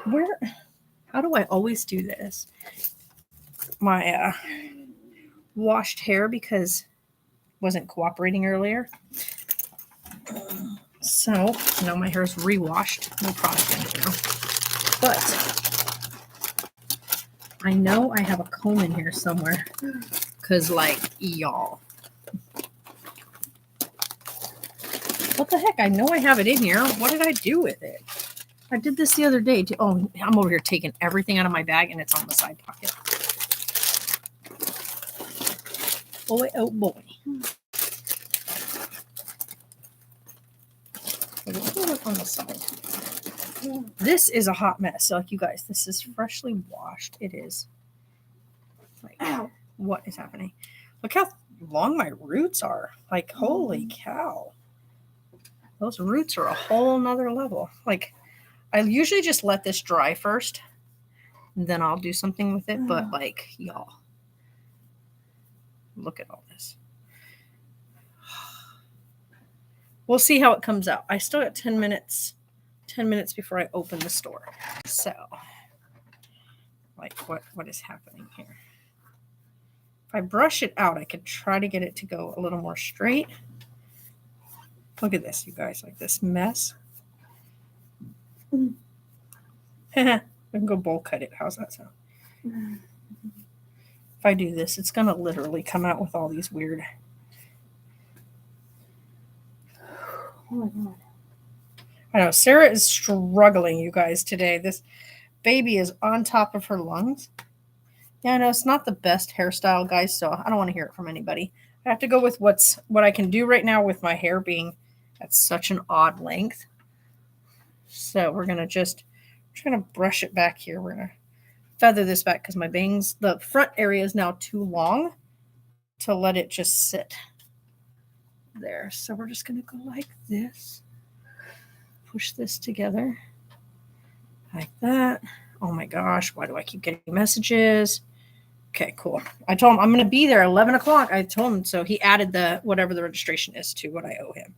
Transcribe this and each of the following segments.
How do I always do this? My washed hair because it wasn't cooperating earlier. So now my hair is re-washed. No product now. But I know I have a comb in here somewhere. Because, like, y'all. What the heck? I know I have it in here. What did I do with it? I did this the other day too. Oh, I'm over here taking everything out of my bag and it's on the side pocket. Boy, oh boy. On the side. This is a hot mess. So, like, you guys, this is freshly washed. It is. Like, ow. What is happening? Look how long my roots are. Like, holy cow. Those roots are a whole nother level. Like, I usually just let this dry first, and then I'll do something with it. But, like, y'all, look at all this. We'll see how it comes out. I still got 10 minutes before I open the store. So, like, what is happening here? If I brush it out, I could try to get it to go a little more straight. Look at this, you guys, like this mess. I can go bowl cut it. How's that sound? If I do this, it's going to literally come out with all these weird... Oh my God. I know, Sarah is struggling, you guys, today. This baby is on top of her lungs. Yeah, I know, it's not the best hairstyle, guys, so I don't want to hear it from anybody. I have to go with what I can do right now with my hair being at such an odd length. So we're going to brush it back here. We're going to feather this back because my bangs, the front area is now too long to let it just sit there. So we're just going to go like this. Push this together like that. Oh my gosh, why do I keep getting messages? Okay, cool. I told him I'm going to be there at 11 o'clock. I told him, so he added the whatever the registration is to what I owe him.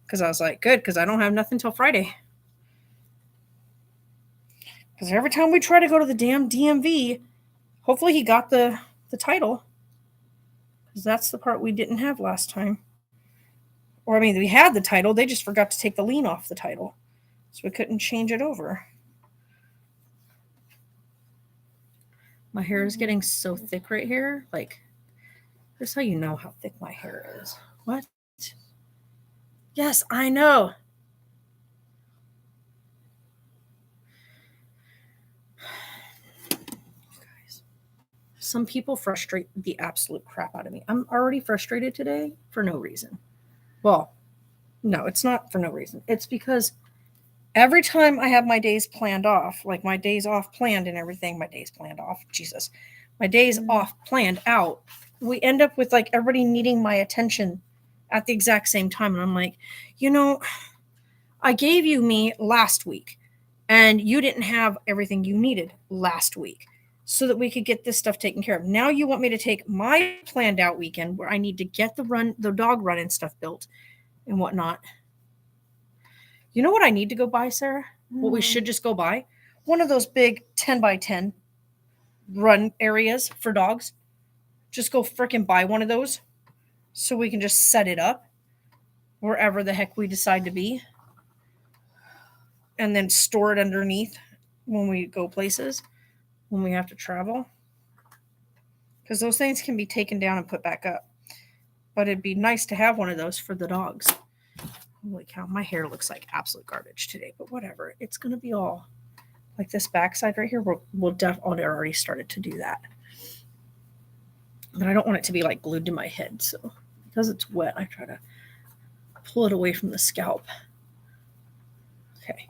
Because I was like, good, because I don't have nothing till Friday. Because every time we try to go to the damn DMV, hopefully he got the title. Because that's the part we didn't have last time. Or, I mean, we had the title. They just forgot to take the lien off the title. So we couldn't change it over. My hair is getting so thick right here. Like, here's how you know how thick my hair is. What? Yes, I know. Guys, some people frustrate the absolute crap out of me. I'm already frustrated today for no reason. Well, no, it's not for no reason. It's because every time I have my days planned off, like my days off planned and everything, my days planned off, Jesus, my days off planned out, we end up with like everybody needing my attention at the exact same time. And I'm like, you know, I gave you me last week and you didn't have everything you needed last week so that we could get this stuff taken care of. Now you want me to take my planned out weekend where I need to get the dog run and stuff built and whatnot. You know what I need to go buy, Sarah? What we should just go buy? One of those big 10 by 10 run areas for dogs. Just go freaking buy one of those so we can just set it up wherever the heck we decide to be and then store it underneath when we go places, when we have to travel. Because those things can be taken down and put back up. But it'd be nice to have one of those for the dogs. Holy cow, my hair looks like absolute garbage today, but whatever. It's going to be all like this backside right here. We'll definitely already started to do that. But I don't want it to be like glued to my head. So because it's wet, I try to pull it away from the scalp. Okay.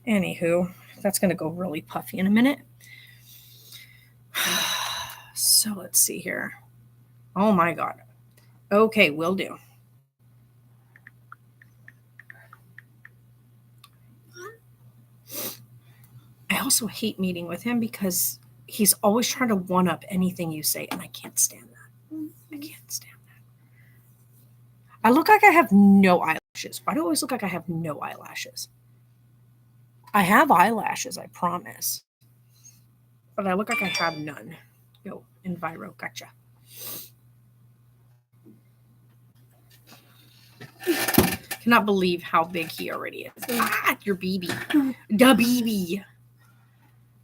Anywho, that's going to go really puffy in a minute. So let's see here. Oh my God. Okay, will do. I also hate meeting with him because he's always trying to one-up anything you say, and I can't stand that. I can't stand that. I look like I have no eyelashes. Why do I always look like I have no eyelashes? I have eyelashes, I promise. But I look like I have none. Yo, Enviro, gotcha. Cannot believe how big he already is. Ah, your baby. The baby.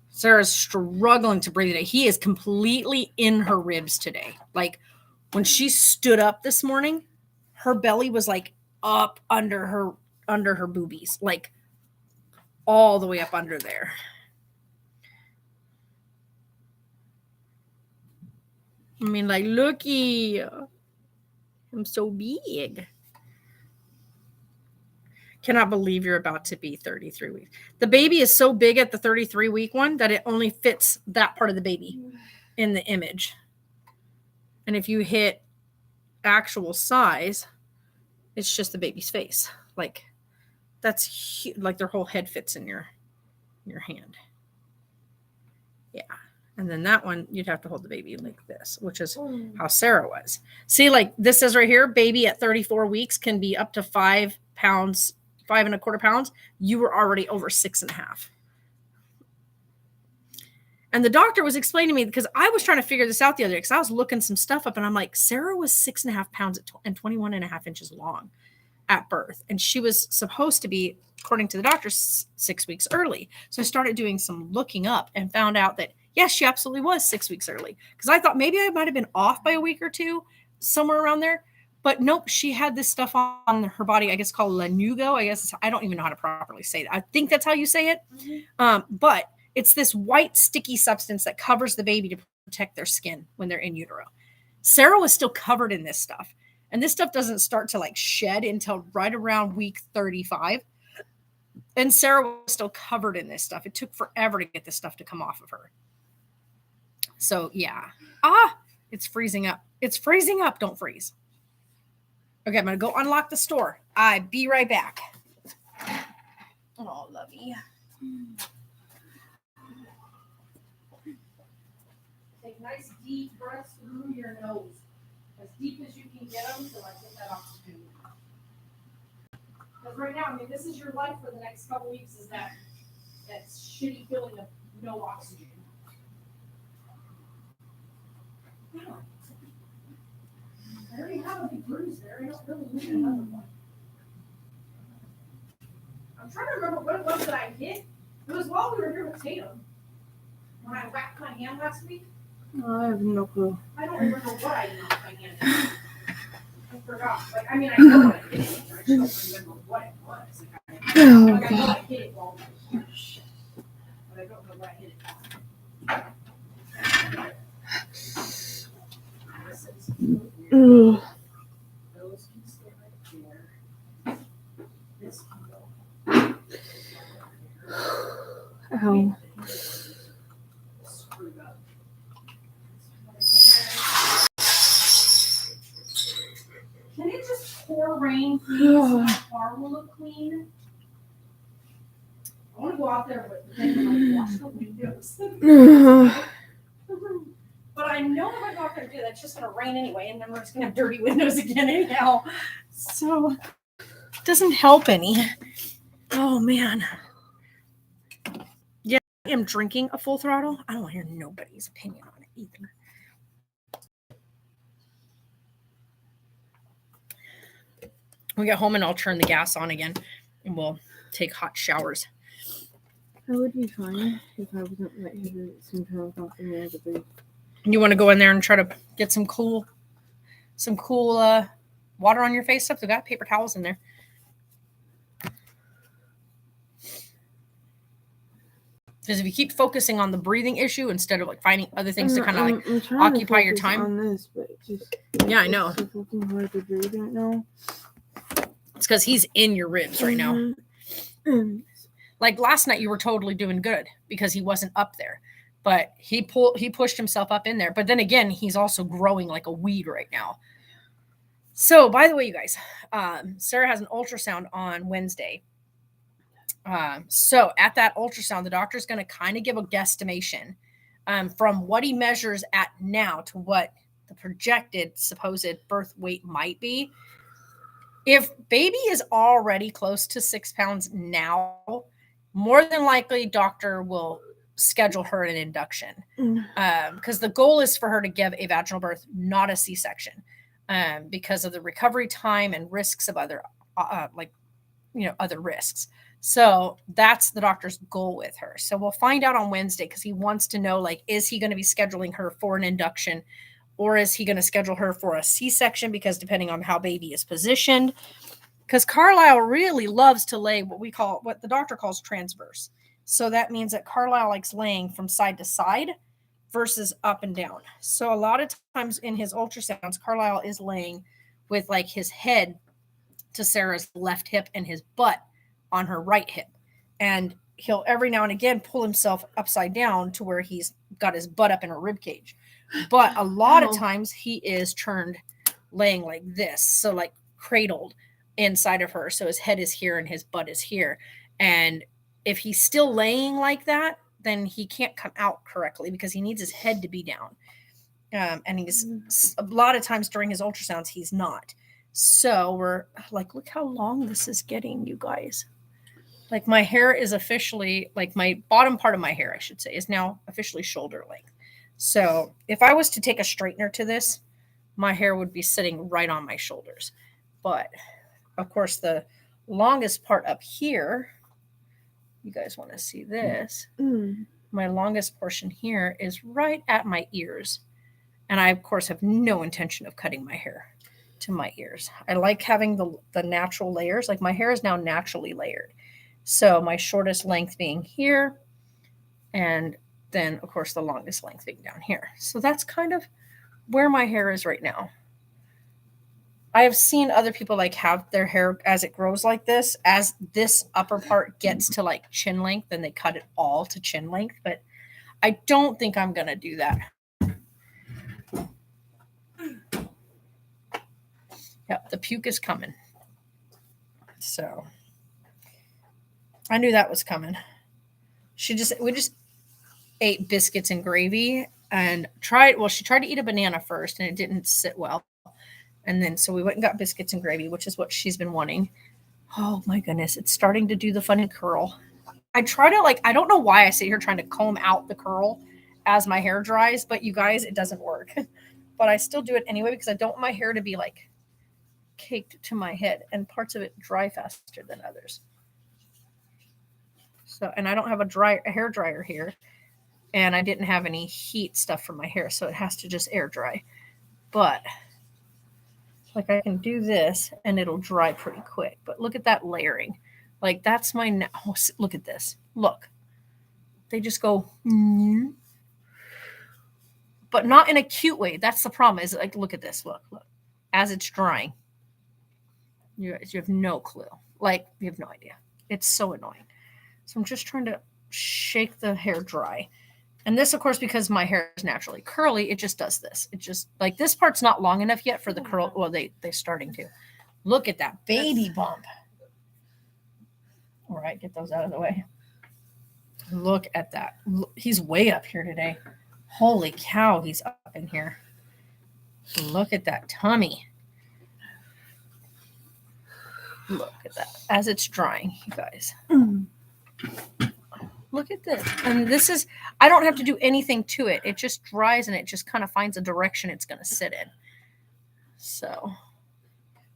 Sarah's struggling to breathe today. He is completely in her ribs today. Like when she stood up this morning, her belly was like up under her boobies, like all the way up under there. I mean, like, looky, I'm so big. Cannot believe you're about to be 33 weeks. The baby is so big at the 33-week one that it only fits that part of the baby in the image. And if you hit actual size, it's just the baby's face. Like that's huge. Like their whole head fits in your hand. Yeah. And then that one, you'd have to hold the baby like this, which is how Sarah was. See, like this says right here, baby at 34 weeks can be up to 5 pounds, 5.25 pounds. You were already over 6.5. And the doctor was explaining to me, because I was trying to figure this out the other day, because I was looking some stuff up and I'm like, Sarah was 6.5 pounds and 21.5 inches long at birth. And she was supposed to be, according to the doctor, 6 weeks early. So I started doing some looking up and found out that, yes, she absolutely was 6 weeks early. Because I thought maybe I might have been off by a week or two, somewhere around there. But nope, she had this stuff on her body, I guess called lanugo. I guess I don't even know how to properly say that. I think that's how you say it. But it's this white sticky substance that covers the baby to protect their skin when they're in utero. Sarah was still covered in this stuff. And this stuff doesn't start to like shed until right around week 35. And Sarah was still covered in this stuff. It took forever to get this stuff to come off of her. So yeah. It's freezing up. It's freezing up. Don't freeze. Okay, I'm going to go unlock the store. I'll be right back. Oh, lovey. Take nice deep breaths through your nose. As deep as you can get them to like get that oxygen. Because right now, I mean, this is your life for the next couple weeks, is that shitty feeling of no oxygen. Yeah. I already have a big bruise there. I don't really need another one. I'm trying to remember what it was that I hit. It was while we were here with Tatum. When I whacked my hand last week. Oh, I have no clue. I don't remember what I knocked my hand in. I forgot. Like, I mean, I know what I hit it. I just don't remember what it was. I know I hit it while we were here. But I don't know what I hit it on. Those can stay right there. This can go. Ow. Screwed up. Can it just pour rain, please, so my car will look clean? I want to go out there with and like wash the windows. But I know if I go out there and do that, it's just going to rain anyway, and then we're just going to have dirty windows again anyhow. So it doesn't help any. Oh, man. Yeah, I am drinking a full throttle. I don't want to hear nobody's opinion on it either. We'll get home and I'll turn the gas on again and we'll take hot showers. That would be fine if I wasn't lightheaded at the same time without being able to breathe. You want to go in there and try to get some cool water on your face stuff? We've got paper towels in there. Because if you keep focusing on the breathing issue instead of like finding other things to kind of like occupy your time. On this, but yeah, I know. It's fucking hard to breathe right now. It's because he's in your ribs right now. Mm-hmm. Like last night, you were totally doing good because he wasn't up there, but he pushed himself up in there. But then again, he's also growing like a weed right now. So, by the way, you guys, Sarah has an ultrasound on Wednesday. So at that ultrasound, the doctor's going to kind of give a guesstimation from what he measures at now to what the projected supposed birth weight might be. If baby is already close to 6 pounds now, more than likely doctor will schedule her an induction because the goal is for her to give a vaginal birth, not a C-section, because of the recovery time and risks of other other risks. So that's the doctor's goal with her. So we'll find out on Wednesday because he wants to know, like, is he going to be scheduling her for an induction or is he going to schedule her for a C-section? Because depending on how baby is positioned, because Carlisle really loves to lay what the doctor calls transverse. So that means that Carlisle likes laying from side to side versus up and down. So a lot of times in his ultrasounds, Carlisle is laying with like his head to Sarah's left hip and his butt on her right hip. And he'll every now and again pull himself upside down to where he's got his butt up in her rib cage. But a lot of times he is turned laying like this. So like cradled inside of her. So his head is here and his butt is here. And if he's still laying like that, then he can't come out correctly because he needs his head to be down. And he's a lot of times during his ultrasounds, he's not. So we're like, look how long this is getting, you guys. Like my hair is officially, like my bottom part of my hair, I should say, is now officially shoulder length. So if I was to take a straightener to this, my hair would be sitting right on my shoulders. But of course, the longest part up here, you guys want to see this. My longest portion here is right at my ears. And I, of course, have no intention of cutting my hair to my ears. I like having the natural layers. Like my hair is now naturally layered. So my shortest length being here, and then, of course, the longest length being down here. So that's kind of where my hair is right now. I have seen other people like have their hair as it grows like this, as this upper part gets to like chin length, then they cut it all to chin length. But I don't think I'm going to do that. Yep, the puke is coming. So I knew that was coming. We just ate biscuits and gravy and she tried to eat a banana first and it didn't sit well. And then so we went and got biscuits and gravy, which is what she's been wanting. Oh my goodness, it's starting to do the funny curl. I try to I don't know why I sit here trying to comb out the curl as my hair dries, but you guys, it doesn't work. But I still do it anyway because I don't want my hair to be like caked to my head and parts of it dry faster than others. So, and I don't have a hair dryer here, and I didn't have any heat stuff for my hair, so it has to just air dry. But like I can do this and it'll dry pretty quick. But look at that layering. Like that's look at this. Look. They just go, but not in a cute way. That's the problem. Is like, look at this. Look. As it's drying. You have no clue. Like, you have no idea. It's so annoying. So I'm just trying to shake the hair dry. And this, of course, because my hair is naturally curly, it just does this. It just, like, this part's not long enough yet for the curl. Well, they're starting to. Look at that baby bump. All right, get those out of the way. Look at that. He's way up here today. Holy cow, he's up in here. Look at that tummy. Look at that. As it's drying, you guys. Look at this. And this is, I don't have to do anything to it. It just dries and it just kind of finds a direction it's going to sit in. So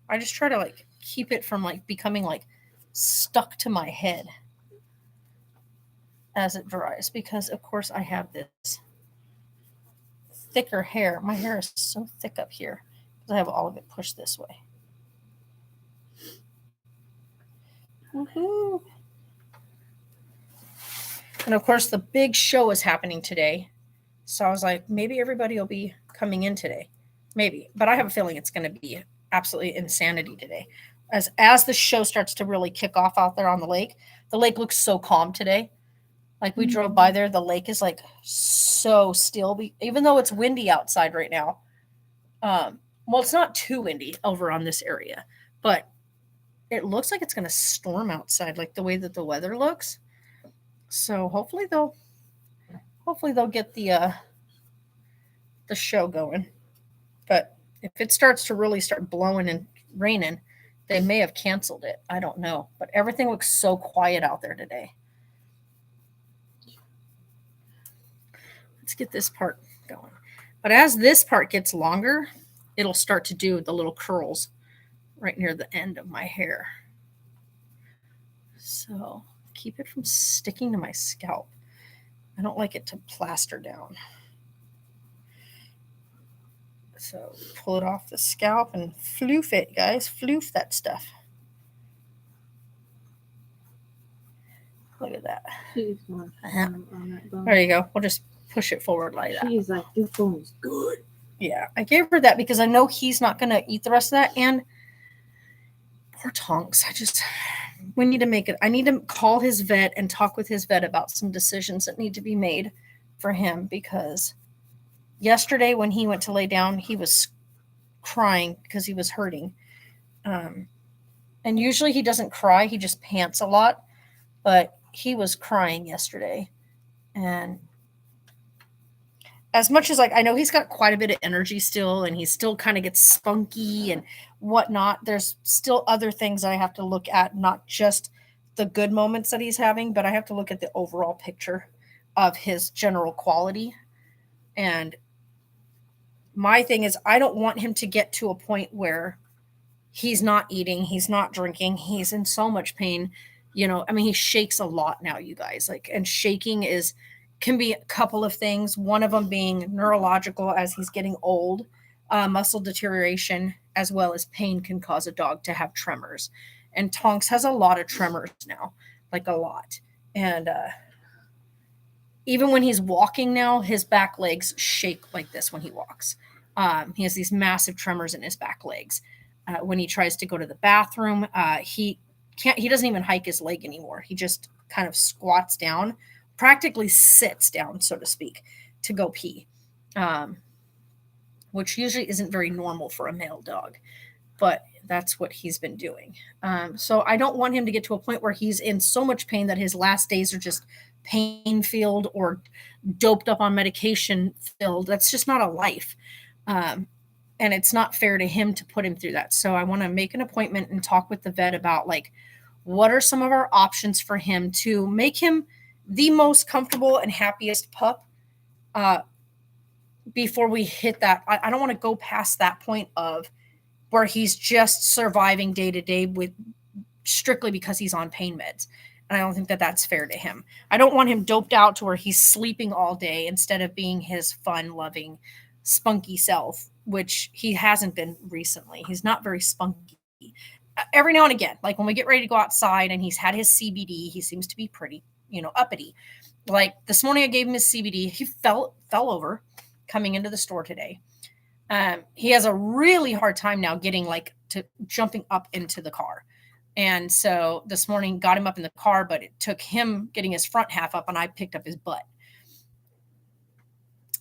I just try to like keep it from like becoming like stuck to my head as it dries, because of course I have this thicker hair. My hair is so thick up here because I have all of it pushed this way. Woohoo! And of course, the big show is happening today. So I was like, maybe everybody will be coming in today. Maybe. But I have a feeling it's going to be absolutely insanity today. As the show starts to really kick off out there on the lake looks so calm today. Like we drove by there, the lake is like so still, even though it's windy outside right now. Well, it's not too windy over on this area, but it looks like it's going to storm outside, like the way that the weather looks. So hopefully they'll get the show going. But if it starts to really start blowing and raining, they may have canceled it. I don't know. But everything looks so quiet out there today. Let's get this part going. But as this part gets longer, it'll start to do the little curls right near the end of my hair. So keep it from sticking to my scalp. I don't like it to plaster down. So pull it off the scalp and floof it, guys. Floof that stuff. Look at that. She's not on that bone. There you go. We'll just push it forward like that. She's like, this bone's good. Yeah, I gave her that because I know he's not going to eat the rest of that. And poor Tonks, we need to make it. I need to call his vet and talk with his vet about some decisions that need to be made for him, because yesterday when he went to lay down, he was crying because he was hurting. And usually he doesn't cry. He just pants a lot. But he was crying yesterday. And as much as I know he's got quite a bit of energy still, and he still kind of gets spunky and whatnot, there's still other things I have to look at, not just the good moments that he's having, but I have to look at the overall picture of his general quality. And my thing is, I don't want him to get to a point where he's not eating, he's not drinking, he's in so much pain. He shakes a lot now, you guys. And shaking can be a couple of things. One of them being neurological as he's getting old, muscle deterioration, as well as pain can cause a dog to have tremors. And Tonks has a lot of tremors now, like a lot. And even when he's walking now, his back legs shake like this when he walks. He has these massive tremors in his back legs. When he tries to go to the bathroom, he doesn't even hike his leg anymore. He just kind of squats down, practically sits down, so to speak, to go pee, which usually isn't very normal for a male dog, but that's what he's been doing. So I don't want him to get to a point where he's in so much pain that his last days are just pain-filled or doped up on medication filled. That's just not a life. And it's not fair to him to put him through that. So I want to make an appointment and talk with the vet about what are some of our options for him to make him the most comfortable and happiest pup before we hit that. I don't want to go past that point of where he's just surviving day to day with strictly because he's on pain meds. And I don't think that that's fair to him. I don't want him doped out to where he's sleeping all day instead of being his fun, loving, spunky self, which he hasn't been recently. He's not very spunky. Every now and again, like when we get ready to go outside and he's had his CBD, he seems to be pretty, uppity. Like this morning I gave him his CBD. He fell over coming into the store today. He has a really hard time now getting to jumping up into the car. And so this morning got him up in the car, but it took him getting his front half up and I picked up his butt.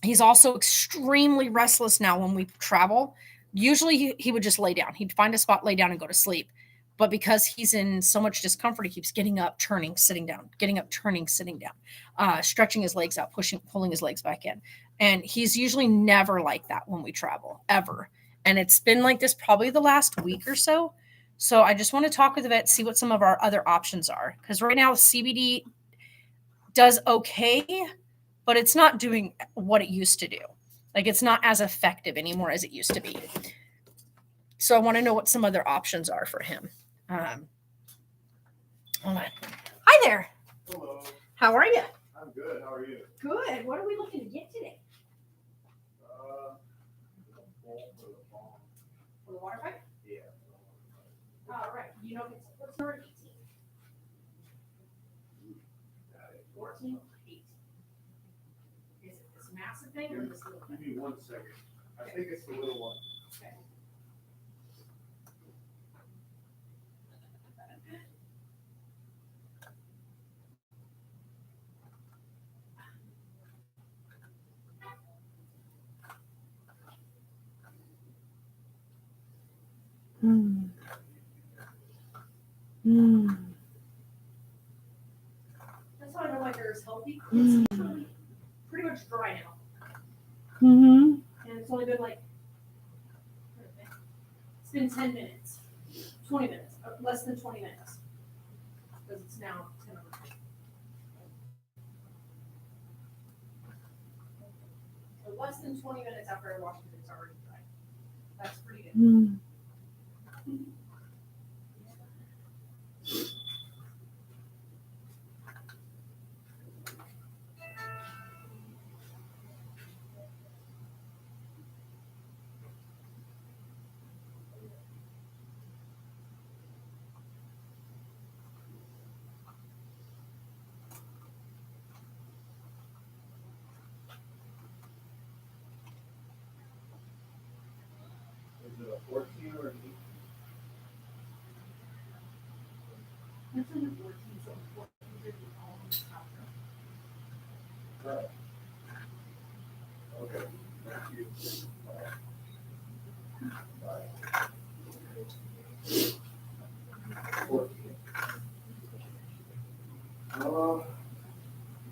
He's also extremely restless now when we travel. Usually he would just lay down. He'd find a spot, lay down, and go to sleep. But because he's in so much discomfort, he keeps getting up, turning, sitting down, getting up, turning, sitting down, stretching his legs out, pulling his legs back in. And he's usually never like that when we travel, ever. And it's been like this probably the last week or so. So I just want to talk with the vet, see what some of our other options are. Because right now CBD does okay, but it's not doing what it used to do. It's not as effective anymore as it used to be. So I want to know what some other options are for him. Hold on. Hi there. Hello. How are you? I'm good. How are you? Good. What are we looking to get today? For the water pipe? Yeah. All right. What's number 18? 14? 8. Is it this massive thing or this little thing? Give me 1 second. I think it's the little one. Okay. That's how I know my hair is healthy. It's pretty much dry now. Mm-hmm. And it's only been it's been 10 minutes, 20 minutes, less than 20 minutes. Because it's now 10 over. less than 20 minutes after I washed it, it's already dry. That's pretty good. Mm. Is it a 14 or an That's in the 14, so 14 is almost after. 18? Right. Okay. Thank you. Bye. 14.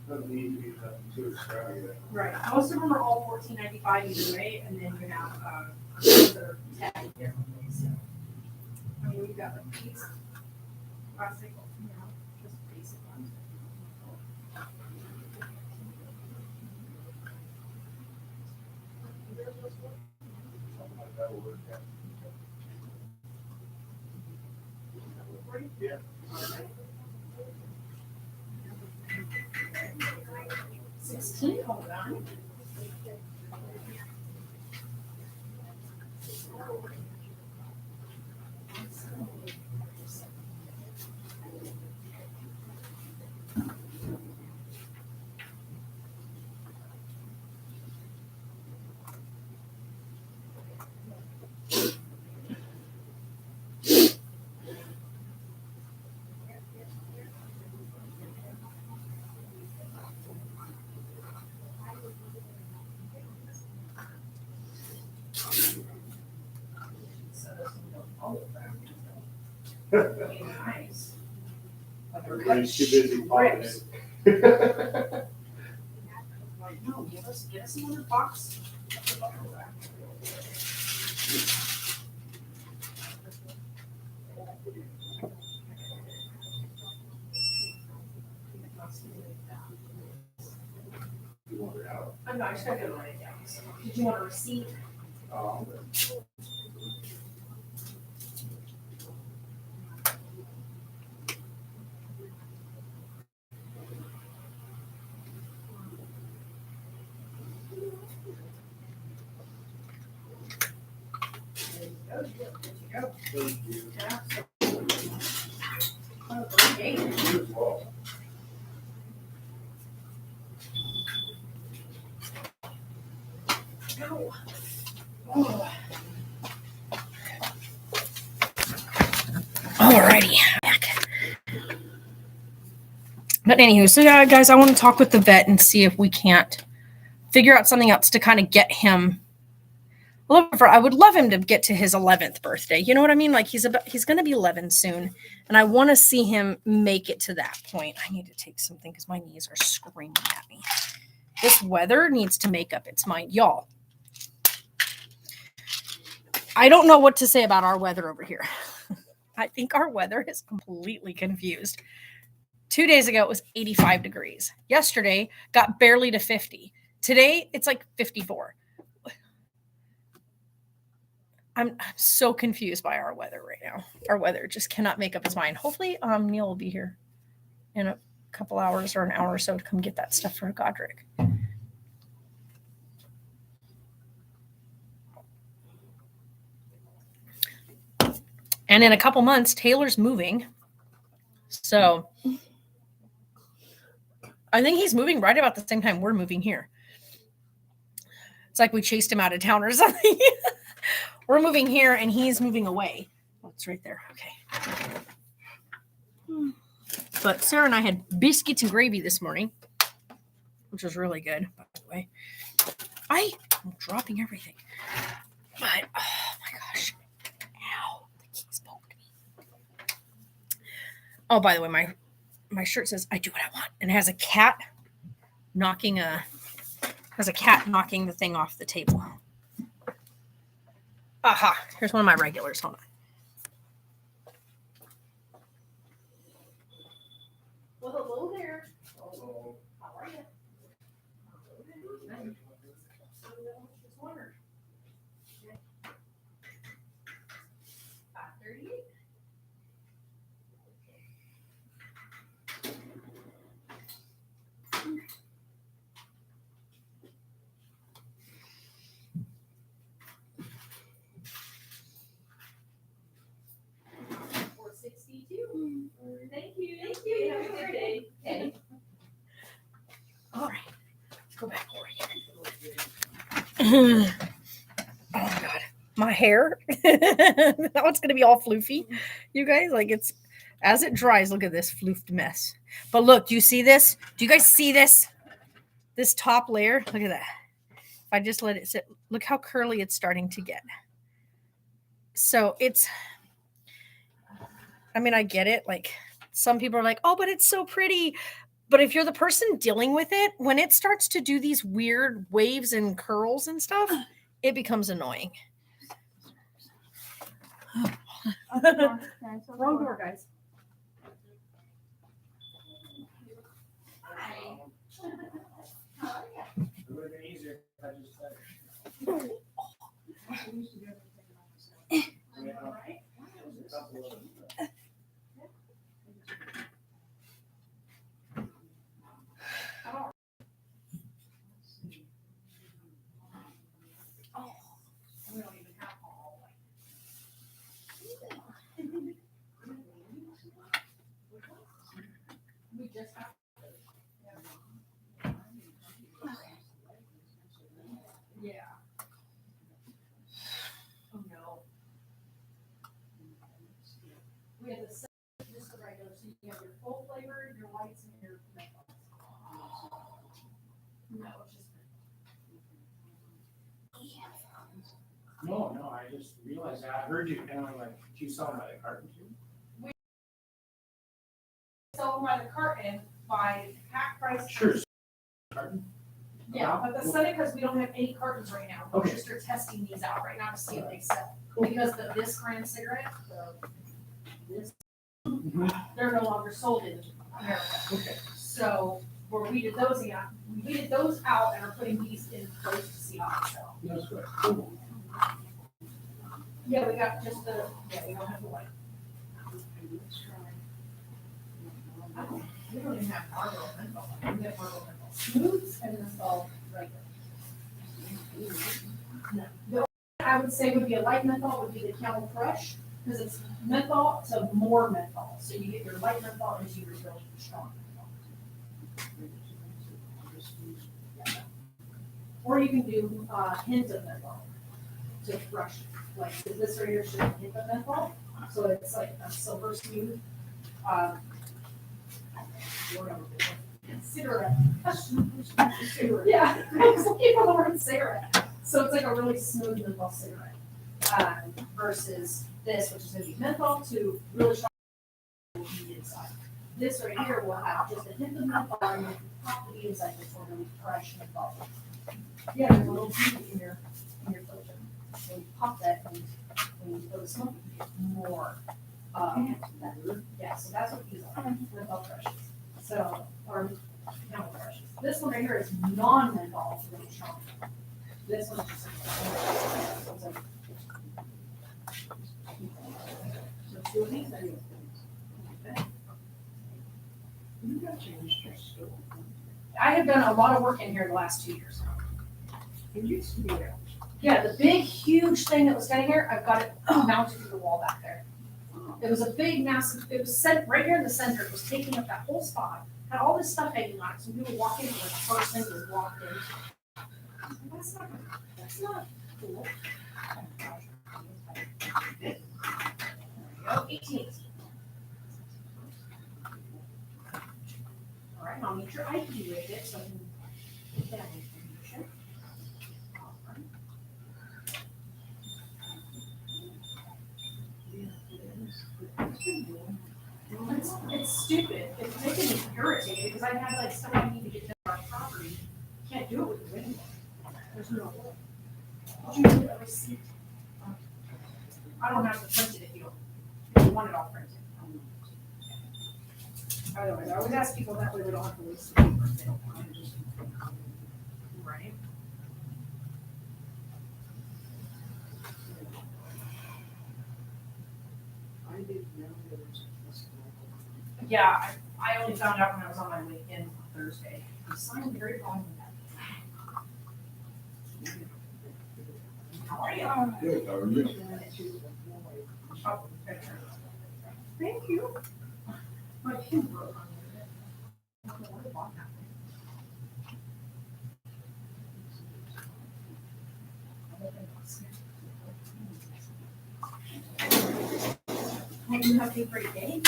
Doesn't need to be nothing too extravagant. Right. Most of them are all $14.95 either way, and then you have ones that are tagged differently. So, I mean, we've got like these plastic, just basic ones. Something like that will work out. Yeah. 16, hold on. Nice. Everybody's too busy popping it. Like, no, give us another box. You want it out? I'm not, I just gotta go write it down. So, did you want a receipt? Um, There you go. Thank you. Yeah. Oh, great. You as well. Ow. Oh. Alrighty, back. But anywho, so yeah, guys, I want to talk with the vet and see if we can't figure out something else to kind of get him. I would love him to get to his 11th birthday. You know what I mean? Like he's going to be 11 soon, and I want to see him make it to that point. I need to take something because my knees are screaming at me. This weather needs to make up its mind, y'all. I don't know what to say about our weather over here. I think our weather is completely confused. 2 days ago, it was 85 degrees. Yesterday, got barely to 50. Today, it's like 54. I'm so confused by our weather right now. Our weather just cannot make up its mind. Hopefully, Neil will be here in a couple hours or an hour or so to come get that stuff for Godric. And in a couple months, Taylor's moving. So I think he's moving right about the same time we're moving here. It's like we chased him out of town or something. We're moving here and he's moving away. Oh, it's right there. Okay. But Sarah and I had biscuits and gravy this morning, which was really good, by the way. I'm dropping everything. But, oh my gosh. Ow. The keys poked me. Oh, by the way, my shirt says, I do what I want. And it has a cat knocking the thing off the table. Aha. Here's one of my regulars. Hold on. Well, hello there. Also, How are you? Just wondered. 5:38. Thank you. Thank you. Have a good day. Okay. All right. Let's go back over here. Oh God, my hair. Now it's gonna be all floofy. You guys, like it's as it dries. Look at this floofed mess. But look, do you see this? Do you guys see this? This top layer. Look at that. If I just let it sit, look how curly it's starting to get. So it's. I mean, I get it. Like some people are like, oh, but it's so pretty. But if you're the person dealing with it, when it starts to do these weird waves and curls and stuff, it becomes annoying. Wrong door, guys. It would have been easier if I just said it. Yeah. A couple of them. We don't even have all. We just have. Yeah. Oh no. We have the just the regular, so you have your full flavor, your whites, and your menthols. No, it's just. No, I just realized that. I heard you and I'm like, you saw my carton too? Sell them by the carton by pack price. Sure. Carton? Yeah, but the Senecas, we don't have any cartons right now. We're Okay. just are testing these out right now to see if they sell. Cool. Because this brand cigarette, this, Mhm. they're no longer sold in America. Okay. So we're weeded those out. We weeded those out and are putting these in place to see how they sell. That's good. Cool. Yeah, we got just we don't have the white. We don't even have Marlboro menthol. We have Marlboro menthol smooths and menthol regular. No. The only I would say would be a light menthol would be the Camel Fresh, because it's menthol to more menthol. So you get your light menthol as you your really strong menthol. Yeah. Or you can do hints of menthol to brush. Like this right here should have a hint of menthol. So it's like a silver smooth. Cigarette. Yeah, I was looking for the word cigarette. So it's like a really smooth menthol cigarette. Versus this, which is going to be menthol to really strong inside. This right here will have just a hint of menthol and then top of the inside this will really fresh menthol. Yeah, there's a little beauty in your filter. When you pop that and when you go to smoke, you get more. Yeah, so that's what these are, menthol freshes. So, or Camel Freshes. This one right here is non-menthol, it's really strong. This one's just. So two of these, and I have done a lot of work in here the last 2 years. It used to be there. Yeah, the big, huge thing that was standing here, I've got it mounted to the wall back there. It was a big, massive, it was set right here in the center, it was taking up that whole spot, had all this stuff hanging on it, so people walk in, the first thing was walked in. That's not cool. There you go, 18. All right, I'll need your ID with it, so I can get that information. All right. It's stupid. It's making me irritated because I had like stuff I need to get done on property. Can't do it with the window. There's no way. Did you get a receipt? I don't have to print it if you don't. If you want it, I'll print it. Otherwise, I always ask people that way we don't have to waste the paper if they don't want it. Right? Yeah, I only found out when I was on my way in on Thursday. The sun is very long. How are you? Good, how are you? Oh, okay. Thank you. My pin broke on me. I don't know what about that. Well, you have a great day.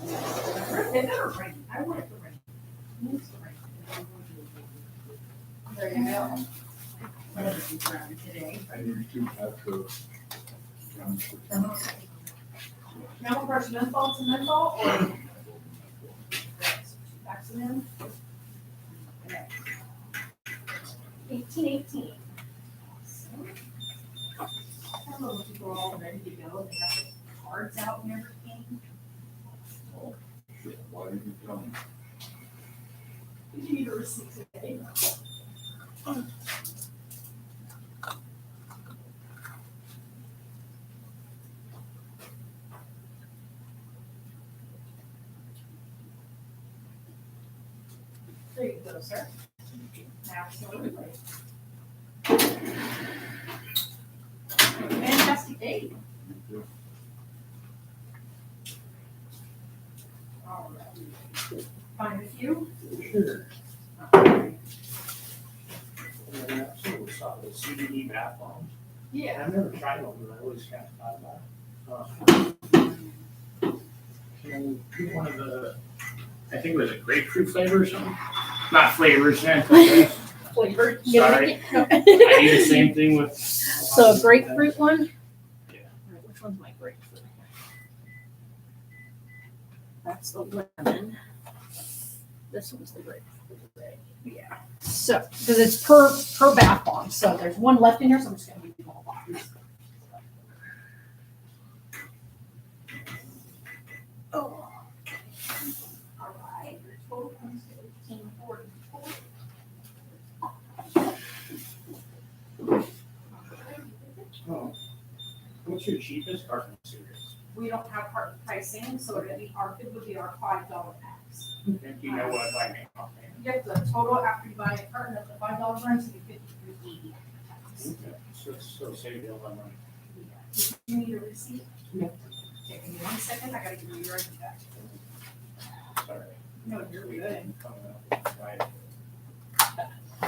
It never rained. I want it to rain. It needs to rain. There you go. I'm gonna be around today. I need to have the. Now, first menthol to menthol or Maximum? 1818. I don't know if people are all ready to go. They got the cards out and everything. Why did you tell me? Did you need a receipt today? There you go, sir. Absolutely. Fantastic day. All right. Fine with you? Sure. Okay. And then I also saw the CBD bath bombs. Yeah. I've never tried one, but I always kind of thought about it. Can we do one of the, I think it was a grapefruit flavor or something? Not flavors, Flavored. Sorry. No. I do the same thing with. So a grapefruit one? Yeah. All right, which one's my grapefruit? That's the lemon. This one's the grapefruit. Yeah. So, because it's per bath bomb, so there's one left in here, so I'm just gonna give you all boxes. Oh. All right. Your total comes to 1844. Oh. What's your cheapest carton series? We don't have carton pricing, so it'd be it would be our $5 max. Do you know what I make off You get the total after you buy a carton of the $5 runs, you get $53.80. there? So save you a lot of money. You need a receipt? Yeah. Okay, give me 1 second, I gotta give you your ID back. Sorry. No, you're good. Right.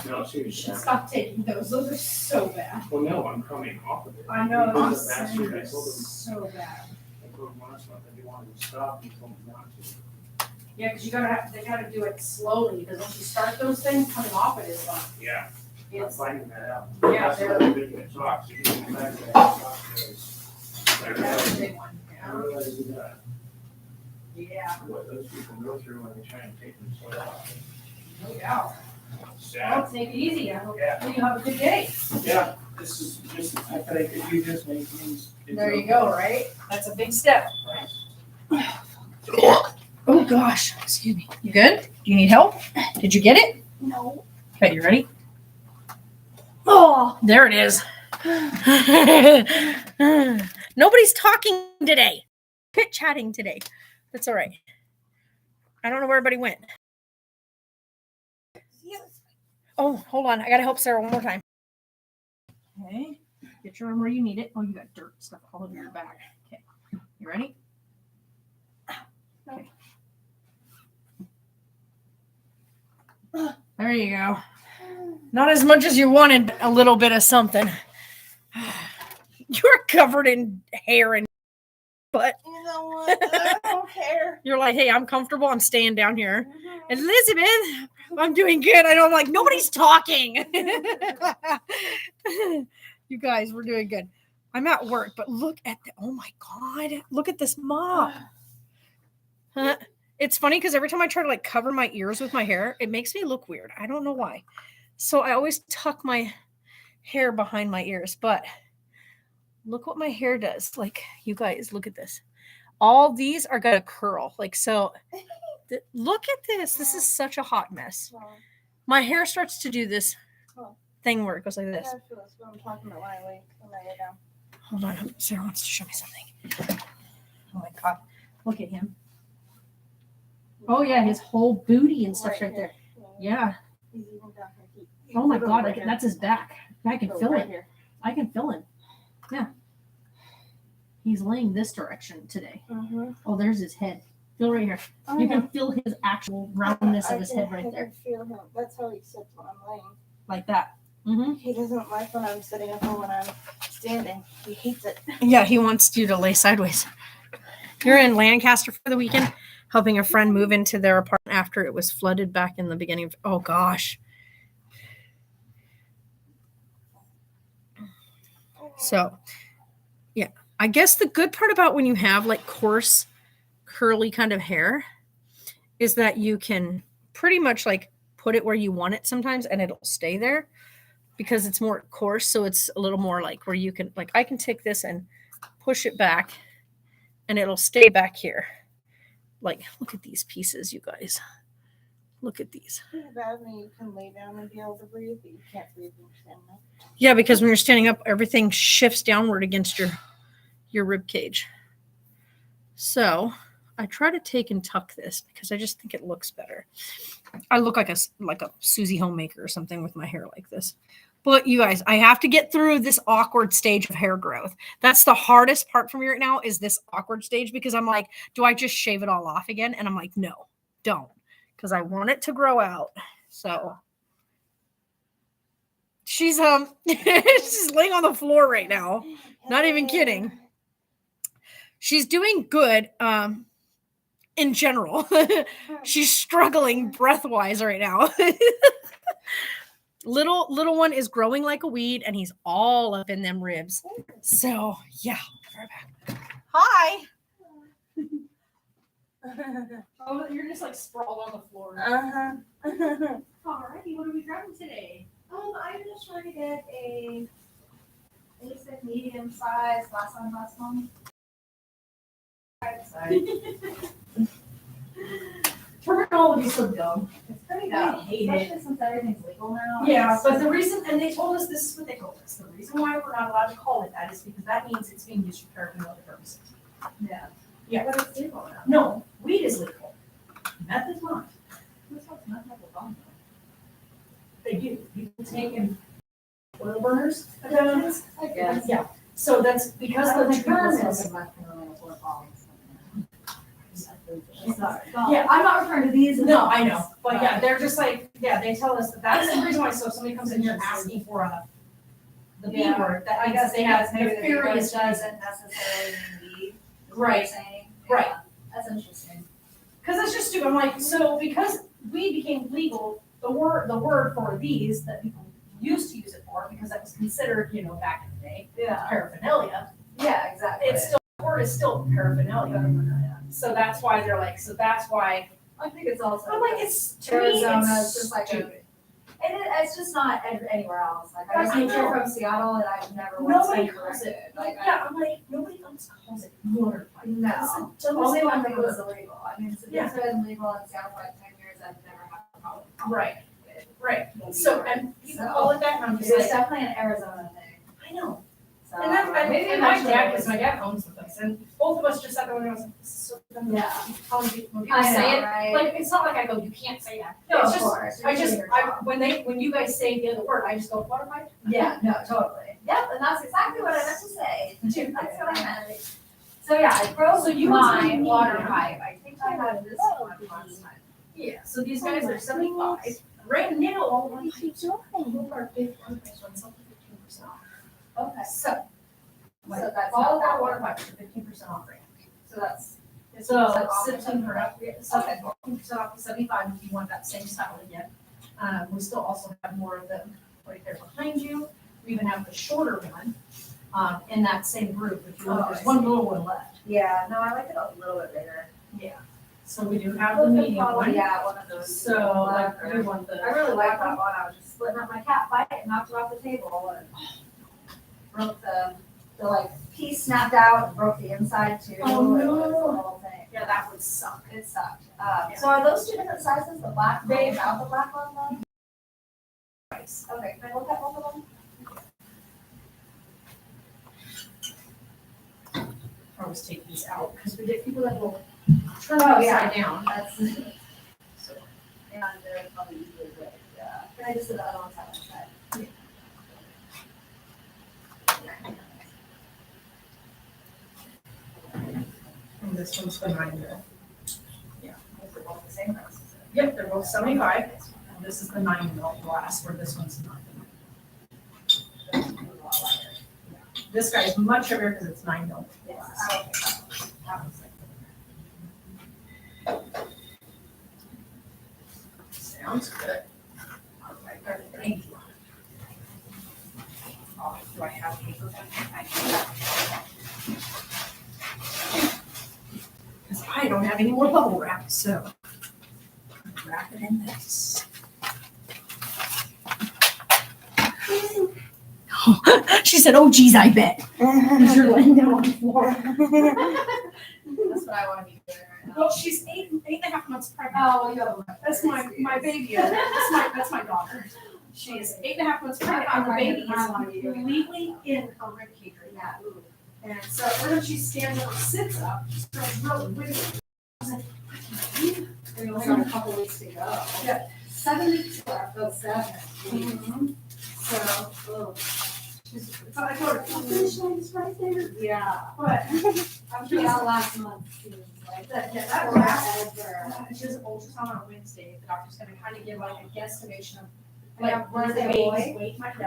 No, You seriously. should stop taking those are so bad. Well, no, I'm coming off of it. I know, Because it's of last year, I told them, so bad. I told them last month that they wanted to stop, and told them not to. Yeah, because they gotta do it slowly, because once you start those things, coming off it is like, Yeah, I'm it's, finding that out. Yeah, That's they're- why I'm thinking it sucks. You get back to that talk, because I that's a realize, big one. I realize that, Yeah, what those people go through when they try and take them so off. no doubt. Sad. Well, take it easy, I hope Yeah. you have a good day. Yeah, this is just, I thought if you just make things. There you go, right? That's a big step. Oh gosh, excuse me. You good? Do you need help? Did you get it? No. Okay, you ready? Oh, there it is. Nobody's talking today. Chit chatting today. That's all right. I don't know where everybody went. Oh, hold on. I gotta help Sarah one more time. Okay. Get your arm where you need it. Oh, you got dirt stuff all over your back. Okay. You ready? Okay. There you go. Not as much as you wanted, a little bit of something. You're covered in hair and butt. You know what? I don't care. You're like, hey, I'm comfortable. I'm staying down here. Elizabeth, I'm doing good. I know. I'm like, nobody's talking. You guys, we're doing good. I'm at work, but look at oh my God, look at this mop. It's funny because every time I try to like cover my ears with my hair, it makes me look weird. I don't know why. So I always tuck my hair behind my ears, but look what my hair does. Like, you guys, look at this. All these are gonna curl. Like, so look at this. This is such a hot mess. My hair starts to do this thing where it goes like this. That's what I'm talking about when I lay down. Hold on. Sarah wants to show me something. Oh my God. Look at him. Oh yeah, his whole booty and stuff's right there. Yeah. He's even down here. Oh my God, that's his back. I can feel it. Here. I can feel him. Yeah. He's laying this direction today. Mm-hmm. Oh, there's his head. Feel right here. You can feel his actual roundness of his head right there. I can feel him. That's how he sits when I'm laying. Like that. Mm-hmm. He doesn't like when I'm sitting up or when I'm standing. He hates it. Yeah, he wants you to lay sideways. You're in Lancaster for the weekend, helping a friend move into their apartment after it was flooded back in the beginning of, oh gosh. So, yeah, I guess the good part about when you have like coarse, curly kind of hair is that you can pretty much like put it where you want it sometimes and it'll stay there because it's more coarse. So it's a little more like where you can, like, I can take this and push it back and it'll stay back here. Like, look at these pieces, you guys. Look at these. It's bad when you can lay down and be able to breathe, but you can't breathe when you're standing up. Yeah, because when you're standing up, everything shifts downward against your rib cage. So I try to take and tuck this because I just think it looks better. I look like a Susie Homemaker or something with my hair like this. But you guys, I have to get through this awkward stage of hair growth. That's the hardest part for me right now is this awkward stage because I'm like, do I just shave it all off again? And I'm like, no, don't. Because I want it to grow out. So she's she's laying on the floor right now. Not even kidding. She's doing good in general. She's struggling breath-wise right now. Little one is growing like a weed and he's all up in them ribs. So yeah, right back. Hi. Oh, you're just like sprawled on the floor. Alrighty, what are we grabbing today? I'm just trying to get a basic medium size glass on glass one. Terminology is so dumb. It's pretty I dumb, hate it. especially since everything's legal now. Yeah, but the reason, and they told us, this is what they told us, the reason why we're not allowed to call it that is because that means it's being used for paraphernalia purposes. Yeah. Yeah. But it's legal now. No, weed is legal. Meth is not. That's what's not legal bomb They do. People take and oil burners. I guess. Yeah, so that's because the term is. Yeah, I'm not referring to these. No, I know, but yeah, they're just like, yeah, they tell us that that's the reason why, so if somebody comes in here asking for the B Yeah. word, that I means guess they have maybe the nefarious doesn't reason. necessarily mean weed. Right. Saying. Right. Yeah, that's interesting. Because it's just stupid. I'm like, so because weed became legal, the word for these that people used to use it for, because that was considered, back in the day, Yeah. paraphernalia. Yeah, exactly. It's still, the word is still paraphernalia. So that's why they're like, so that's why. I think it's also. I'm like, it's to me, Arizona, it's it's just like stupid. it's just not anywhere else. Like I just I moved here know. from Seattle and I've never once Nobody been calls corrected. it. Like Yeah, I'm like, nobody else calls it motorbike. No. It's the all dumbest they thing want I've to think ever was heard. illegal. I mean, it's Yeah. been legal in Seattle for like 10 years. I've never had a problem. Right. with Right. weed So, or- and people So, call it that, and I'm just It's like, definitely an Arizona thing. I know. So And that's, maybe and my eventually dad, we'll because my dad owns the place, and both of us just sat there and I was like, this is so dumb. Yeah. When people I say know, it, right? like, it's not like I go, you can't say that. No, It's of just, course. when you guys say the other word, I just go, what am I? Yeah, no, totally. Yep, and that's exactly what I meant to say. That's what I meant. So yeah, I broke So you my must be water medium. pipe. I think I had this one last time. Yeah, so these guys are 75. Right now, we're both our big water pipes run something 15% off. Okay. So, like, So that's all of not our that water one. pipes are 15% off right now. So that's. So 15% off. 15% off to 75 if you want that same style again. We still also have more of them right there behind you. We even have the shorter one in that same group. If you want, Oh, there's I one see. little one left. Yeah, no, I like it a little bit bigger. Yeah. So we do have the medium one. Yeah, one of those. So like we want the. I really like that one. I was just splitting up my cat fight and knocked it off the table and broke the like piece snapped out and broke the inside too. Oh, It no. was a whole thing. Yeah, that would suck. It sucked. So are those two different sizes? The black one without the black one though? Okay, can I look at both of them? always take these out because we get people that will turn Oh, them yeah. upside down. That's, So, and they're probably easily good, yeah. Can I just do the other one side by side? and this one's the 9 mil. Is it both the same price? Yep, they're both 75. And this is the 9 mil glass where this one's not. This guy is much heavier because it's 9 mil glass. Oh, okay. That one's like- Sounds good. All right, thank you. Oh, do I have paper? Because I don't have any more bubble wrap, so wrap it in this. She said, "Oh, geez, I bet." You're laying down on the floor. That's what I want to be doing right now. Well, she's 8.5 months pregnant. Oh, well, you have a. That's my baby. That's my daughter. She is 8.5 months pregnant, and the baby is completely in her rib cage right now. Yeah, ooh. And so every time she stands up or sits up, she starts really wiggling. I was like, I can't breathe. We only got a couple weeks to go. Yeah. 7 weeks left, oh, 7. So, Oh. but I told her, "Oh, finish line is right there." Yeah. But I'm sure that last month seems like that. Yeah, that Forever. she has an ultrasound on Wednesday. The doctor's gonna kind of give like a guesstimation of Like, like where the is it a baby's boy? weight might be.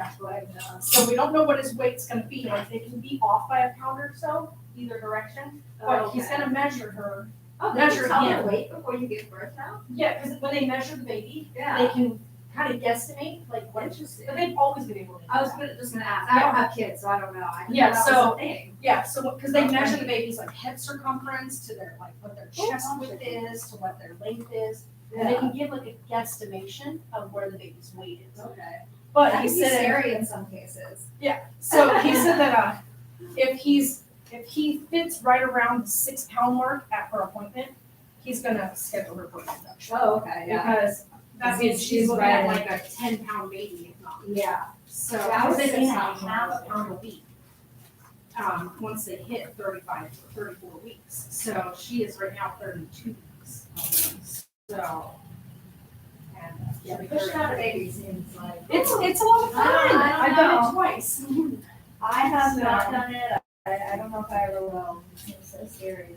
So we don't know what his weight's gonna be. Like it can be off by a pound or so, either direction. But he's Okay. gonna measure her. Oh, measure they tell him. her weight before you give birth now? Yeah, because when they measure the baby, they Yeah. can kind of guesstimate like what. Interesting. But they've always been able to. Do I was that. just gonna ask. I don't have kids, so I don't know. I didn't Yeah, know that so- was a thing. Yeah, so because they Okay. measure the baby's like head circumference to their like what their chest width is to what their length is, and they can give like a guesstimation of where the baby's weight is. Okay. But That he can be said, scary in some cases. so he said that if he fits right around the 6-pound mark at her appointment, he's gonna schedule her for induction. Oh, okay, yeah. Because that means she's She's looking at right. like a 10-pound baby, if not. Yeah. So Yeah, I was they thinking gain a that. half a pound a week. Once they hit 35 or 34 weeks. So she is right now 32 weeks. So. And Yeah, she'll be pushing out a 30. baby seems like. It's a lot of fun. I don't I've done know. it twice. I have So- not done it. I don't know if I ever will. It seems so scary.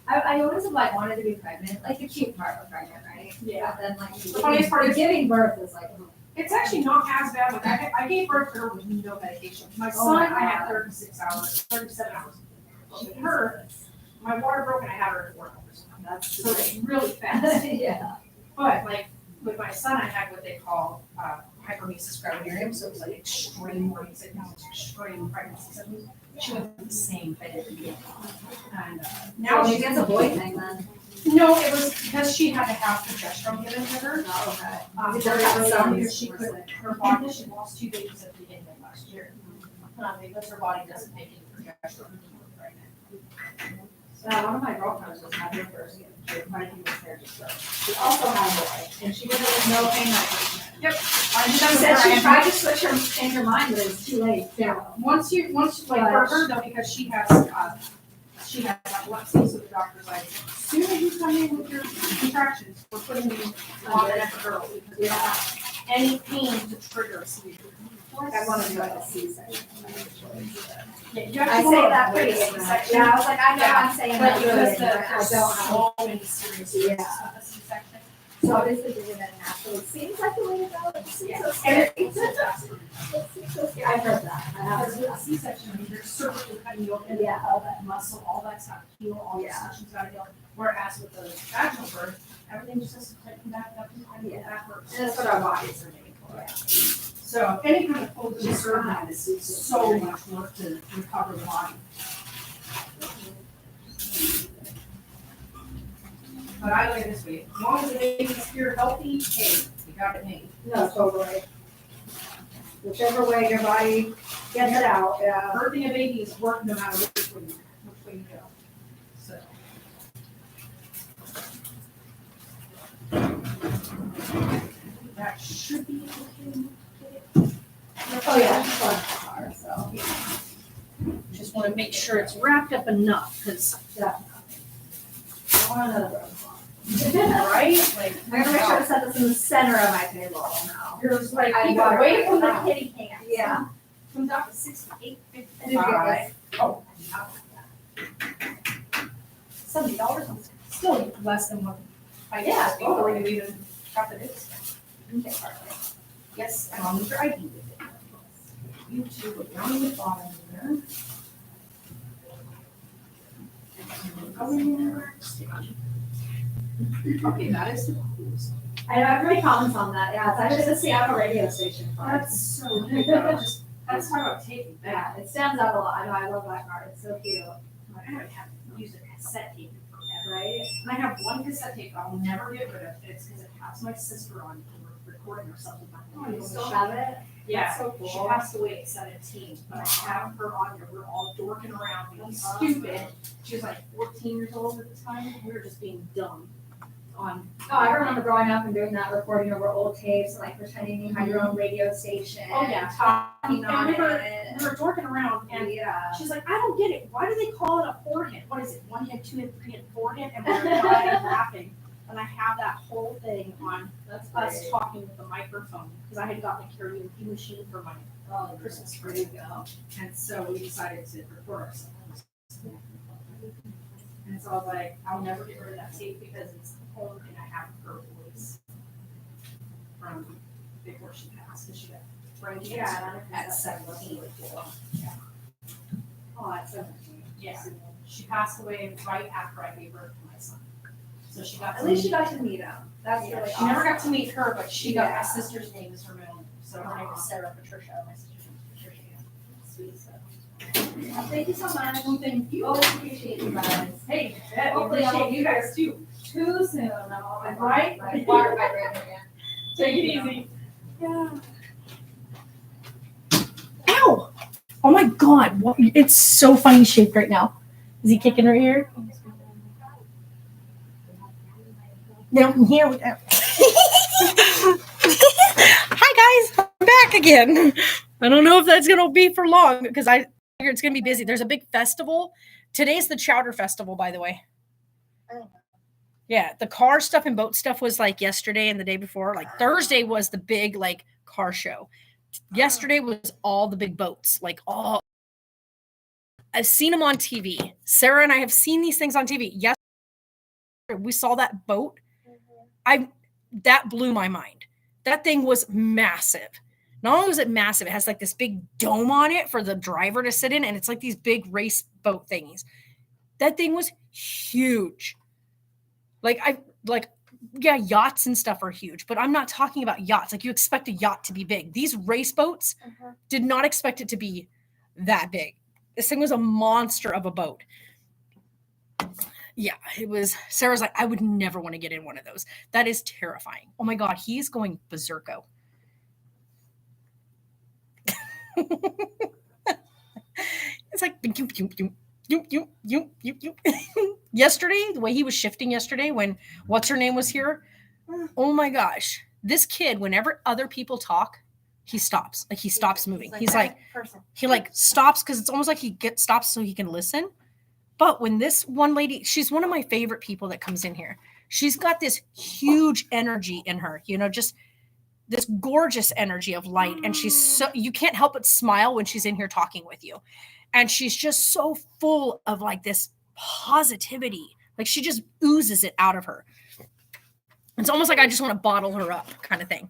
I always have like wanted to be pregnant, like the cute part of pregnant, right? Yeah. But then like The funniest part is- giving birth is like, oh, It's actually not as bad. Like I gave birth to her with no medication. My Oh son, my I had God. 36 hours, 37 hours. With her, my water broke and I had her in 4 hours. that's So it's really fast. yeah. But like with my son, I had what they call hyperemesis gravidarium, so it was like extreme morning sickness, extreme pregnancy symptoms. She went through the same thing at the beginning. And now Now she's she gets a boy thing then. No, it was because she had to have progesterone given to her. Oh, okay. Very That's early some on because she reason. couldn't, her body, she lost 2 babies at the beginning of last year. Because her body doesn't make any progesterone to keep her pregnant. Yeah, one of my girlfriends just had her first kid, my was there just so. She also had a boy, and she did it with no pain medication. Yep. She said she tried to switch her, change her mind, but it's too late. Yeah, once you like for her though, because she has epilepsy, so the doctor's like, as soon as you come in with your contractions, we're putting you on an epidural because we don't have any pain to trigger a seizure. I want to do like a C-section. Yeah, you I actually say want that a pretty weight ignorant. section. Yeah, I was like, I know Yeah. I'm saying But that because good, but I there's don't have. so many serious Yeah. risks of a C-section. So obviously doing it naturally seems like the way to go. It seems so And scary. it's It seems so scary. I've heard that. I Because haven't. with a C-section, I mean, there's surgical cutting, you open Yeah. all that muscle, all that's got to heal, all the Yeah. section's got to heal. Whereas with the vaginal birth, everything just has to tighten back up and tighten Yeah. back first. And that's what our bodies are made for. Yeah. So any kind of open surgery is so much work to recover the body. But I look at it this way, as long as the baby's here healthy, hey, you got it made. No, totally. Whichever way your body gets it out, yeah. Birthing a baby is work no matter which way you go. So. That should be okay. Oh, yeah. It's fun car, so. Just just want to make sure it's wrapped up enough because Definitely. I want another broken right, like I'm gonna make sure to set this in the center of my table now. you're just like I keep got it away it. from the kitty cans. Yeah. Comes out to 68.55. $58. Oh, $70 is still less than what I guess before you even got the discount. Okay, perfect. Yes, and I'll need your ID with it. You two go down the bottom here. Okay, that is the coolest. I know everybody comments on that. Yeah, it's actually the Seattle radio station. That's so good. That's talking about taking Yeah, back. it stands out a lot. I know, I love that card. It's so cute. I haven't used a cassette tape in forever. Right? And I have one cassette tape I'll never get rid of. It's because it has my sister on recording herself with my Oh, you voice. still have it? Yeah, That's so she cool. passed away at 17, but I have her on here. We're all dorking around being stupid. She was like 14 years old at the time. We were just being dumb on. Oh, I remember growing up and doing that, recording over old tapes, and like pretending you had your own radio station. Oh, yeah. Talking on And we were it. dorking around, and Yeah. she's like, I don't get it. Why do they call it a forehand? What is it? One hand, two hand, three hand, forehand? And we're dying laughing. And I have that whole thing on That's us great. talking with the microphone because I had gotten a karaoke machine for my Christmas tree. And so we decided to record ourselves. And so I was like, I'll never get rid of that tape because it's the only thing I have of her voice from before she passed. Because she got brain cancer at 17. Yeah. Oh, at 17. Yeah. She passed away right after I gave birth to my son. So she got At least you got to meet him. That's yeah, really she awesome. never got to meet her, but she got Yeah. my sister's name is her middle name. So her name is Sarah Patricia. My sister's name is Patricia. Sweet stuff. Thank you so much. Well, thank you. Always appreciate you guys. Hey, Hopefully I'll you guys too. Too soon. I'm all my Right? my water vibrating again. Take it easy. Yeah. Ow! Oh my God! What? It's so funny shaped right now. Is he kicking her ear? No, here we go. Hi guys, I'm back again. I don't know if that's gonna be for long because I figure it's gonna be busy. There's a big festival. Today's the Chowder Festival, by the way. Yeah, the car stuff and boat stuff was like yesterday and the day before. Like Thursday was the big like car show. Yesterday was all the big boats, like all. I've seen them on TV. Sarah and I have seen these things on TV. Yesterday we saw that boat. That blew my mind. That thing was massive. Not only was it massive, it has like this big dome on it for the driver to sit in, and it's like these big race boat thingies. That thing was huge. Yeah, yachts and stuff are huge, but I'm not talking about yachts. Like you expect a yacht to be big. These race boats did not expect it to be that big. This thing was a monster of a boat. Yeah, it was. Sarah's like, I would never want to get in one of those. That is terrifying. Oh my God, he's going berserko. It's like yesterday, the way he was shifting yesterday when what's her name was here. Oh my gosh, this kid, whenever other people talk, he stops. Like he stops moving. He's like he like stops because it's almost like he stops so he can listen. But when this one lady, she's one of my favorite people that comes in here. She's got this huge energy in her, just this gorgeous energy of light. And she's so, you can't help but smile when she's in here talking with you. And she's just so full of like this positivity. Like she just oozes it out of her. It's almost like I just want to bottle her up kind of thing.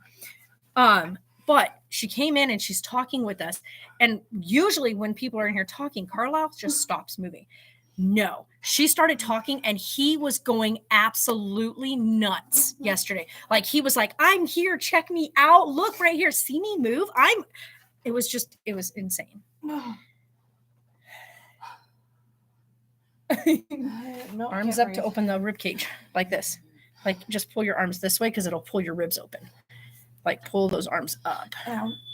But she came in and she's talking with us. And usually when people are in here talking, Carlisle just stops moving. No, she started talking and he was going absolutely nuts yesterday. Like he was like, I'm here. Check me out. Look right here. See me move. It was insane. No, Arms up to open the rib cage like this. Like just pull your arms this way because it'll pull your ribs open. Like pull those arms up.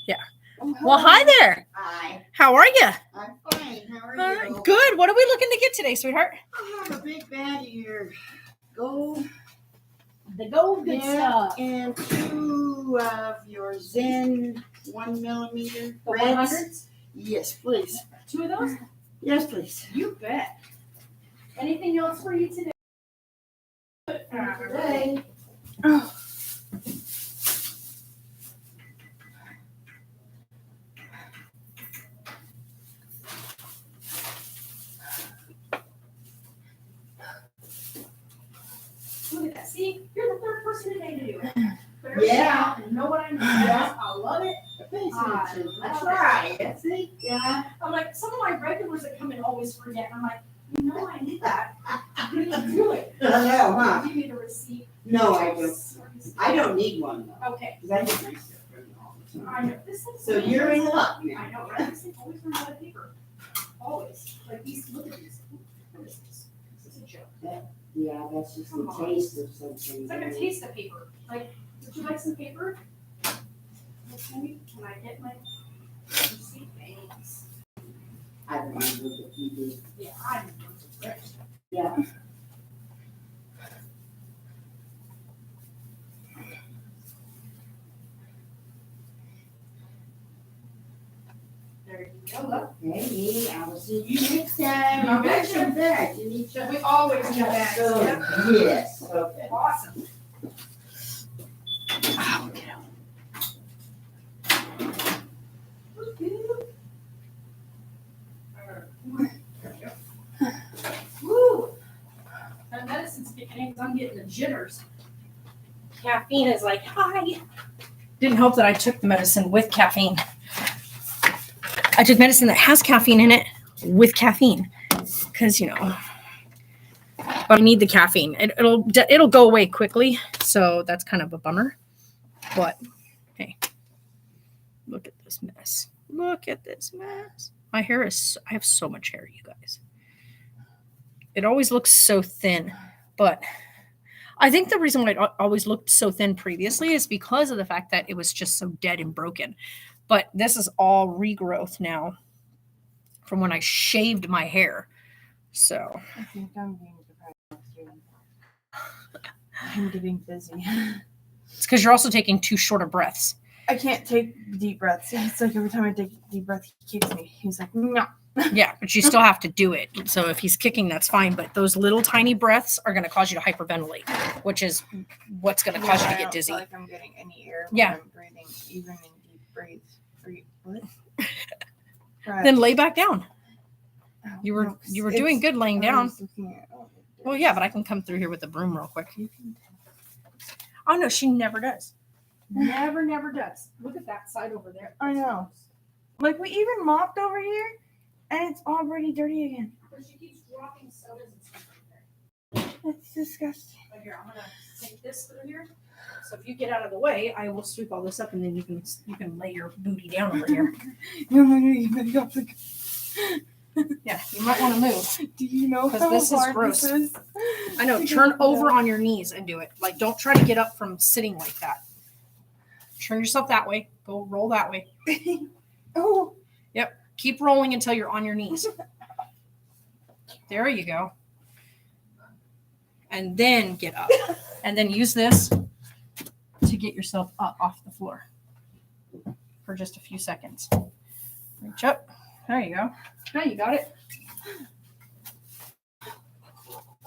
Yeah. Well, hi there. Hi, How are you? I'm fine. How are you? Good. What are we looking to get today, sweetheart? I have a big bag of your gold The gold good yeah, stuff. and 2 of your Zen 1mm The reds. 100s? Yes, please. 2 of those? Yes, please. You bet. Anything else for you today? Today. Oh. Look at that. See, you're the third person today to do it. Yeah. And know what I mean? Yeah. I love it. That's right. See? Yeah. I'm like, some of my regulars that come in always forget. And I'm like, you know, I need that. I didn't do it. I know, huh? Do you need a receipt? No, I don't. I don't need one though. Okay. Because I get my stuff written all the I time. know. This thing's So you're in luck now. I know, right? This thing always runs out of paper. Always. Like these, look at these. What is this? This is a joke. Yeah, that's just Come the on. taste of something. It's like a taste of paper. Like, would you like some paper? Maybe, can I get my receipt? Thanks. I remember that you did. Yeah, I remember. Right. Yeah. There you go. Look. Hey, I will see you next time. You I'll get betcha. some back. You need some. We always do that. Oh, Yep. yes, okay. Awesome. Woo! That medicine's kicking in 'cause I'm getting the jitters. Caffeine is like, hi. Didn't help that I took the medicine with caffeine. I took medicine that has caffeine in it with caffeine because, you know, but I need the caffeine. It'll go away quickly, so that's kind of a bummer. But hey, look at this mess. Look at this mess. My hair is, I have so much hair, you guys. It always looks so thin, but I think the reason why it always looked so thin previously is because of the fact that it was just so dead and broken. But this is all regrowth now from when I shaved my hair. So I think I'm being depressed too. I'm getting busy. it's because you're also taking too short of breaths. I can't take deep breaths. It's like every time I take a deep breath, he kicks me. He's like, no. Yeah, but you still have to do it. So if he's kicking, that's fine. But those little tiny breaths are going to cause you to hyperventilate, which is what's going to cause you to I get don't dizzy. feel like I'm getting any air when Yeah. I'm breathing, even in deep breaths. What? Then lay back down. Oh, You were no, 'cause you were doing it's- good laying I down. was looking at- oh, Well, yeah, but I can come through here with the broom real quick. you can- Oh no, she never does. Never does. Look at that side over there. I know. Like we even mopped over here, and it's already dirty again. But she keeps dropping sodas and stuff right there. That's disgusting. But here, I'm gonna take this through here. So if you get out of the way, I will sweep all this up, and then you can lay your booty down over here. No, you better go pick- Yeah, you might want to move. Do you know 'Cause how this is hard gross. this is? I know. Turn over on your knees and do it. Like, don't try to get up from sitting like that. Turn yourself that way. Go roll that way. Oh, Keep rolling until you're on your knees. There you go. And then get up. And then use this to get yourself up off the floor for just a few seconds. Reach up. There you go. Now you got it.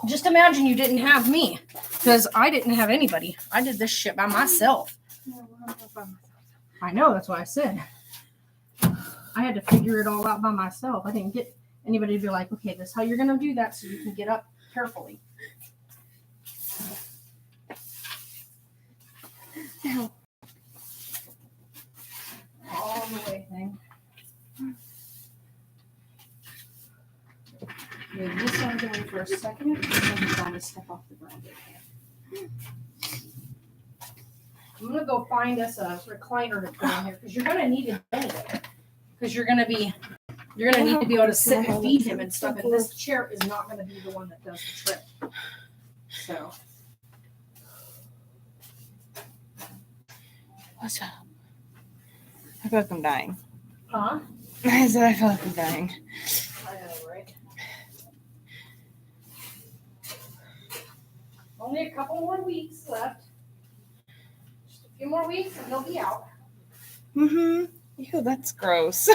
Just imagine you didn't have me, because I didn't have anybody. I did this shit by myself. I know, that's what I said. I had to figure it all out by myself. I didn't get anybody to be like, okay, this is how you're going to do that so you can get up carefully. All the way thing. Move this out of the way for a second, and then I'm going to step off the ground again. I'm going to go find us a recliner to put in here, because you're going to need it anyway. Because you're going to need to be able to sit and feed him and stuff, and this chair is not going to be the one that does the trick. So. what's up? I feel like I'm dying. Huh? I said I feel like I'm dying. I know, right? Only a couple more weeks left. Just a few more weeks and he'll be out. Mm-hmm. Ew, that's gross.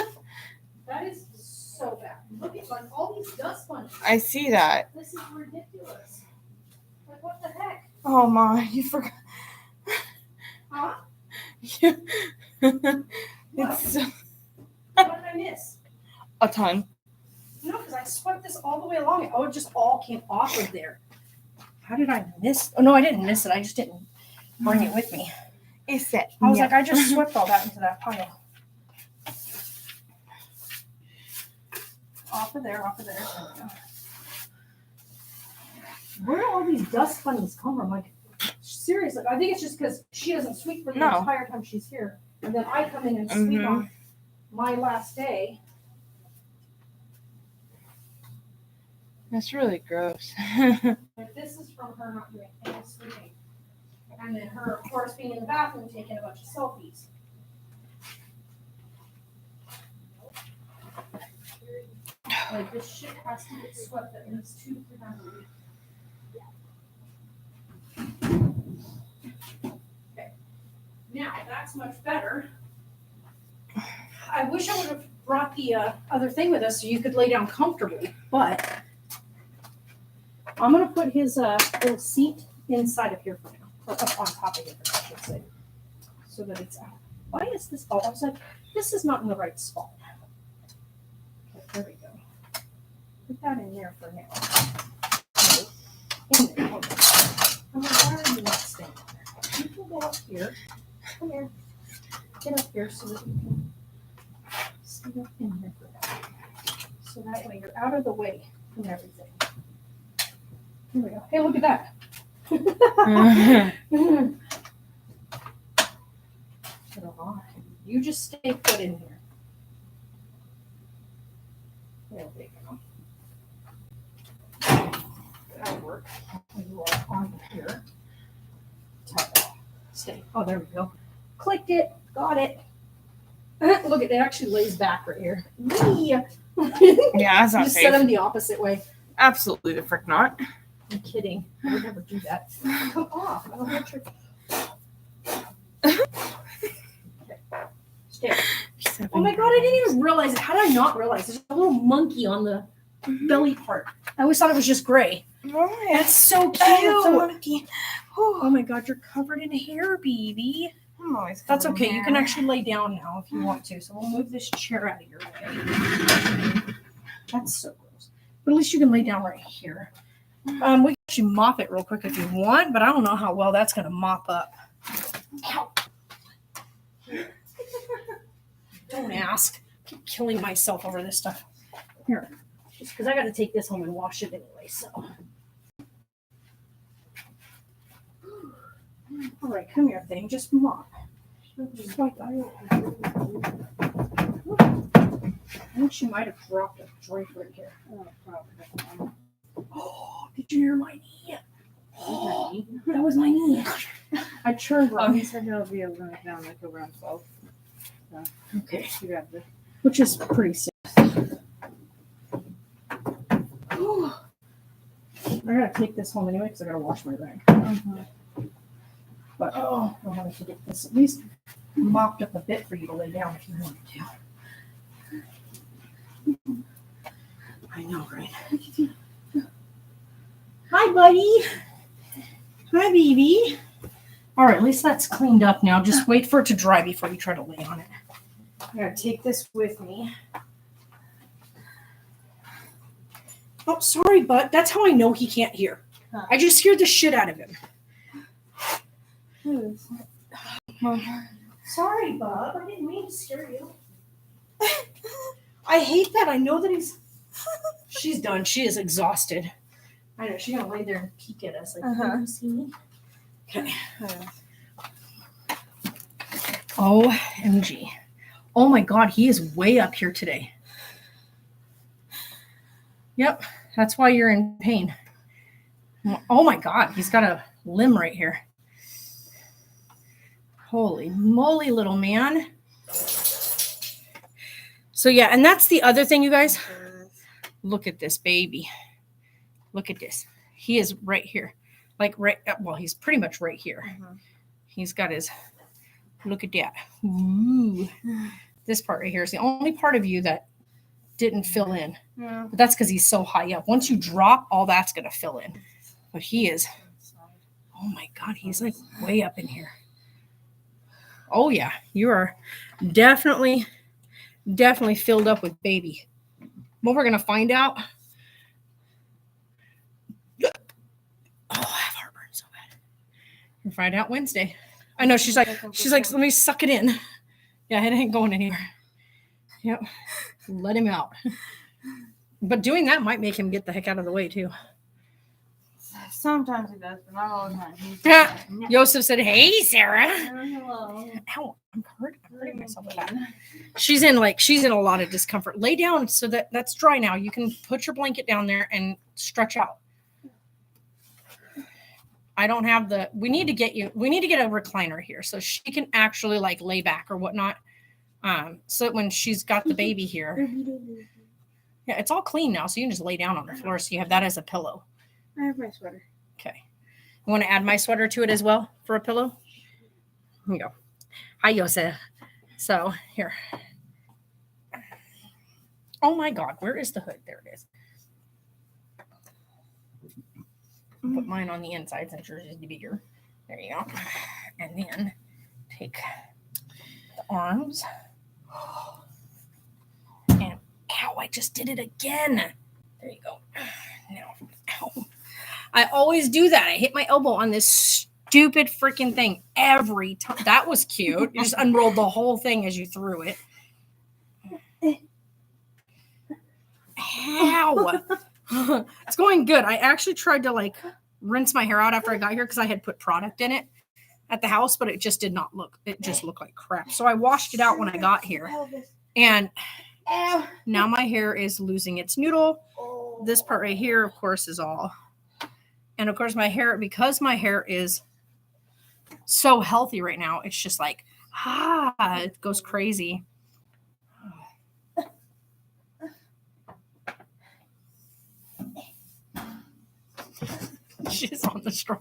That is so bad. Look at like all these dust bunnies. I see that. This is ridiculous. Like what the heck? Oh my, you forgot. Huh? It's What did I miss? a ton. No, because I swept this all the way along. Oh, it just all came off of there. How did I miss? Oh no, I didn't miss it. I just didn't bring it with me. It's it. I was like, I just swept all that into that pile. Off of there, off of there. There we go. Where do all these dust bunnies come from? Like, seriously, I think it's just because she doesn't sweep for the No. entire time she's here. And then I come in and sweep on my last day. That's really gross. Like, this is from her not doing any sweeping. And then her, of course, being in the bathroom taking a bunch of selfies. Like, this shit has to get swept at least 2 to 3 times a week. Okay. Now, that's much better. I wish I would have brought the other thing with us so you could lay down comfortably, but I'm going to put his little seat inside of here for now. Or up on top of it, I should say. So that it's out. Why is this? Oh, I was like, this is not in the right spot. Okay, there we go. Put that in there for now. No, in there. Okay. I'm like, why are you not staying there? You can go up here. Come here. Get up here so that you can sit up in here for that. So that way you're out of the way from everything. Here we go. Hey, look at that. You just stay put in here. There we go. That'll work. You are on here. Tie it off. Stay. Oh, there we go. Clicked it. Got it. Look, it actually lays back right here. Yeah, that's not Just set safe. them the opposite way. Absolutely the frick not. I'm kidding. I would never do that. Come off. I don't want your. Okay. Stay. Oh my god, I didn't even realize it. How did I not realize? There's a little monkey on the belly part. I always thought it was just gray. That's so cute. It's a monkey. Oh my god, you're covered in hair, baby. I'm always That's covered in okay. You can hair. actually lay down now if you want to. So we'll move this chair out of your way. That's so gross. But at least you can lay down right here. We can actually mop it real quick if you want, but I don't know how well that's going to mop up. Ow. Don't ask. I keep killing myself over this stuff. Here. Just because I got to take this home and wash it anyway, so. All right, come here, thing. Just mop. Just like that. I think she might have dropped a drink right here. Oh, probably. Oh, did you hear my knee? Oh, that was my knee. I turned Oh, wrong. he said he'll be able to run down like around 12. Okay, You got this. which is pretty safe. I gotta take this home anyway because I gotta wash my rag. But oh, I wanted to get this at least mopped up a bit for you to lay down if you wanted to. I know, right? Hi, buddy. Hi, baby. All right, at least that's cleaned up now. Just wait for it to dry before you try to lay on it. I gotta take this with me. Oh, sorry, bud. That's how I know he can't hear. I just scared the shit out of him. Sorry, Bob. I didn't mean to scare you. I hate that. I know that he's. She's done. She is exhausted. I know. She's gonna lay there and peek at us. Like, can you see me? Okay. OMG. Oh my God, he is way up here today. Yep, that's why you're in pain. Oh my God, he's got a limb right here. Holy moly, little man. So yeah, and that's the other thing, you guys. Look at this baby. Look at this. He is right here. Like right, well, he's pretty much right here. He's got his, look at that. Ooh. This part right here is the only part of you that didn't fill in. Yeah. But that's because he's so high up. Once you drop, all that's going to fill in. But he is, oh my God, he's like way up in here. Oh yeah, you are definitely filled up with baby. What we're going to find out. Oh, I have heartburn so bad. We'll find out Wednesday. I know she's like, let me suck it in. Yeah, it ain't going anywhere. Yep. Let him out. But doing that might make him get the heck out of the way too. Sometimes he does, but not all the time. Yeah. Joseph said, "Hey, Sarah." Hello. Ow, I'm hurting myself with that. She's in a lot of discomfort. Lay down so that's dry now. You can put your blanket down there and stretch out. I don't have we need to get a recliner here so she can actually like lay back or whatnot. So that when she's got the baby here. Yeah, it's all clean now, so you can just lay down on the floor so you have that as a pillow. I have my sweater. Okay. You want to add my sweater to it as well for a pillow? Here you go. Hi, Yosef. So, here. Oh my God, where is the hood? There it is. Put mine on the inside since yours is bigger. There you go. And then take the arms. And ow, I just did it again. There you go. Now, ow. I always do that. I hit my elbow on this stupid freaking thing every time. That was cute. You just unrolled the whole thing as you threw it. Ow. It's going good. I actually tried to rinse my hair out after I got here because I had put product in it at the house, but it just did not look. It just looked like crap. So I washed it out when I got here. And now my hair is losing its noodle. This part right here, of course, is all. And of course, because my hair is so healthy right now, it's just like, it goes crazy. She's on the straw.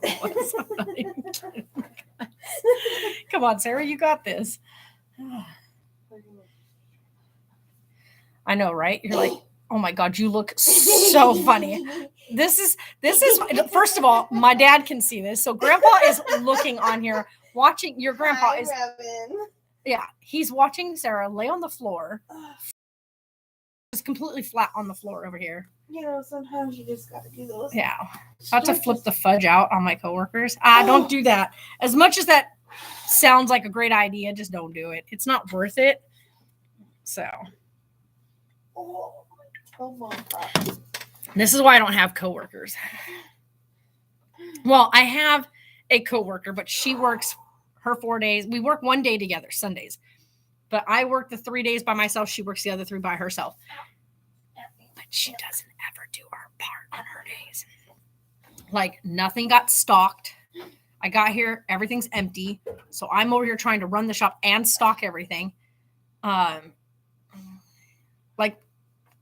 Come on, Sarah, you got this. I know, right? You're like, oh my God, you look so funny. This is first of all, my dad can see this. So grandpa is looking on here, watching your grandpa is. Yeah, he's watching Sarah lay on the floor. It's completely flat on the floor over here. Sometimes you just got to do those. Yeah. About to flip the fudge out on my coworkers. Don't do that. As much as that sounds like a great idea, just don't do it. It's not worth it. So. This is why I don't have coworkers. Well, I have a coworker, but she works her 4 days. We work 1 day together, Sundays. But I work the 3 days by myself. She works the other 3 by herself. But she doesn't ever do our part on her days. Nothing got stocked. I got here, everything's empty. So I'm over here trying to run the shop and stock everything.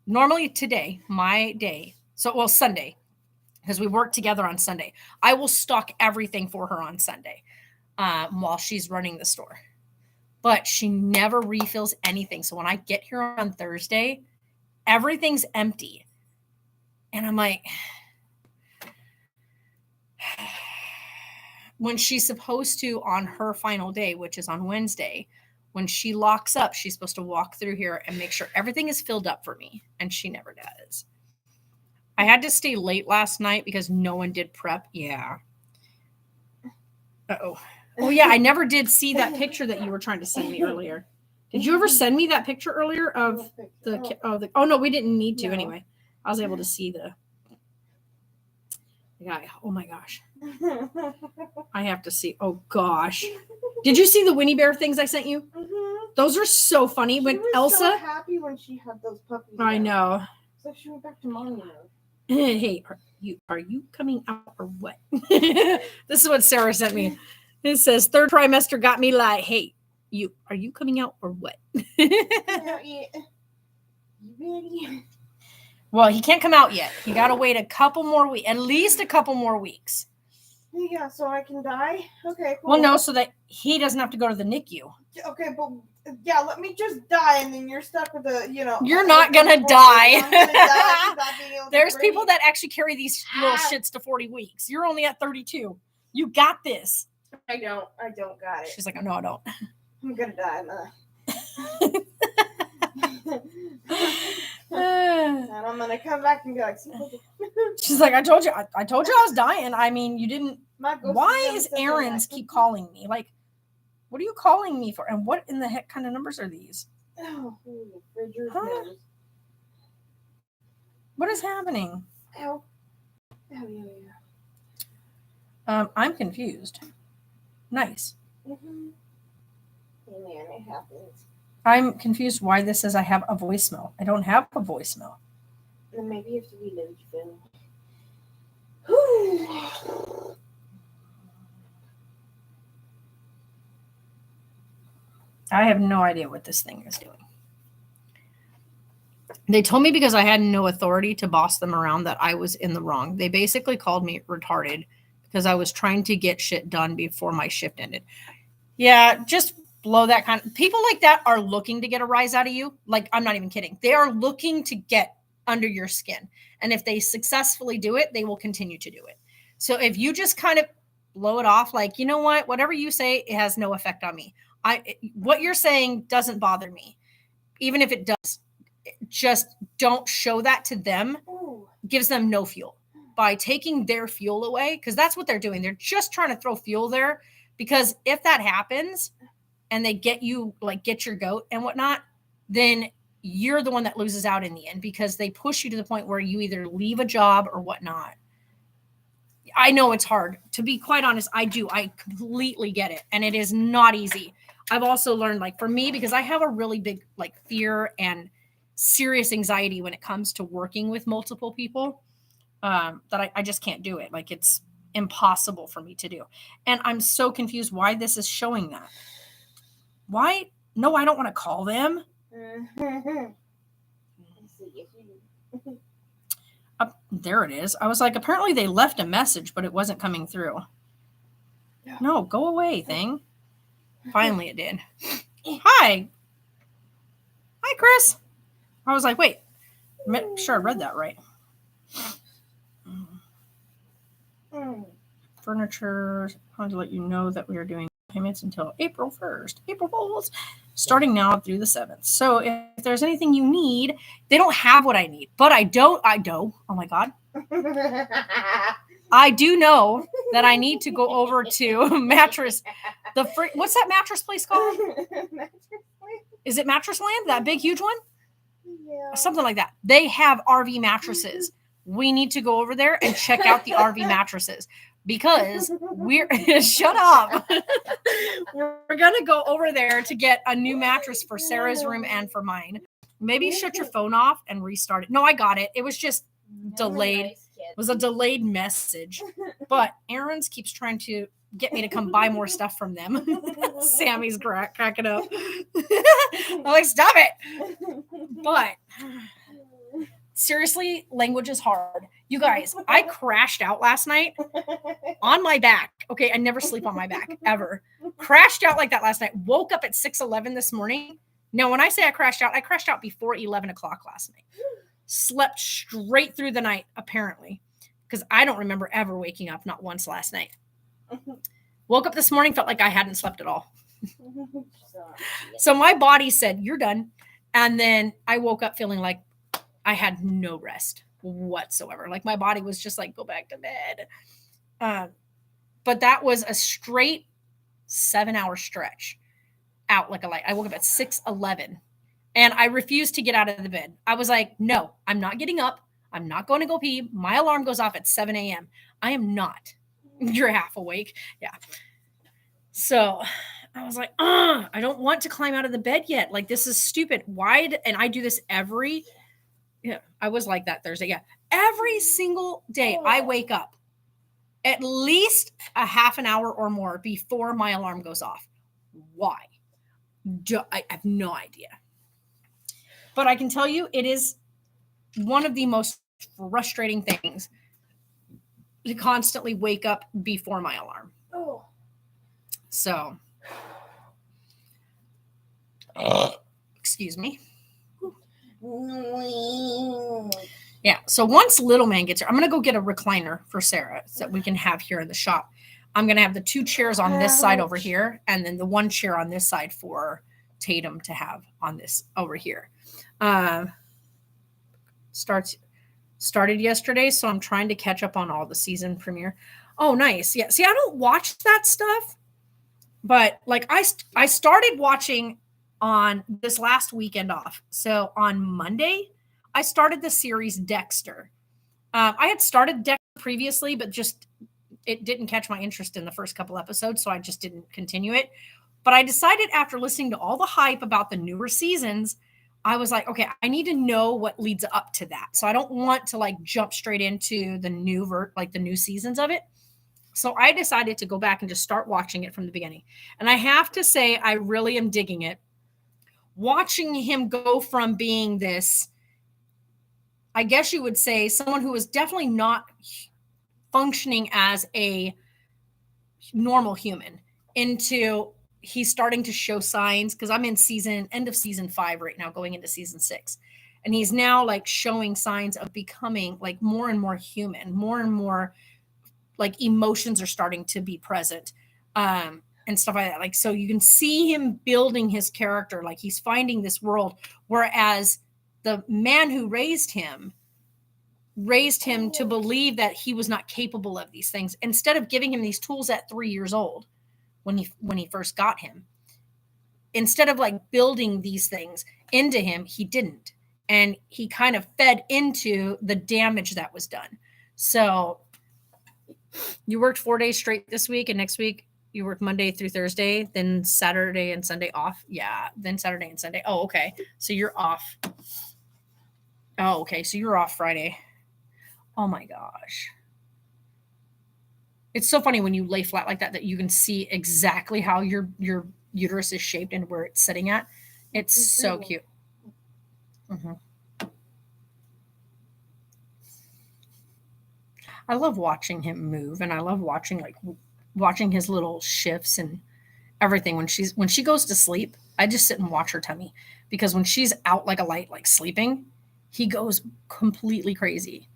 Normally today, my day, Sunday, because we work together on Sunday, I will stock everything for her on Sunday while she's running the store. But she never refills anything. So when I get here on Thursday, everything's empty. And I'm like, when she's supposed to on her final day, which is on Wednesday, when she locks up, she's supposed to walk through here and make sure everything is filled up for me. And she never does. I had to stay late last night because no one did prep. Yeah. Uh-oh. Oh, yeah. I never did see that picture that you were trying to send me earlier. Did you ever send me that picture earlier of oh, no, we didn't need to anyway. I was able to see the guy. Oh, my gosh. I have to see. Oh, gosh. Did you see the Winnie Bear things I sent you? Mm-hmm. Those are so funny. When Elsa. So happy when she had those puppies. I know. So she went back to mommy mode. Hey, are you coming out or what? This is what Sarah sent me. It says 3rd trimester got me like, hey, are you coming out or what? You ready? Well, he can't come out yet. You got to wait a couple more weeks, at least a couple more weeks. Yeah, so I can die? Okay, cool. Well, no, so that he doesn't have to go to the NICU. Okay, but Yeah, let me just die, and then you're stuck with a, You're not gonna I'm die. gonna die for not being able to There's breathe. people that actually carry these little Ah. shits to 40 weeks. You're only at 32. You got this. I don't got it. She's like, oh, no, I don't. I'm gonna die, Mother. And I'm gonna come back and be like, She's like, I told you I was dying. I mean, you didn't. my ghost Why gonna is sit there Aaron's like, keep calling me? Like, what are you calling me for? And what in the heck kind of numbers are these? Oh, Bridger's Huh? nose. What is happening? Ow. Yeah. I'm confused. Nice. Mm-hmm. Hey, man, it happens. I'm confused why this says I have a voicemail. I don't have a voicemail. Then maybe you have to reload your phone. I have no idea what this thing is doing. They told me because I had no authority to boss them around that I was in the wrong. They basically called me retarded because I was trying to get shit done before my shift ended. Yeah, just blow that kind of people like that are looking to get a rise out of you. Like, I'm not even kidding. They are looking to get under your skin. And if they successfully do it, they will continue to do it. So if you just kind of blow it off, like, you know what, whatever you say, it has no effect on me. What you're saying doesn't bother me. Even if it does, just don't show that to them. Gives them no fuel by taking their fuel away. Cause that's what they're doing. They're just trying to throw fuel there, because if that happens and they get you, like, get your goat and whatnot, then you're the one that loses out in the end, because they push you to the point where you either leave a job or whatnot. I know it's hard, to be quite honest. I completely get it. And it is not easy. I've also learned, like, for me, because I have a really big, like, fear and serious anxiety when it comes to working with multiple people, that I just can't do it. Like, it's impossible for me to do. And I'm so confused why this is showing that. Why? No, I don't want to call them. There it is. I was like, apparently they left a message, but it wasn't coming through. No, go away, thing. Finally it did. Hi, Chris. I was like, wait, sure I read that right. Furniture. I wanted to let you know that we are doing payments until April 1st. April Fools. Starting now through the 7th. So if there's anything you need, they don't have what I need, but I do. Oh my God. I do know that I need to go over to mattress. What's that mattress place called? Is it Mattress Land? That big, huge one? Yeah. Something like that. They have RV mattresses. We need to go over there and check out the RV mattresses, because shut up. We're going to go over there to get a new mattress for Sarah's room and for mine. Maybe shut your phone off and restart it. No, I got it. It was just delayed. It was a delayed message. But Aaron's keeps trying to get me to come buy more stuff from them. Sammy's cracking up. I'm like, stop it. But seriously, language is hard. You guys, I crashed out last night on my back. Okay, I never sleep on my back, ever. Crashed out like that last night. Woke up at 6:11 this morning. Now, when I say I crashed out before 11 o'clock last night. Slept straight through the night, apparently, because I don't remember ever waking up, not once last night. Woke up this morning, felt like I hadn't slept at all. So my body said, you're done. And then I woke up feeling like I had no rest whatsoever. Like, my body was just like, go back to bed. But that was a straight 7-hour stretch out like a light. I woke up at 6:11 and I refused to get out of the bed. I was like, no, I'm not getting up. I'm not going to go pee. My alarm goes off at 7 a.m. I am not. You're half awake. Yeah. So I was like, I don't want to climb out of the bed yet. Like, this is stupid. And I do this I was like that Thursday. Yeah. Every single day I wake up at least a half an hour or more before my alarm goes off. Why? I have no idea. But I can tell you, it is one of the most frustrating things to constantly wake up before my alarm. Oh. So, Excuse me. Yeah. So once little man gets here, I'm going to go get a recliner for Sarah so that we can have here in the shop. I'm going to have the 2 chairs on this side over here, and then the 1 chair on this side for Tatum to have on this over here. Started yesterday, so I'm trying to catch up on all the season premiere. Oh, nice. Yeah. See, I don't watch that stuff, but like I started watching on this last weekend off. So on Monday, I started the series Dexter. I had started Dexter previously, but just it didn't catch my interest in the first couple episodes, so I just didn't continue it. But I decided after listening to all the hype about the newer seasons, I was like, okay, I need to know what leads up to that. So I don't want to like jump straight into the new the new seasons of it. So I decided to go back and just start watching it from the beginning. And I have to say, I really am digging it. Watching him go from being this, I guess you would say, someone who is definitely not functioning as a normal human into he's starting to show signs, because I'm in end of season 5 right now, going into season 6. And he's now like showing signs of becoming like more and more human, more and more like emotions are starting to be present. And stuff like that. Like, so you can see him building his character, like he's finding this world, whereas the man who raised him to believe that he was not capable of these things, instead of giving him these tools at 3 years old when he first got him. Instead of like building these things into him, he didn't. And he kind of fed into the damage that was done. So you worked 4 days straight this week, and next week you work Monday through Thursday, then Saturday and Sunday off. Yeah, then Saturday and Sunday. Oh, okay. So you're off. Oh, okay. So you're off Friday. Oh my gosh. It's so funny when you lay flat like that you can see exactly how your uterus is shaped and where it's sitting at. It's so cute. Mm-hmm. I love watching him move, and I love watching his little shifts and everything. When she goes to sleep, I just sit and watch her tummy, because when she's out like a light, like sleeping, he goes completely crazy.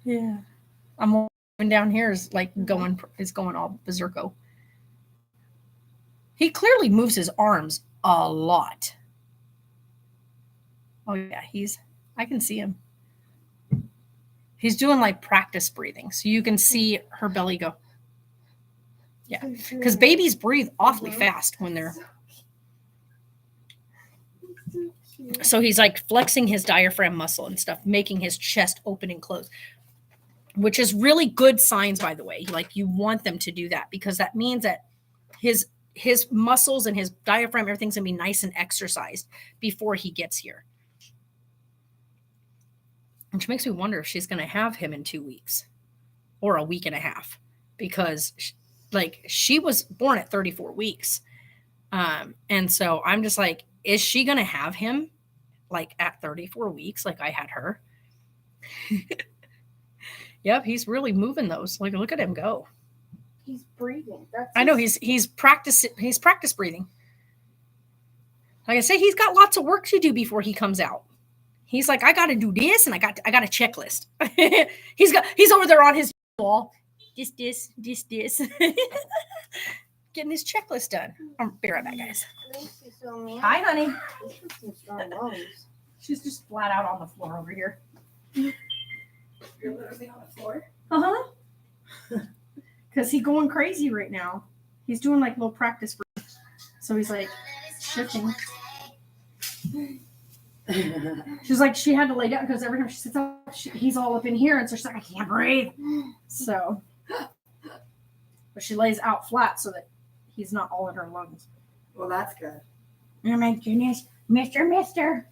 Yeah. I'm walking down here is going all berserko. He clearly moves his arms a lot. Oh yeah, I can see him. He's doing like practice breathing. So you can see her belly go. Yeah. Because babies breathe awfully fast when they're. So he's like flexing his diaphragm muscle and stuff, making his chest open and close, which is really good signs, by the way. Like, you want them to do that, because that means that his muscles and his diaphragm, everything's gonna be nice and exercised before he gets here. Which makes me wonder if she's gonna have him in 2 weeks or a week and a half, because she was born at 34 weeks. And so I'm just like, is she gonna have him like at 34 weeks like I had her? Yep, he's really moving those. Like, look at him go. He's breathing. I know he's practice breathing. Like I say, he's got lots of work to do before he comes out. He's like, I got to do this, and I got a checklist. He's over there on his wall. This. Getting his checklist done. I'll be right back, guys. Hi, honey. She's just flat out on the floor over here. You're literally on the floor? Uh-huh. Because he's going crazy right now. He's doing like little practice. So he's like shifting. She's like, she had to lay down because every time she sits up, he's all up in here. And so she's like, I can't breathe. So, but she lays out flat so that he's not all in her lungs. Well, that's good. Oh my goodness. Mister.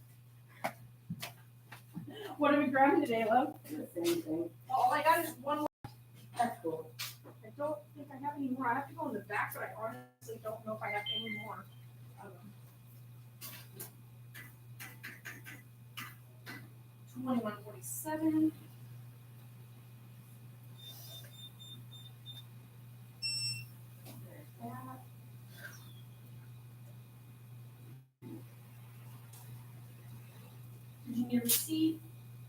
What are we grabbing today, love? The same thing. All I got is one. That's cool. I don't think I have any more. I have to go in the back, but I honestly don't know if I have any more. 2147. There's that. me a receipt?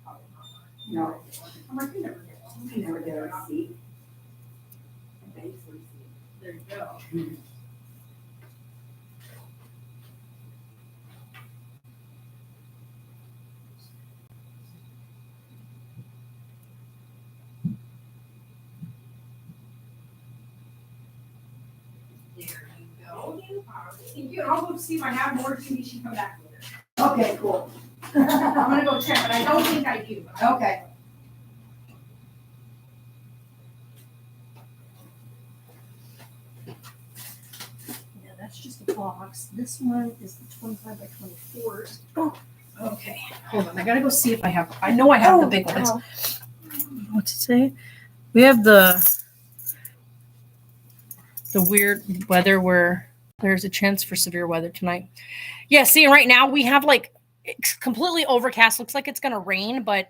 Probably not. No, I'm like, you never get one. I never get a receipt. A base receipt. There you go. There you go. Thank you. I'll go see if I have more TV. She come back with it. Okay, cool. I'm gonna go check, but I don't think I do. Okay. Yeah, that's just a box. This one is the 25 by 24s. Oh, okay. Hold on. I gotta go see if I have. I know I have the big ones. What's it say? We have the weird weather where there's a chance for severe weather tonight. Yeah, see, right now we have like it's completely overcast. Looks like it's gonna rain, but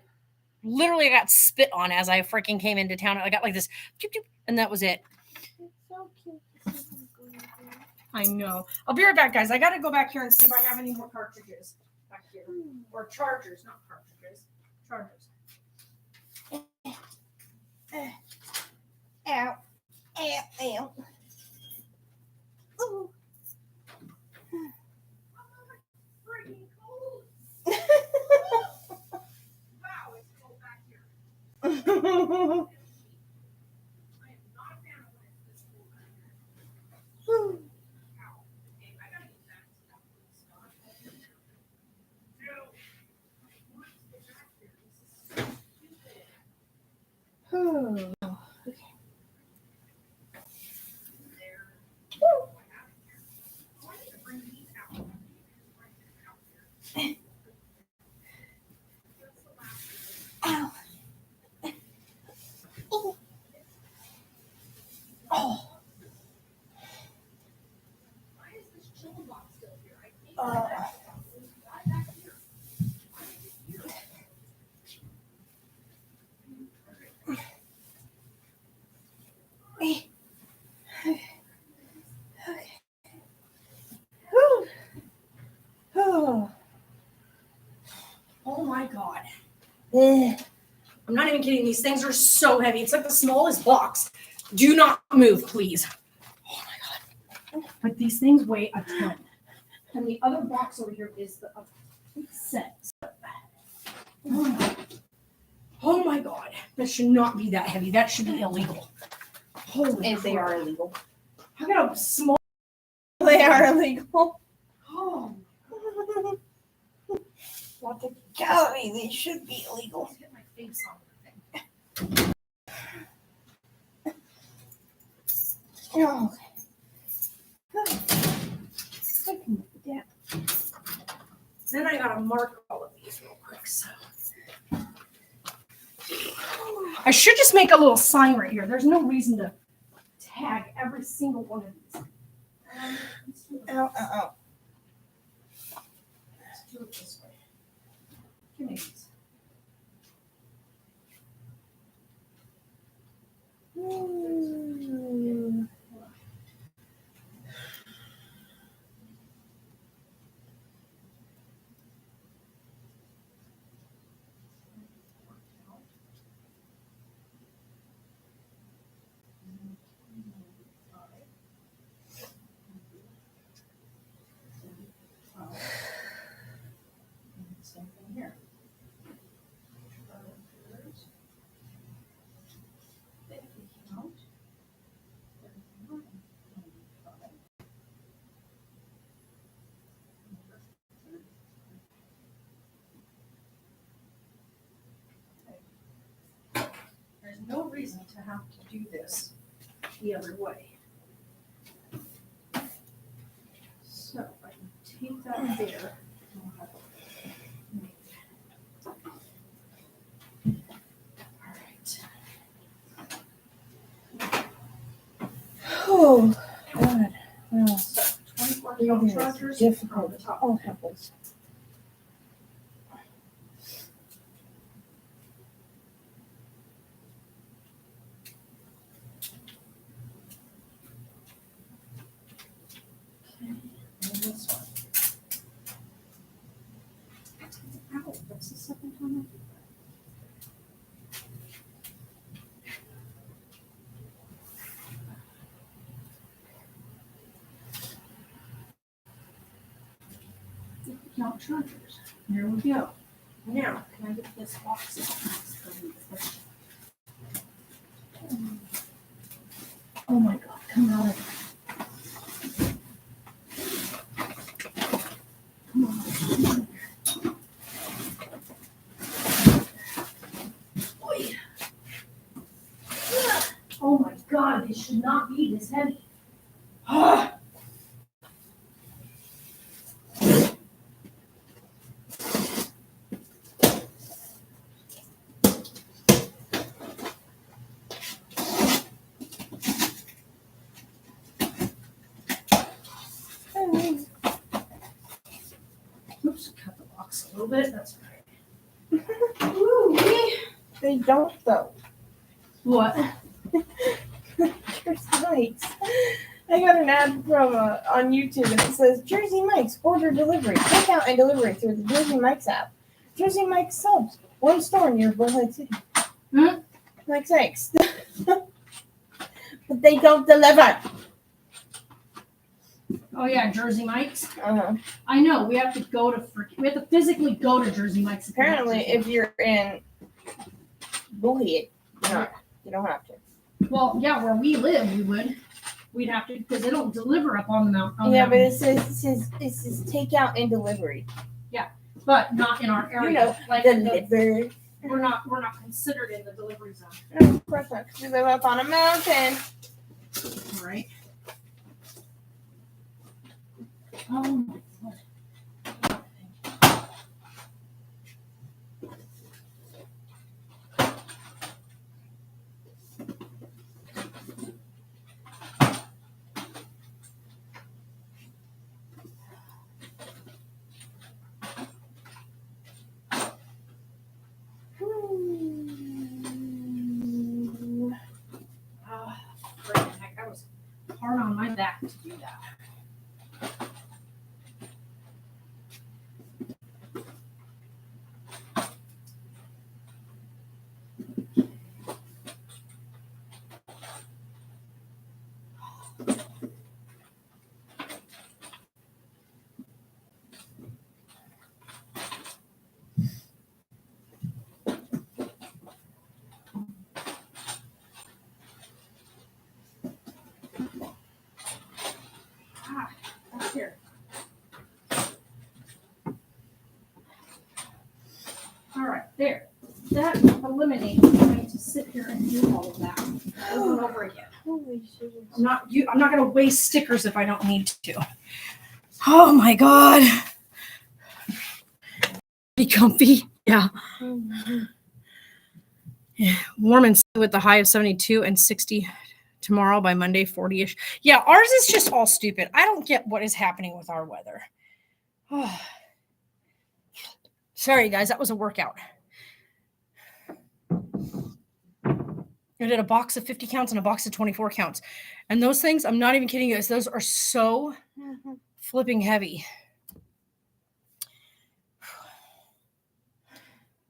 literally I got spit on as I freaking came into town. I got like this, and that was it. So cute. I know. I'll be right back, guys. I got to go back here and see if I have any more cartridges back here. Or chargers, not cartridges. Chargers. Ow. Ow. Ow. Ooh. Freaking cold. Wow, it's cold back here. I am not a fan of when it's this cold back here. Ow. Okay, I gotta get that stuff. Dude. I want to get back here. This is so stupid. There. I have it here. Oh, I need to bring these out. Bring them out here. That's the last one. Ow. Oh. Why is this chill box still here? I think right back here. Why is it here? Oh. Oh my god. I'm not even kidding. These things are so heavy. It's like the smallest box. Do not move, please. Oh my god. But these things weigh a ton. And the other box over here is the set. Oh my god. That should not be that heavy. That should be illegal. Holy If they crap. are illegal. I got a small. They are illegal. Oh. What the calorie? They should be illegal. Let's get my face on the thing. Oh. I can do that. Then I gotta mark all of these real quick. So I should just make a little sign right here. There's no reason to tag every single one of these. Let's do it. Ow, ow, ow. Let's do it this way. Give me these. Mm. Same thing here. There's no reason to have to do this the other way. So if I can take that there. Oh, God. Oh, So 24 it count is chargers difficult. on the top. Oh, heavens. And this one. Ow, that's the count chargers. There we go. Now, can I get this box out? Oh my God, come out of it. Come on. Oy. Oh my God, it should not be this heavy. Ah. Oops, cut the box a little bit. That's all right. Woo-wee. They don't though. What? Jersey Mike's. I got an ad from on YouTube and it says Jersey Mike's order delivery, takeout and delivery through the Jersey Mike's app. Jersey Mike's subs, one store near Bullhead City. Hmm? Mike's Eggs. But they don't deliver. Oh yeah, Jersey Mike's. Uh-huh. I know. We have to go to we have to physically go to Jersey Mike's. Apparently, if you're in Bullhead, you don't have to. Well, yeah, where we live, we would. We'd have to because they don't deliver up on the mountain. Yeah, but it says takeout and delivery. But not in our area. You know, like deliver. we're not considered in the delivery zone. No, of course not, 'cause we live up on a mountain. Right. Oh my God. Oh, freaking heck, I was hard on my back to do that. Up here. All right, there. That eliminates having to sit here and do all of that over and over again. Holy shit. I'm not going to waste stickers if I don't need to. Oh my God. Be comfy. Yeah. Yeah. Warm and sunny with the high of 72 and 60 tomorrow, by Monday 40ish. Yeah, ours is just all stupid. I don't get what is happening with our weather. Oh. Sorry guys, that was a workout. I did a box of 50 counts and a box of 24 counts. And those things, I'm not even kidding you guys, those are so flipping heavy.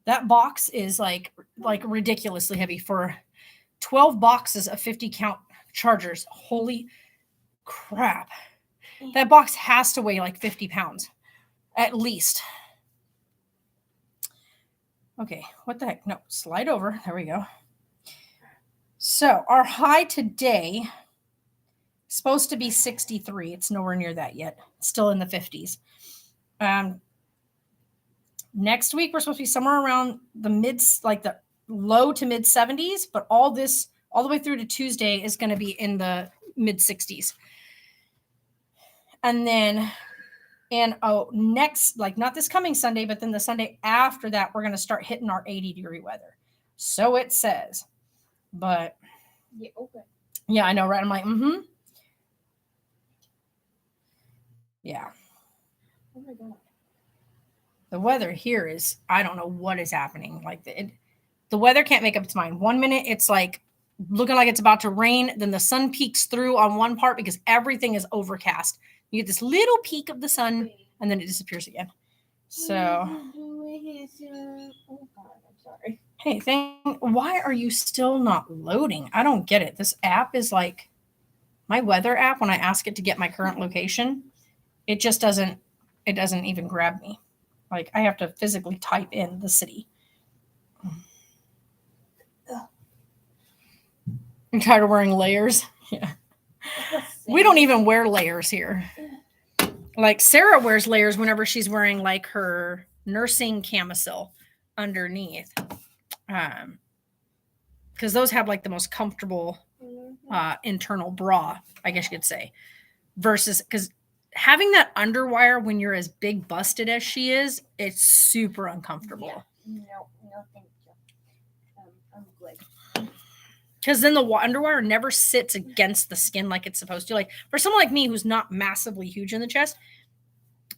That box is like ridiculously heavy for 12 boxes of 50 count chargers. Holy crap. That box has to weigh like 50 pounds at least. Okay, what the heck? No, slide over. There we go. So our high today is supposed to be 63. It's nowhere near that yet. It's still in the 50s. Next week, we're supposed to be somewhere around the the low to mid 70s, but all the way through to Tuesday is going to be in the mid 60s. And then, next, like not this coming Sunday, but then the Sunday after that, we're going to start hitting our 80-degree weather. So it says, but Yeah, okay. yeah, I know, right? I'm like, yeah. Oh my God. The weather here is, I don't know what is happening. Like the weather can't make up its mind. 1 minute it's like looking like it's about to rain. Then the sun peeks through on one part because everything is overcast. You get this little peek of the sun and then it disappears again. So, Oh God, I'm sorry. hey, why are you still not loading? I don't get it. This app is like my weather app. When I ask it to get my current location, it just doesn't it doesn't even grab me. Like I have to physically type in the city. I'm tired of wearing layers. Yeah. We don't even wear layers here. Like Sarah wears layers whenever she's wearing like her nursing camisole underneath. Because those have like the most comfortable internal bra, I guess you could say, versus because having that underwire when you're as big busted as she is, it's super uncomfortable. No, thank you. I'm good. Because then the underwire never sits against the skin like it's supposed to. Like for someone like me who's not massively huge in the chest,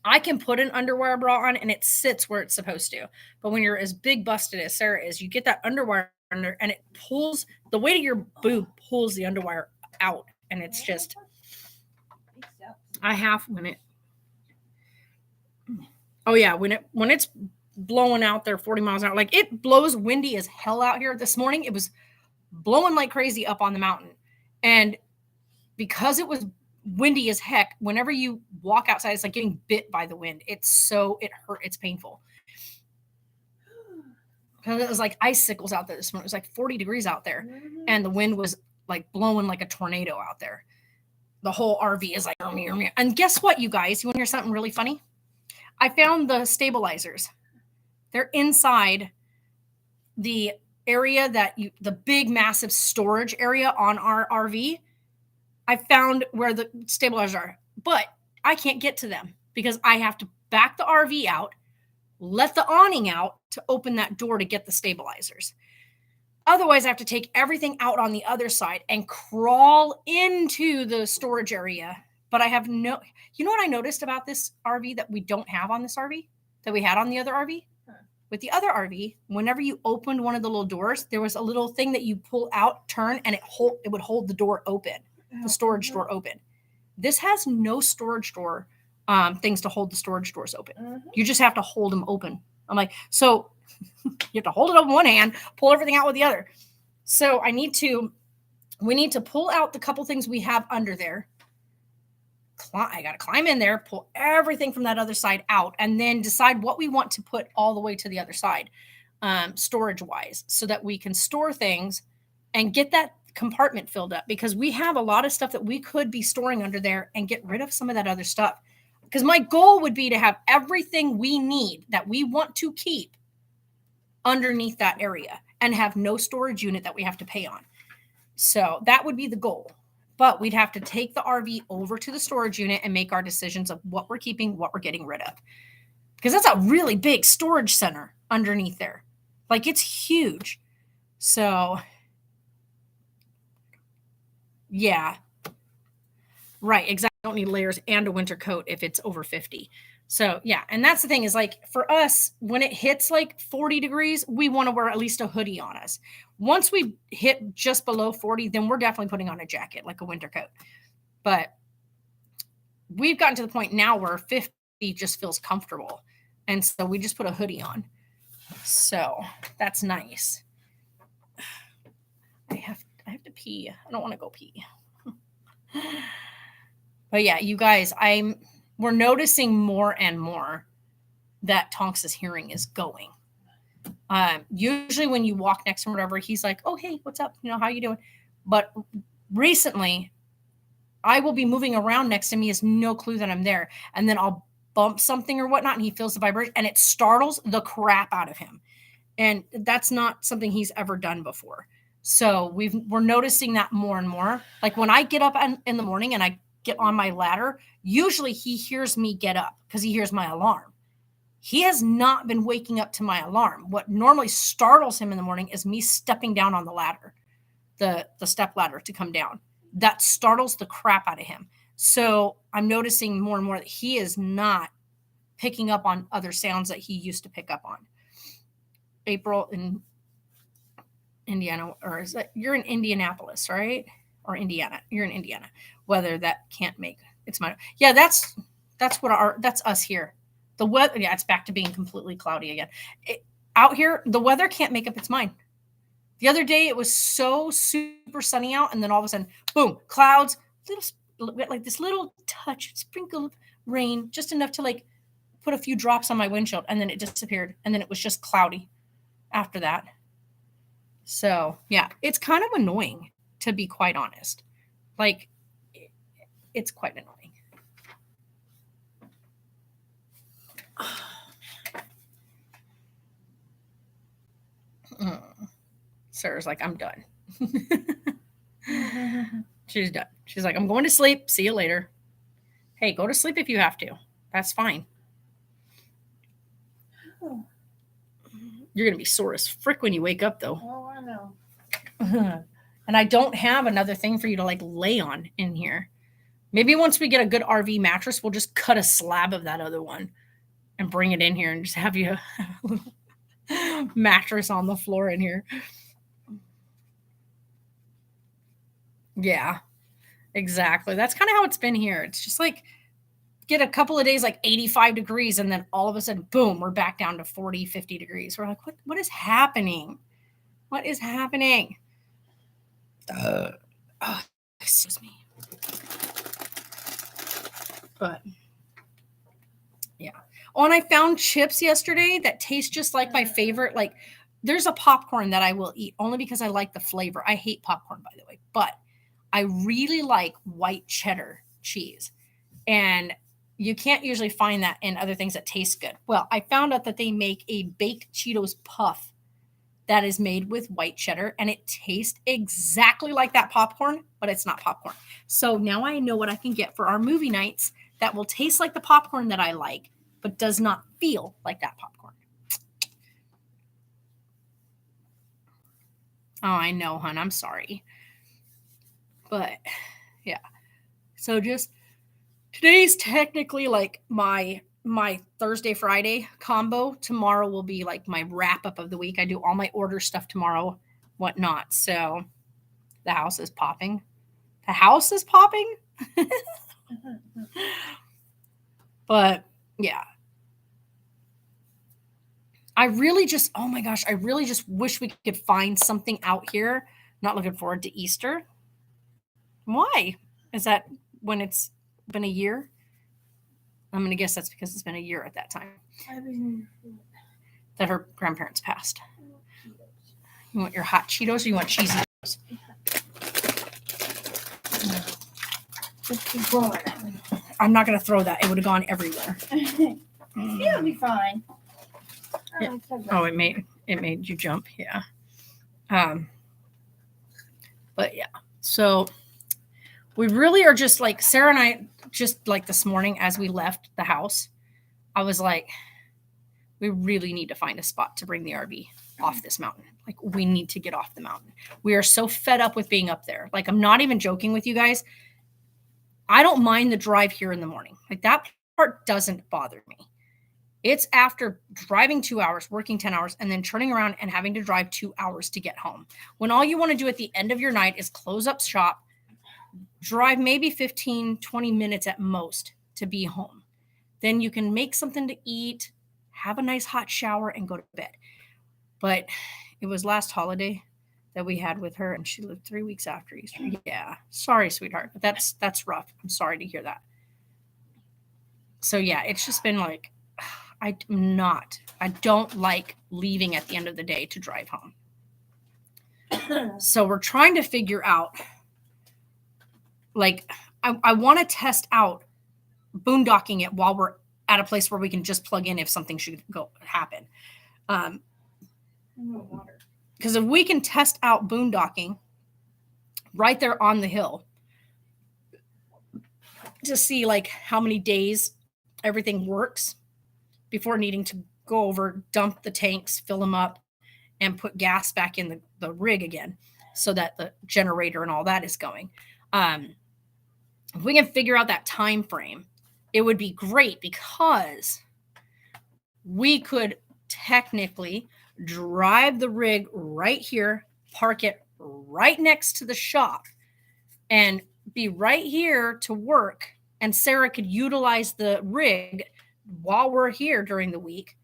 I can put an underwire bra on and it sits where it's supposed to. But when you're as big busted as Sarah is, you get that underwire under and it pulls the weight of your boob pulls the underwire out. And it's just, I have when it, oh yeah, when it's blowing out there 40 miles an hour, like it blows windy as hell out here. This morning, it was blowing like crazy up on the mountain. And because it was windy as heck, whenever you walk outside, it's like getting bit by the wind. It hurt. It's painful. Because it was like icicles out there this morning. It was like 40 degrees out there. And the wind was like blowing like a tornado out there. The whole RV is like, and guess what, you guys? You want to hear something really funny? I found the stabilizers. They're inside the area the big, massive storage area on our RV. I found where the stabilizers are, but I can't get to them because I have to back the RV out, let the awning out to open that door to get the stabilizers. Otherwise, I have to take everything out on the other side and crawl into the storage area. But I have you know what I noticed about this RV that we don't have on this RV that we had on the other RV? With the other RV, whenever you opened one of the little doors, there was a little thing that you pull out, turn, and it would hold the door open, the storage door open. This has no storage door things to hold the storage doors open. You just have to hold them open. I'm like, so you have to hold it up with one hand, pull everything out with the other. So we need to pull out the couple things we have under there. I got to climb in there, pull everything from that other side out, and then decide what we want to put all the way to the other side, storage wise, so that we can store things and get that compartment filled up, because we have a lot of stuff that we could be storing under there and get rid of some of that other stuff. Because my goal would be to have everything we need that we want to keep underneath that area and have no storage unit that we have to pay on. So that would be the goal. But we'd have to take the RV over to the storage unit and make our decisions of what we're keeping, what we're getting rid of. Because that's a really big storage center underneath there. Like, it's huge. So, yeah. Right, exactly. Don't need layers and a winter coat if it's over 50. So, yeah. And that's the thing is, like, for us, when it hits like 40 degrees, we want to wear at least a hoodie on us. Once we hit just below 40, then we're definitely putting on a jacket, like a winter coat. But we've gotten to the point now where 50 just feels comfortable. And so we just put a hoodie on. So that's nice. I have to pee. I don't want to go pee. But yeah, you guys, we're noticing more and more that Tonks's hearing is going. Usually when you walk next to him or whatever, he's like, oh, hey, what's up? How you doing? But recently I will be moving around next to me. He has no clue that I'm there. And then I'll bump something or whatnot, and he feels the vibration, and it startles the crap out of him. And that's not something he's ever done before. So we're noticing that more and more. Like when I get up in the morning and I get on my ladder, usually he hears me get up because he hears my alarm. He has not been waking up to my alarm. What normally startles him in the morning is me stepping down on the ladder, the step ladder to come down. That startles the crap out of him. So I'm noticing more and more that he is not picking up on other sounds that he used to pick up on. April in Indiana, or is that you're in Indianapolis, right? Or Indiana? You're in Indiana. Weather that can't make it's my that's that's us here. The weather, it's back to being completely cloudy again. Out here, the weather can't make up its mind. The other day, it was so super sunny out, and then all of a sudden, boom, clouds, like this little touch, sprinkle of rain, just enough to like put a few drops on my windshield and then it disappeared. And then it was just cloudy after that. So yeah, it's kind of annoying, to be quite honest. Like, it's quite annoying. Sarah's like, I'm done. She's done. She's like, I'm going to sleep. See you later. Hey, go to sleep if you have to. That's fine. Oh, You're going to be sore as frick when you wake up, though. I know. And I don't have another thing for you to like lay on in here. Maybe once we get a good RV mattress, we'll just cut a slab of that other one and bring it in here and just have you a little mattress on the floor in here. Yeah, exactly. That's kind of how it's been here. It's just like get a couple of days like 85 degrees and then all of a sudden, boom, we're back down to 40, 50 degrees. We're like, what is happening? What is happening? Oh, excuse me. But yeah. Oh, and I found chips yesterday that taste just like my favorite. Like, there's a popcorn that I will eat only because I like the flavor. I hate popcorn, by the way, but I really like white cheddar cheese. And you can't usually find that in other things that taste good. Well, I found out that they make a baked Cheetos puff that is made with white cheddar, and it tastes exactly like that popcorn, but it's not popcorn. So now I know what I can get for our movie nights that will taste like the popcorn that I like, but does not feel like that popcorn. Oh, I know, hon. I'm sorry. But yeah. So just today's technically like my Thursday, Friday combo. Tomorrow will be like my wrap up of the week. I do all my order stuff tomorrow, whatnot. So the house is popping. The house is popping. But yeah. I really just, oh my gosh, I really just wish we could find something out here. Not looking forward to Easter. Why? Is that when it's been a year? I'm going to guess that's because it's been a year at that time that her grandparents passed. You want your hot Cheetos or you want cheesy Cheetos? Just keep going. I'm not going to throw that. It would have gone everywhere. It'll be fine. Yeah. Oh, it made you jump. Yeah. But yeah. So we really are just like Sarah and I just like this morning as we left the house, I was like, we really need to find a spot to bring the RV off this mountain. Like, we need to get off the mountain. We are so fed up with being up there. Like, I'm not even joking with you guys. I don't mind the drive here in the morning. Like, that part doesn't bother me. It's after driving 2 hours, working 10 hours, and then turning around and having to drive 2 hours to get home. When all you want to do at the end of your night is close up shop, drive maybe 15, 20 minutes at most to be home. Then you can make something to eat, have a nice hot shower, and go to bed. But it was last holiday that we had with her, and she lived 3 weeks after Easter. Yeah. Sorry, sweetheart. But that's rough. I'm sorry to hear that. So yeah, it's just been like, I don't like leaving at the end of the day to drive home. So we're trying to figure out, like, I want to test out boondocking it while we're at a place where we can just plug in if something should happen. Because if we can test out boondocking right there on the hill to see like how many days everything works before needing to go over, dump the tanks, fill them up, and put gas back in the rig again so that the generator and all that is going. If we can figure out that time frame, it would be great because we could technically drive the rig right here, park it right next to the shop, and be right here to work. And Sarah could utilize the rig while we're here during the week.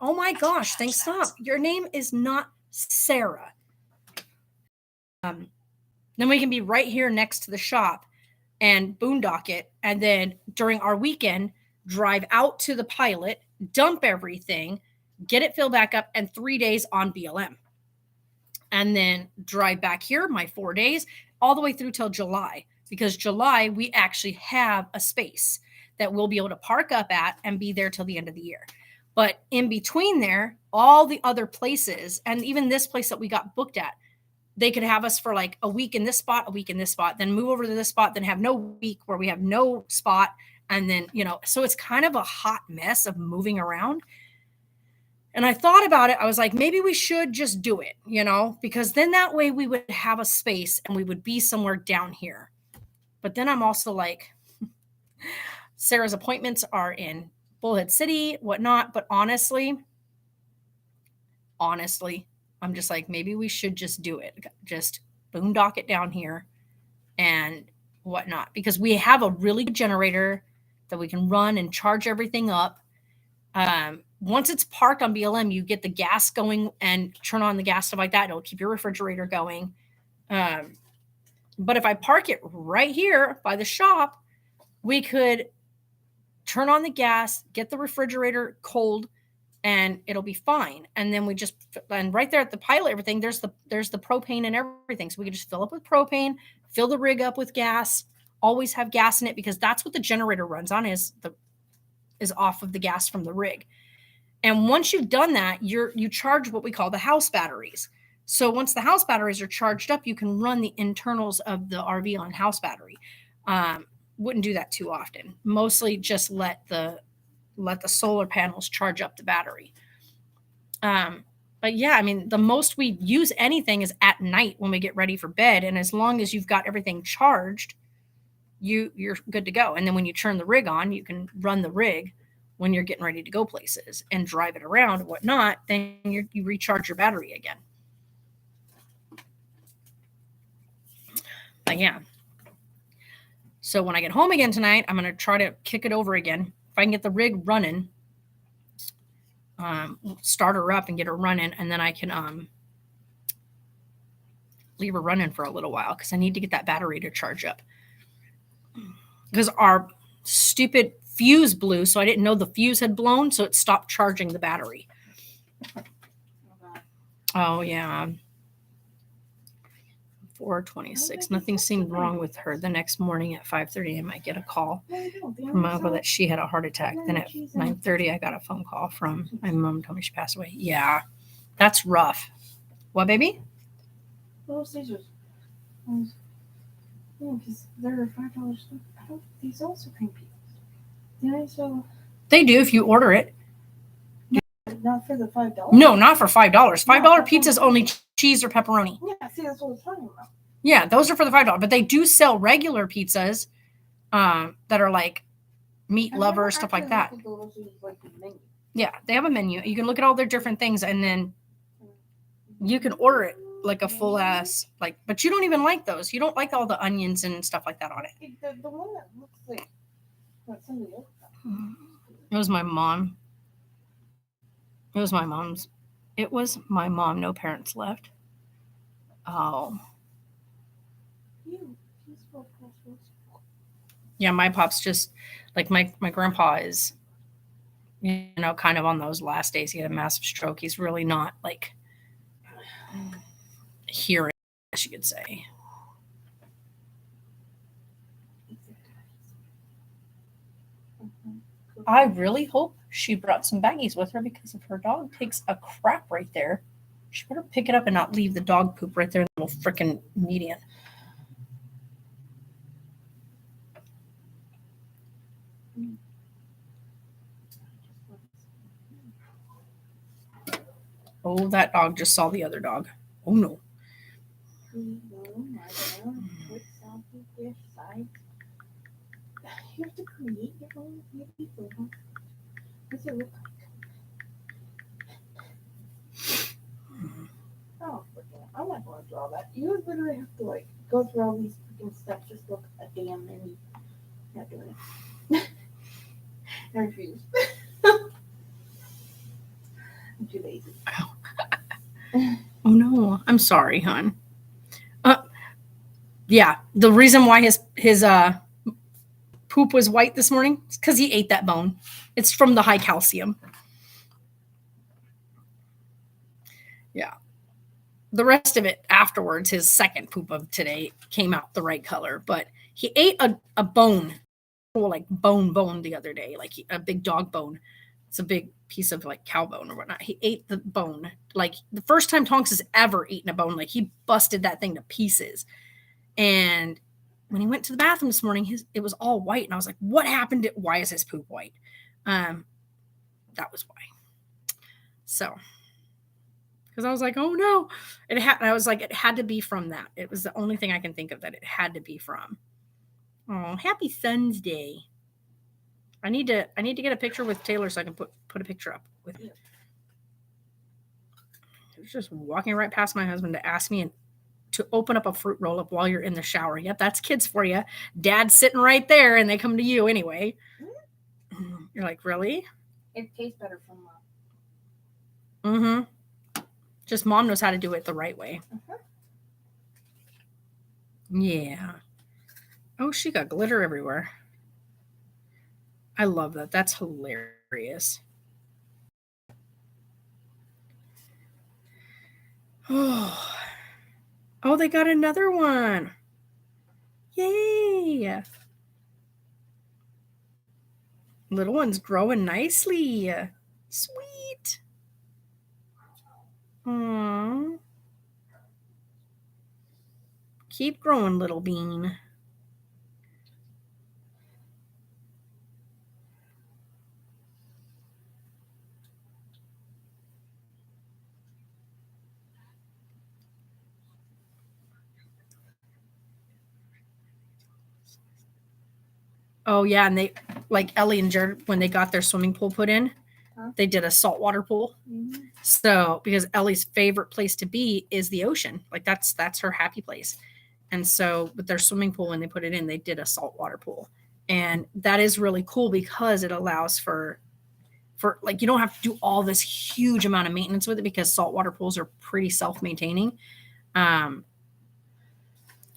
Oh my gosh, thanks. Stop. Your name is not Sarah. Then we can be right here next to the shop and boondock it. And then during our weekend, drive out to the pilot, dump everything, get it filled back up, and 3 days on BLM. And then drive back here, my 4 days, all the way through till July. Because July, we actually have a space that we'll be able to park up at and be there till the end of the year. But in between there, all the other places, and even this place that we got booked at, they could have us for like a week in this spot, a week in this spot, then move over to this spot, then have no week where we have no spot. And then, so it's kind of a hot mess of moving around. And I thought about it. I was like, maybe we should just do it, because then that way we would have a space and we would be somewhere down here. But then I'm also like, Sarah's appointments are in Bullhead City, whatnot. But honestly, I'm just like, maybe we should just do it. Just boondock it down here and whatnot. Because we have a really good generator that we can run and charge everything up. Once it's parked on BLM, you get the gas going and turn on the gas, stuff like that. It'll keep your refrigerator going. But if I park it right here by the shop, we could turn on the gas, get the refrigerator cold, and it'll be fine. And then and right there at the pilot, everything, there's the propane and everything. So we can just fill up with propane, fill the rig up with gas, always have gas in it, because that's what the generator runs on is off of the gas from the rig. And once you've done that, you charge what we call the house batteries. So once the house batteries are charged up, you can run the internals of the RV on house battery. Wouldn't do that too often. Mostly just let the solar panels charge up the battery. But yeah, I mean, the most we use anything is at night when we get ready for bed. And as long as you've got everything charged, you're good to go. And then when you turn the rig on, you can run the rig when you're getting ready to go places and drive it around and whatnot. Then you recharge your battery again. But yeah. So when I get home again tonight, I'm going to try to kick it over again. If I can get the rig running, start her up and get her running, and then I can leave her running for a little while because I need to get that battery to charge up. Because our stupid fuse blew, so I didn't know the fuse had blown, so it stopped charging the battery. Oh, yeah. 4:26. Nothing seemed wrong with her. The next morning at 5:30, I might get a call from my uncle that she had a heart attack. Then at 9:30, I got a phone call from my mom, told me she passed away. Yeah, that's rough. What, baby? Little Caesars. Yeah, because they're $5. I don't. These also cream pizzas. Yeah, so They do if you order it. not for the $5. No, not for $5. $5 pizza is only cheese or pepperoni. Yeah, see, that's what I was talking about. Yeah, those are for the $5. But they do sell regular pizzas that are like meat lover, stuff like that. Yeah, they have a menu. You can look at all their different things, and then you can order it like a full ass, but you don't even like those. You don't like all the onions and stuff like that on it. The one that looks like what somebody else got. It was my mom. It was my mom's. It was my mom. No parents left. Oh. Yeah, my pop's just like my grandpa is, kind of on those last days. He had a massive stroke. He's really not like hearing, I guess you could say. I really hope she brought some baggies with her, because if her dog takes a crap right there, she better pick it up and not leave the dog poop right there in the little freaking median. Oh, that dog just saw the other dog. Oh, no. You have to create your own people. What's it look like? Oh, I'm not going to draw that. You would literally have to go through all these freaking steps just look a damn menu. Not doing it. I refuse. I'm too lazy. Oh no, I'm sorry, hon. Yeah, the reason why his poop poop was white this morning? It's because he ate that bone. It's from the high calcium. Yeah. The rest of it afterwards, his second poop of today, came out the right color. But he ate a bone, like bone the other day, like a big dog bone. It's a big piece of like cow bone or whatnot. He ate the bone. Like the first time Tonks has ever eaten a bone, like he busted that thing to pieces. And when he went to the bathroom this morning, it was all white. And I was like, what happened? Why is his poop white? That was why. So, because I was like, oh no. I was like, it had to be from that. It was the only thing I can think of that it had to be from. Oh, happy Son's Day. I need to get a picture with Taylor so I can put a picture up with him. He was just walking right past my husband to ask me to open up a fruit roll up while you're in the shower. Yep, that's kids for you. Dad's sitting right there and they come to you anyway. You're like, really? It tastes better from mom. Mm-hmm. Just mom knows how to do it the right way. Yeah. Oh, she got glitter everywhere. I love that. That's hilarious. Oh, they got another one. Yay. Little one's growing nicely. Sweet. Aww. Keep growing, little bean. Oh, yeah. And they, like Ellie and Jared, when they got their swimming pool put in, they did a saltwater pool. Mm-hmm. So, because Ellie's favorite place to be is the ocean. Like that's her happy place. And so with their swimming pool, when they put it in, they did a saltwater pool. And that is really cool because it allows for like, you don't have to do all this huge amount of maintenance with it because saltwater pools are pretty self-maintaining.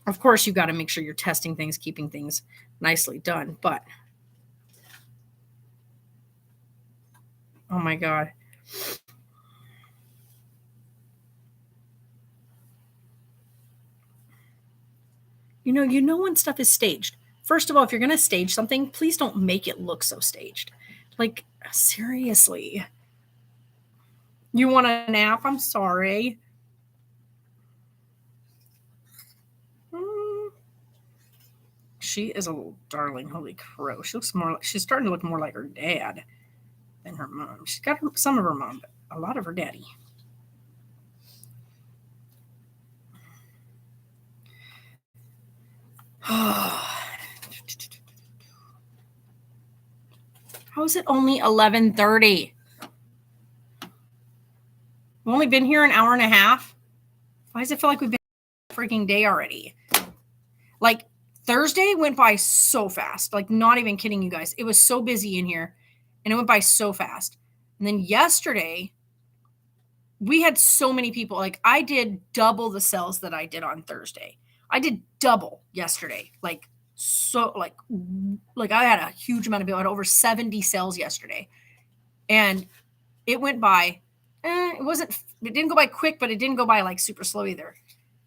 Of course, you got to make sure you're testing things, keeping things nicely done. But, oh my God. You know when stuff is staged. First of all, if you're going to stage something, please don't make it look so staged. Like, seriously. You want a nap? I'm sorry. She is a little darling. Holy crow. She's starting to look more like her dad than her mom. She's got some of her mom, but a lot of her daddy. How is it only 11:30? We've only been here an hour and a half. Why does it feel like we've been a freaking day already? Like Thursday went by so fast. Like not even kidding you guys. It was so busy in here and it went by so fast. And then yesterday we had so many people. Like I did double the sales that I did on Thursday. I did double yesterday. Like I had a huge amount of people. I had over 70 sales yesterday. And it went by, it didn't go by quick, but it didn't go by like super slow either.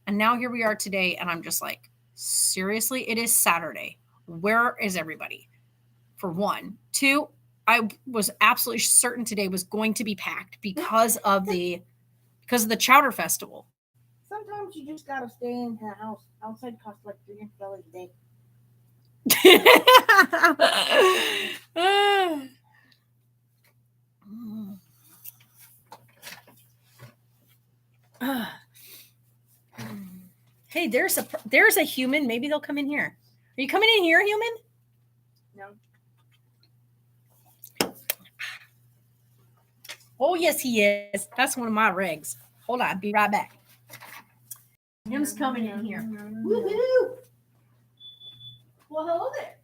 And now here we are today. And I'm just like, seriously, it is Saturday. Where is everybody? For one. Two, I was absolutely certain today was going to be packed because of the Chowder Festival. Sometimes you just gotta stay in the house. Outside costs like $300 a day. Hey, there's a human. Maybe they'll come in here. Are you coming in here, human? No. Oh, yes, he is. That's one of my regs. Hold on. I'll be right back. Him's coming in here. Woohoo! Well, hello there.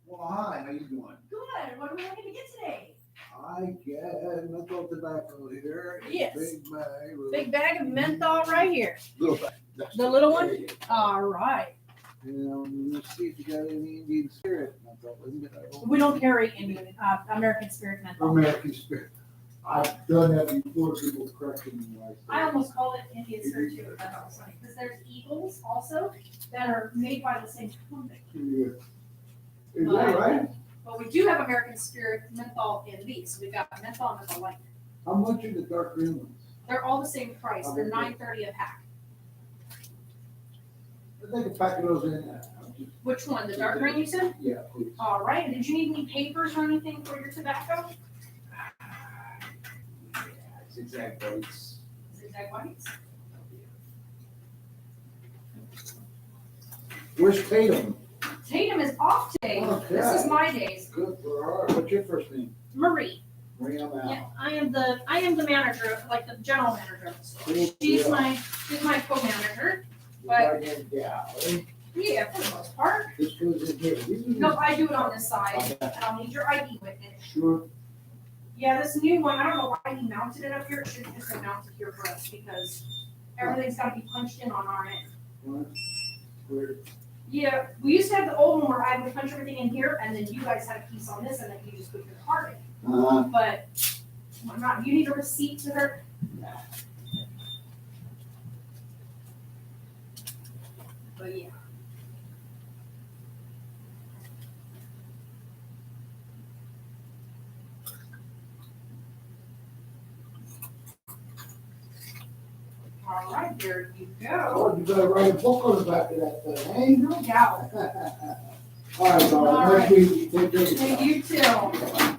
Well, hi, how you doing? Good. What are we looking to get today? I get menthol tobacco here. Yes. Big bag. Big bag of menthol right here. Little bag. That's The little one? All right. Let's see if you got any Indian spirit. menthol, isn't it? We don't carry Indian, American Spirit menthol. American Spirit. I've done that before, people correcting me. when I I say almost called it Indian Spirit too, but that's funny, because there's Eagles also that are made by the same company. it. Yeah. Is that right? But we do have American Spirit menthol in these. We've got menthol and menthol light. How much are the dark green ones? They're all the same price. They're $9.30 a pack. I'd like a pack of those in. Which one? The dark green you said? Yeah, please. All right. And did you need any papers or anything for your tobacco? Yeah, it's exact rates. Zigzag whites. Where's Tatum? Tatum is off today. Okay. This is my days. Good for her. What's your first name? Marie. Maria Mal. Yeah, I am the manager, like the general manager of the store. Cool She's deal. my co-manager. Right in, yeah. Yeah, for the most part. This goes in here. Nope, I do it on this side, Okay. and I'll need your ID with it. Sure. Yeah, this new one, I don't know why he mounted it up here. It should have just been mounted here for us because everything's got to be punched in on our end. What? Where? Yeah, we used to have the old one where I would punch everything in here, and then you guys had a piece on this, and then you just put your card in. But I'm not. You need a receipt to her. But yeah. All right, there you go. Oh, you better write a book on the back of that thing, eh? No doubt. All right, All darling. right. Next week, take care of Thank yourself. you too.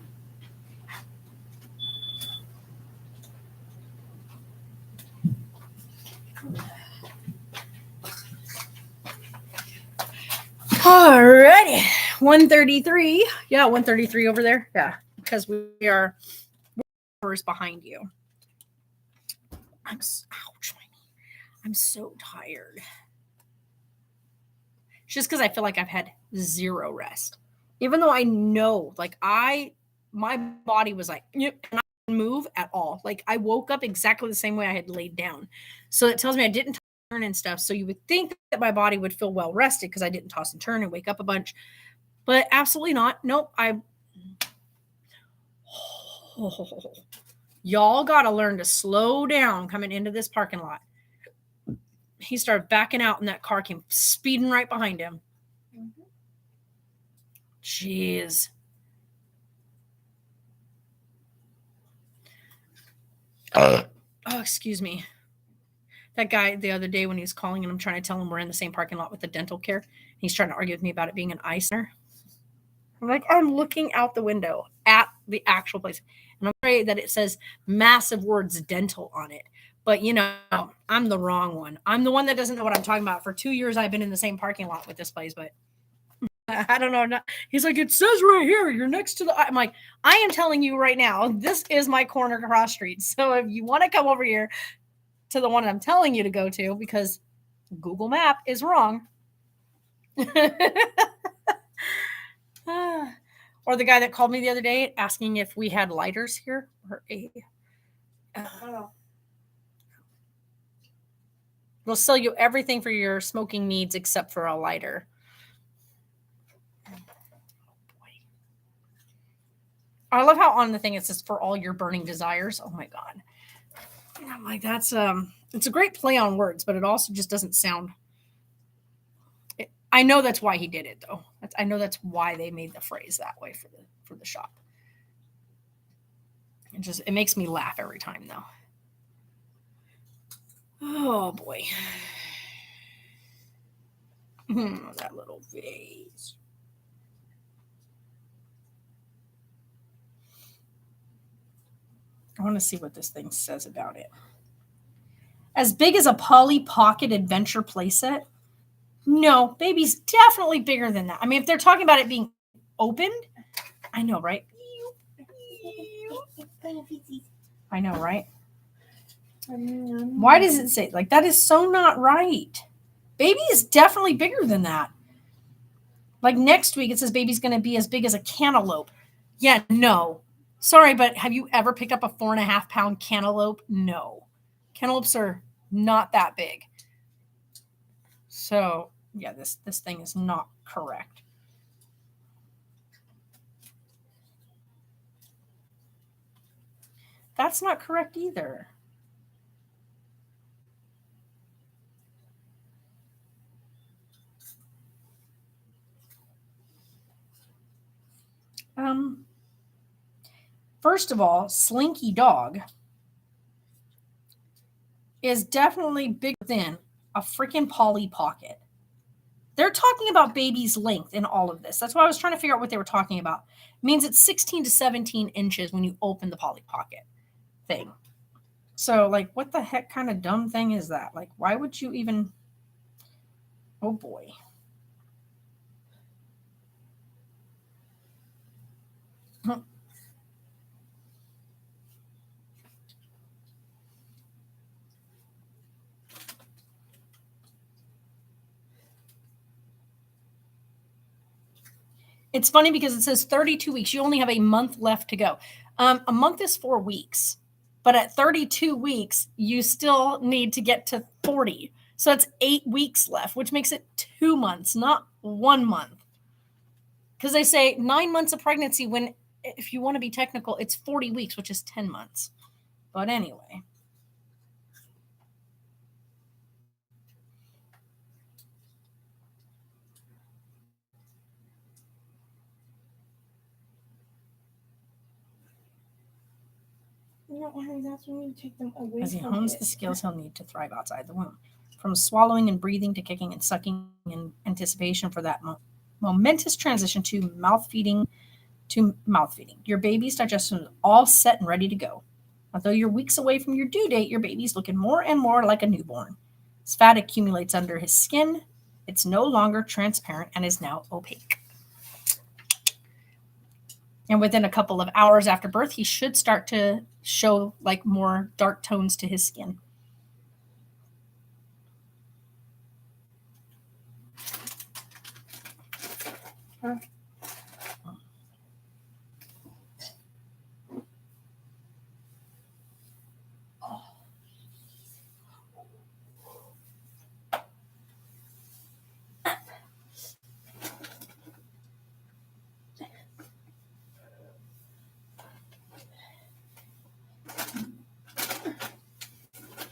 Alrighty, 133. Yeah, 133 over there. Yeah, because we are hours behind you. Ouch, my knee. I'm so tired. It's just because I feel like I've had zero rest. Even though I know, like my body was like, yep, and I didn't move at all. Like I woke up exactly the same way I had laid down. So it tells me I didn't turn and stuff. So you would think that my body would feel well rested because I didn't toss and turn and wake up a bunch. But absolutely not. Nope. Y'all got to learn to slow down coming into this parking lot. He started backing out and that car came speeding right behind him. Jeez. Oh, excuse me. That guy the other day when he was calling and I'm trying to tell him we're in the same parking lot with the dental care, he's trying to argue with me about it being an eye center. I'm like, I'm looking out the window at the actual place. And I'm afraid that it says massive words dental on it. But, you know, I'm the wrong one. I'm the one that doesn't know what I'm talking about. For 2 years, I've been in the same parking lot with this place, but I don't know. He's like, it says right here, you're next to the. I'm like, I am telling you right now, this is my corner cross street. So if you want to come over here to the one I'm telling you to go to, because Google Map is wrong. Or the guy that called me the other day asking if we had lighters here. Or we'll sell you everything for your smoking needs except for a lighter. I love how on the thing it says for all your burning desires. Oh my God. And I'm like, that's it's a great play on words, but it also just doesn't sound. I know that's why he did it though. I know that's why they made the phrase that way for the shop. It makes me laugh every time though. Oh boy. That little vase. I want to see what this thing says about it. As big as a Polly Pocket Adventure playset? No, baby's definitely bigger than that. I mean, if they're talking about it being opened, I know, right? I know, right? Why does it say like that? Is so not right. Baby is definitely bigger than that. Like next week, it says baby's going to be as big as a cantaloupe. Yeah, no. Sorry, but have you ever picked up a 4.5 pound cantaloupe? No. Cantaloupes are not that big. So, yeah, this thing is not correct. That's not correct either. First of all, Slinky Dog is definitely bigger than a freaking Polly Pocket. They're talking about baby's length in all of this. That's why I was trying to figure out what they were talking about. It means it's 16 to 17 inches when you open the Polly Pocket thing. So, like, what the heck kind of dumb thing is that? Like, why would you even... Oh, boy. It's funny because it says 32 weeks. You only have a month left to go. A month is 4 weeks. But at 32 weeks, you still need to get to 40. So it's 8 weeks left, which makes it 2 months, not 1 month. Because they say 9 months of pregnancy when, if you want to be technical, it's 40 weeks, which is 10 months. But anyway. That's when you take them away As he from hones it. the skills he'll need to thrive outside the womb. From swallowing and breathing to kicking and sucking in anticipation for that momentous transition to mouth feeding. Your baby's digestion is all set and ready to go. Although you're weeks away from your due date, your baby's looking more and more like a newborn. As fat accumulates under his skin, it's no longer transparent and is now opaque. And within a couple of hours after birth, he should start to show like more dark tones to his skin.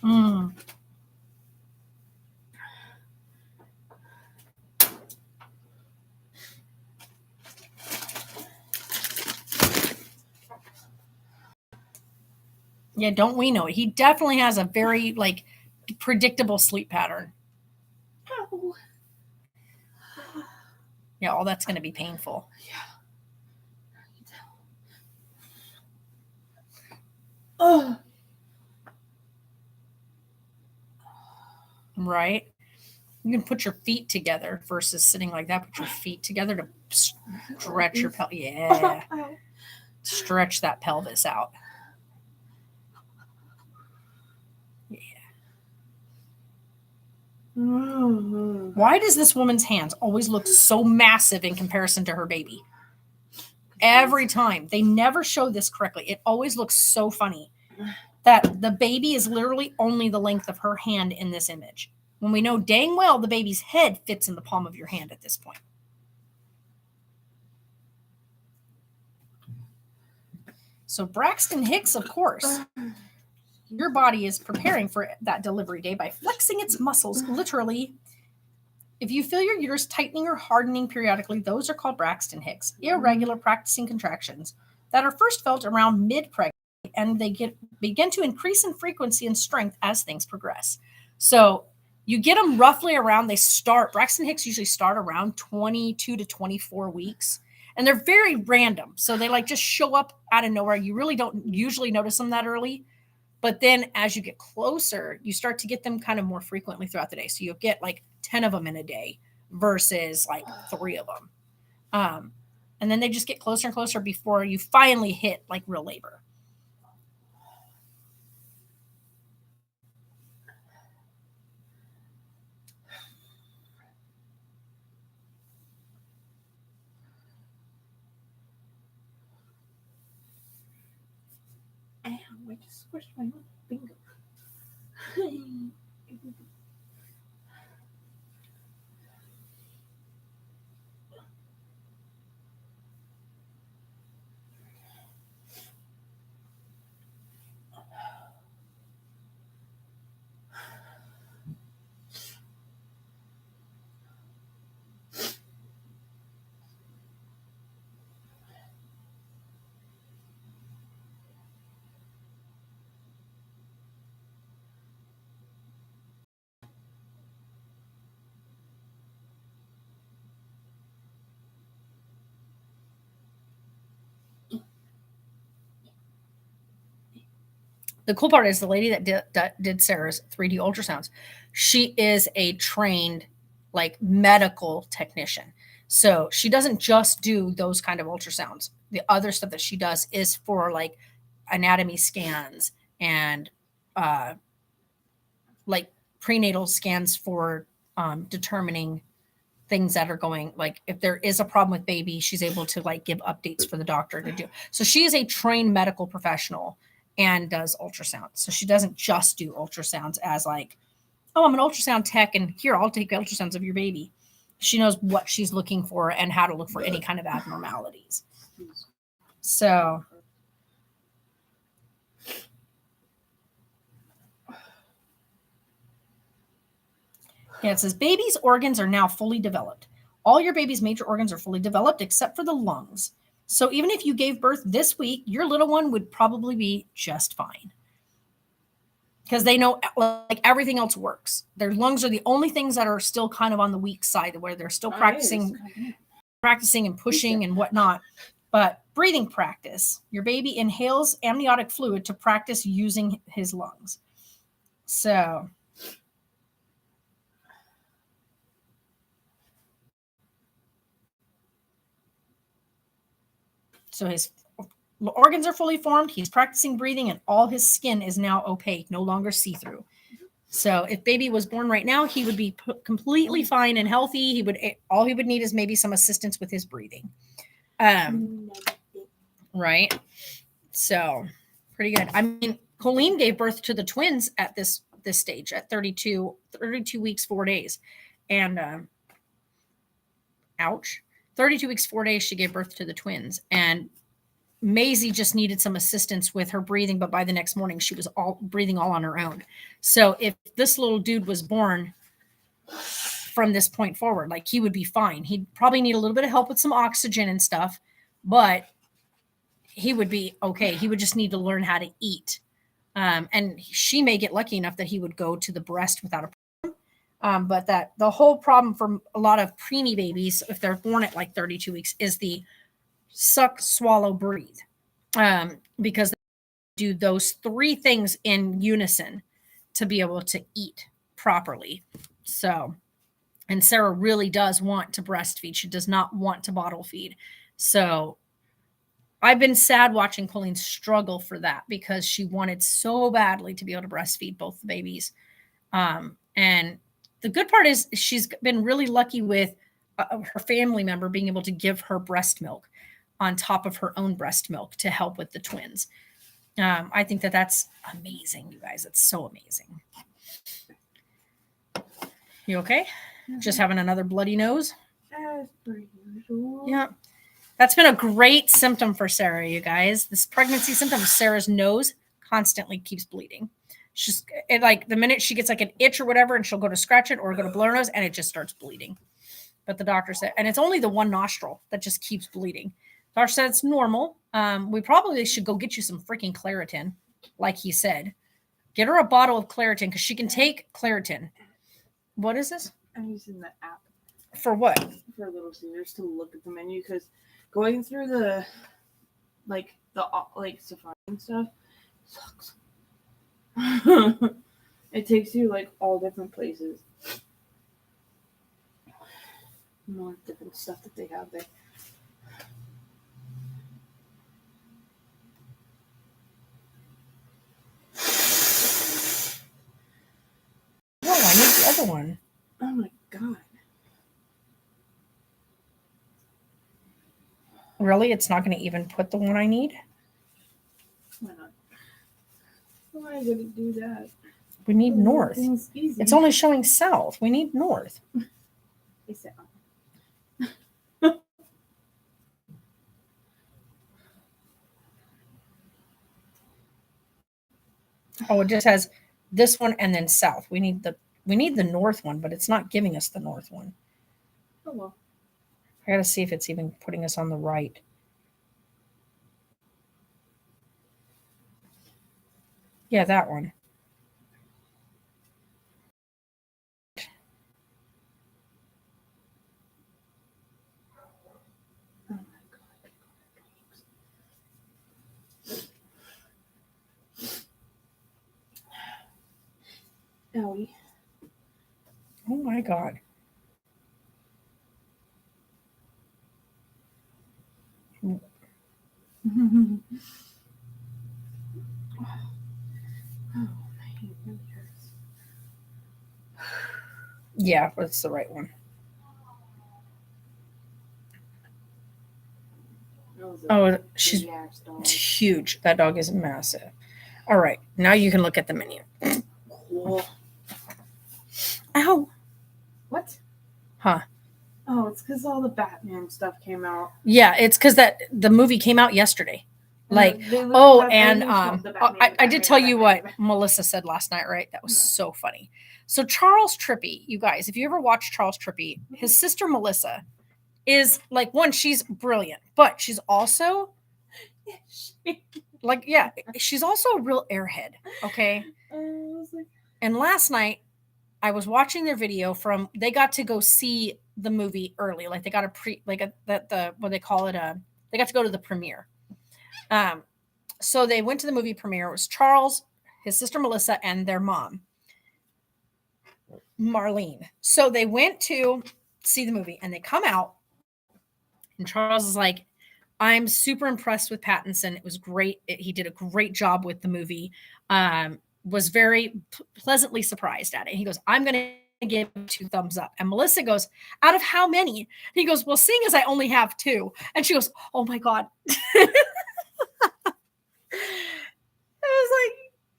Mm. Yeah, don't we know it? He definitely has a very like predictable sleep pattern. Ow. Yeah, all that's going to be painful. Oh. Right? You can put your feet together versus sitting like that. Put your feet together to stretch your pelvis. Yeah. Stretch that pelvis out. Yeah. Why does this woman's hands always look so massive in comparison to her baby? Every time. They never show this correctly. It always looks so funny that the baby is literally only the length of her hand in this image, when we know dang well the baby's head fits in the palm of your hand at this point. So Braxton Hicks, of course, your body is preparing for that delivery day by flexing its muscles, literally. If you feel your uterus tightening or hardening periodically, those are called Braxton Hicks, irregular practicing contractions that are first felt around mid-pregnancy, and they begin to increase in frequency and strength as things progress. So you get them roughly around, Braxton Hicks usually start around 22 to 24 weeks. And they're very random. So they like just show up out of nowhere. You really don't usually notice them that early. But then as you get closer, you start to get them kind of more frequently throughout the day. So you'll get like 10 of them in a day versus like 3 of them. And then they just get closer and closer before you finally hit like real labor. Ow, I just squished my finger. the cool part is the lady that did Sarah's 3D ultrasounds, she is a trained like medical technician. So she doesn't just do those kind of ultrasounds. The other stuff that she does is for like anatomy scans and like prenatal scans for determining things that are going, like if there is a problem with baby, she's able to like give updates for the doctor to do. So she is a trained medical professional and does ultrasounds. So she doesn't just do ultrasounds as like, oh, I'm an ultrasound tech and here, I'll take ultrasounds of your baby. She knows what she's looking for and how to look for any kind of abnormalities. So yeah, it says baby's organs are now fully developed. All your baby's major organs are fully developed except for the lungs. So even if you gave birth this week, your little one would probably be just fine. Because they know like everything else works. Their lungs are the only things that are still kind of on the weak side where they're still practicing and pushing and whatnot. But breathing practice, your baby inhales amniotic fluid to practice using his lungs. So his organs are fully formed. He's practicing breathing and all his skin is now opaque, no longer see-through. So if baby was born right now, he would be completely fine and healthy. All he would need is maybe some assistance with his breathing. Right. So pretty good. I mean, Colleen gave birth to the twins at this stage at 32 weeks, 4 days. And 32 weeks, 4 days, she gave birth to the twins. And Maisie just needed some assistance with her breathing, but by the next morning, she was all breathing all on her own. So if this little dude was born from this point forward, like he would be fine. He'd probably need a little bit of help with some oxygen and stuff, but he would be okay. He would just need to learn how to eat. And she may get lucky enough that he would go to the breast without a problem. But that the whole problem for a lot of preemie babies, if they're born at like 32 weeks, is the suck, swallow, breathe. Because they do those three things in unison to be able to eat properly. So, and Sarah really does want to breastfeed. She does not want to bottle feed. So I've been sad watching Colleen struggle for that because she wanted so badly to be able to breastfeed both the babies. And the good part is she's been really lucky with her family member being able to give her breast milk on top of her own breast milk to help with the twins. I think that's amazing, you guys. It's so amazing. You okay? Just having another bloody nose? As per usual. Yeah. That's been a great symptom for Sarah, you guys. This pregnancy symptom, Sarah's nose constantly keeps bleeding. She's like the minute she gets like an itch or whatever, and she'll go to scratch it or go to blow her nose, and it just starts bleeding. But the doctor said, and it's only the one nostril that just keeps bleeding. Doctor said it's normal. We probably should go get you some freaking Claritin, like he said. Get her a bottle of Claritin because she can take Claritin. What is this? I'm using the app For what? for Little Caesars to look at the menu because going through the Safari and stuff sucks. It takes you like all different places. More different stuff that they have there. Oh, I need the other one. Oh my god. Really? It's not going to even put the one I need? Why not? Why would it do that? We need north. Everything's easy. It's only showing south. We need north. It's that. Oh, it just has this one and then south. We need the north one, but it's not giving us the north one. Oh well. I got to see if it's even putting us on the right. Yeah, that one. Oh my god. 。 . 。 . 。 . 。 . 。 . . . . . . . . . . . . . . . . . . . . . . . . . . . . . . . . . . . . . . . . . . . . . . . . . my God. Yeah, that's the right one. Oh, she's huge. That dog is massive. All right, now you can look at the menu. Cool. Ow. What? Huh. Oh, it's because all the Batman stuff came out. Yeah, it's because the movie came out yesterday. Like, They literally oh, have and everything called the I did tell you what Batman. Melissa said last night, right? That was Yeah. so funny. So Charles Trippy, you guys, if you ever watch Charles Trippy, his sister Melissa is like, one, she's brilliant, but she's also like, yeah, she's also a real airhead. Okay. I was like, And last night I was watching their video from, they got to go see the movie early. Like they got what they call it, they got to go to the premiere. So they went to the movie premiere. It was Charles, his sister Melissa, and their mom, Marlene. So they went to see the movie and they come out and Charles is like, I'm super impressed with Pattinson. It was great. He did a great job with the movie. Was very pleasantly surprised at it. He goes, I'm going to give it 2 thumbs up. And Melissa goes, out of how many? He goes, well, seeing as I only have 2. And she goes, oh my God. I was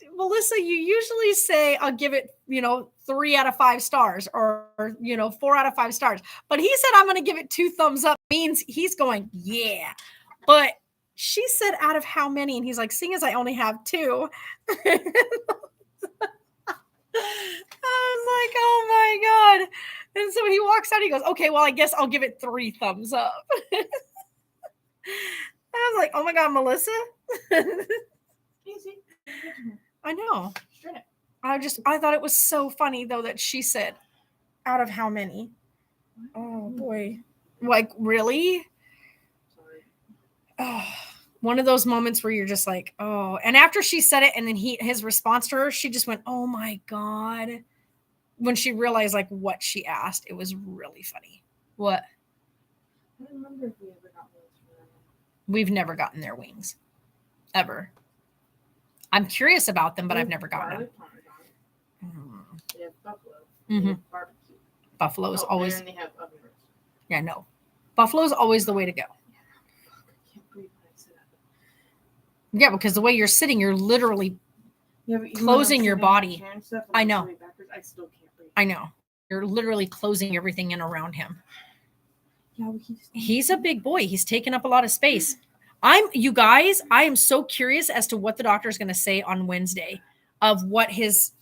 like, Melissa, you usually say, I'll give it, 3 out of 5 stars or 4 out of 5 stars. But he said, I'm going to give it 2 thumbs up. Means he's going, yeah. But she said, out of how many? And he's like, seeing as I only have 2. I was like, oh my God. And so he walks out. He goes, okay, well, I guess I'll give it 3 thumbs up. I was like, oh my God, Melissa. easy. I know. Straight up. I thought it was so funny though that she said, out of how many? Oh boy. Like, really? Sorry. Oh, one of those moments where you're just like, oh. And after she said it and then his response to her, she just went, oh my God. When she realized like what she asked, it was really funny. What? I don't remember if we ever got those for them. We've never gotten their wings. Ever. I'm curious about them, but I've never gotten them. They have buffalo. Mhm. They have barbecue. Buffalo is always, And they have oven roast. yeah, no. Buffalo is always the way to go. I can't breathe when I sit up. Yeah, because the way you're sitting, you're literally, Yeah, but even Closing when I'm your sitting in body. the chair and stuff, I I'm know. sitting backwards, I still can't breathe. I know. You're literally closing everything in around him. Yeah, but He's a big boy. He's taken up a lot of space. You guys, I am so curious as to what the doctor is going to say on Wednesday of what his,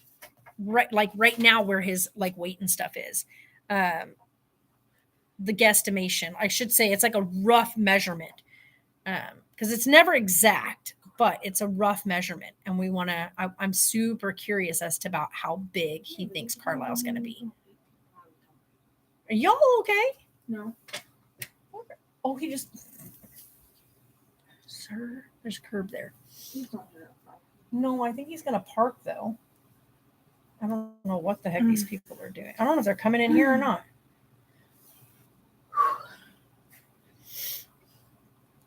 right now where his like weight and stuff is. The guesstimation, I should say, it's like a rough measurement because it's never exact, but it's a rough measurement. And we want to, I'm super curious as to about how big he thinks Carlisle's going to be. Are y'all okay? No. Oh, he just, sir, there's a curb there. He's not here. No, I think he's going to park though. I don't know what the heck these people are doing. I don't know if they're coming in here or not.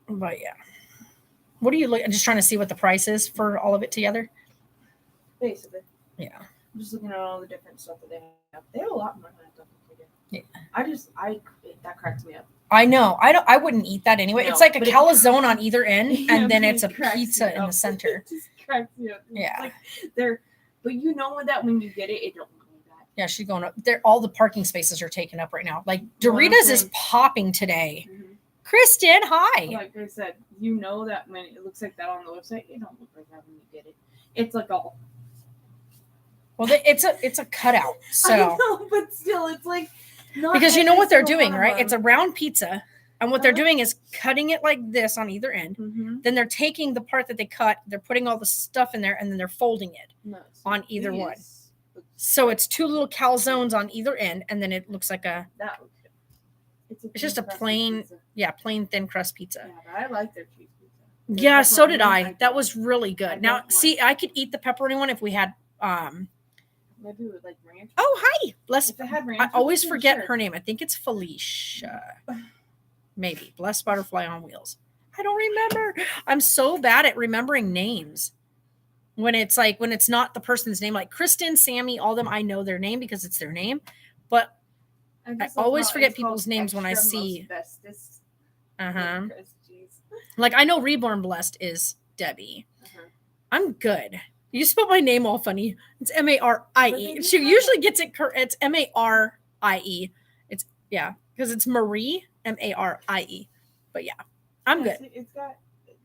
But yeah. What are you looking? Just trying to see what the price is for all of it together. Basically. Yeah. I'm just looking at all the different stuff that they have. They have a lot more than I thought they did. Yeah. That cracks me up. I know. I wouldn't eat that anyway. No, it's like a but it- calzone on either end, Yeah, and then but it's a it cracks pizza me in the up. center. It just cracks me up. It's Yeah. like but you know that when you get it, it don't look like that. Yeah, she's going up. All the parking spaces are taken up right now. Like Well, I'm Doritos is saying- popping today. Mhm. Kristen, hi. Like I said, you know that when it looks like that on the website, it don't look like that when you get it. It's like all. Well, it's a cutout. I So know, but still, it's like not because you know what they're every single doing, one right? of It's a them. round pizza, and what they're Uh-huh. doing is cutting it like this on either end. Mhm. Then they're taking the part that they cut, they're putting all the stuff in there, and then they're folding it. No, on either one. these look- So it's 2 little calzones on either end, and then it looks like That looks good. It's just a thin crusty plain pizza. plain thin crust pizza. Yeah, but I like their cheese pizza. Yeah, Their so did pepperoni, I. That don't. was really I good. Now, don't see, like I could eat the pepperoni one if we had Maybe with like ranch. Oh, hi. Bless. If it had ranch, I always then forget sure. her name. I think it's Felicia. Maybe. Blessed Butterfly on Wheels. I don't remember. I'm so bad at remembering names. When it's not the person's name, like Kristen, Sammy, all of them, I know their name because it's their name. But I always forget people's names when I see. Uh-huh. Like I know Reborn Blessed is Debbie. Uh-huh. I'm good. You spelled my name all funny. It's Marie. She usually gets it correct. It's Marie. It's because it's Marie, Marie. But yeah, I'm good.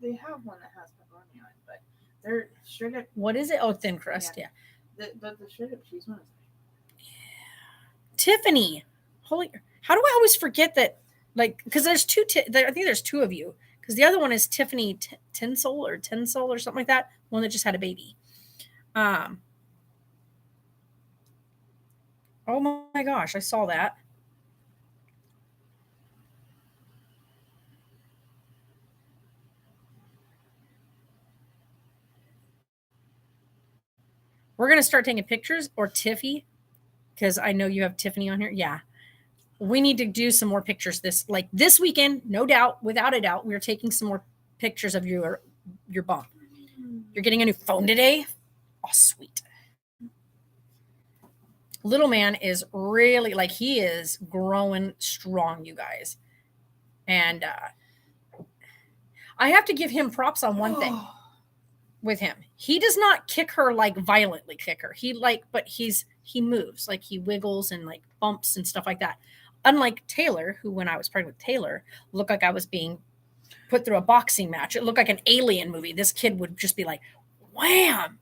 They have one that has pepperoni on it, but they're straight up. What is it? Oh, thin crust. Yeah. The straight up cheese one is Tiffany. Holy, how do I always forget that? Like, because there's two. I think there's two of you. Because the other one is Tiffany Tinsel or something like that. One that just had a baby. Oh my gosh, I saw that. We're going to start taking pictures, or Tiffy, because I know you have Tiffany on here. Yeah. We need to do some more pictures this weekend, no doubt, without a doubt. We're taking some more pictures of your bump. You're getting a new phone today? Oh, sweet. Little man is really, he is growing strong, you guys. And I have to give him props on one thing with him. He does not kick her, violently kick her. But he moves, he wiggles and bumps and stuff like that. Unlike Taylor, who when I was pregnant with Taylor, looked like I was being put through a boxing match. It looked like an alien movie. This kid would just be like, wham!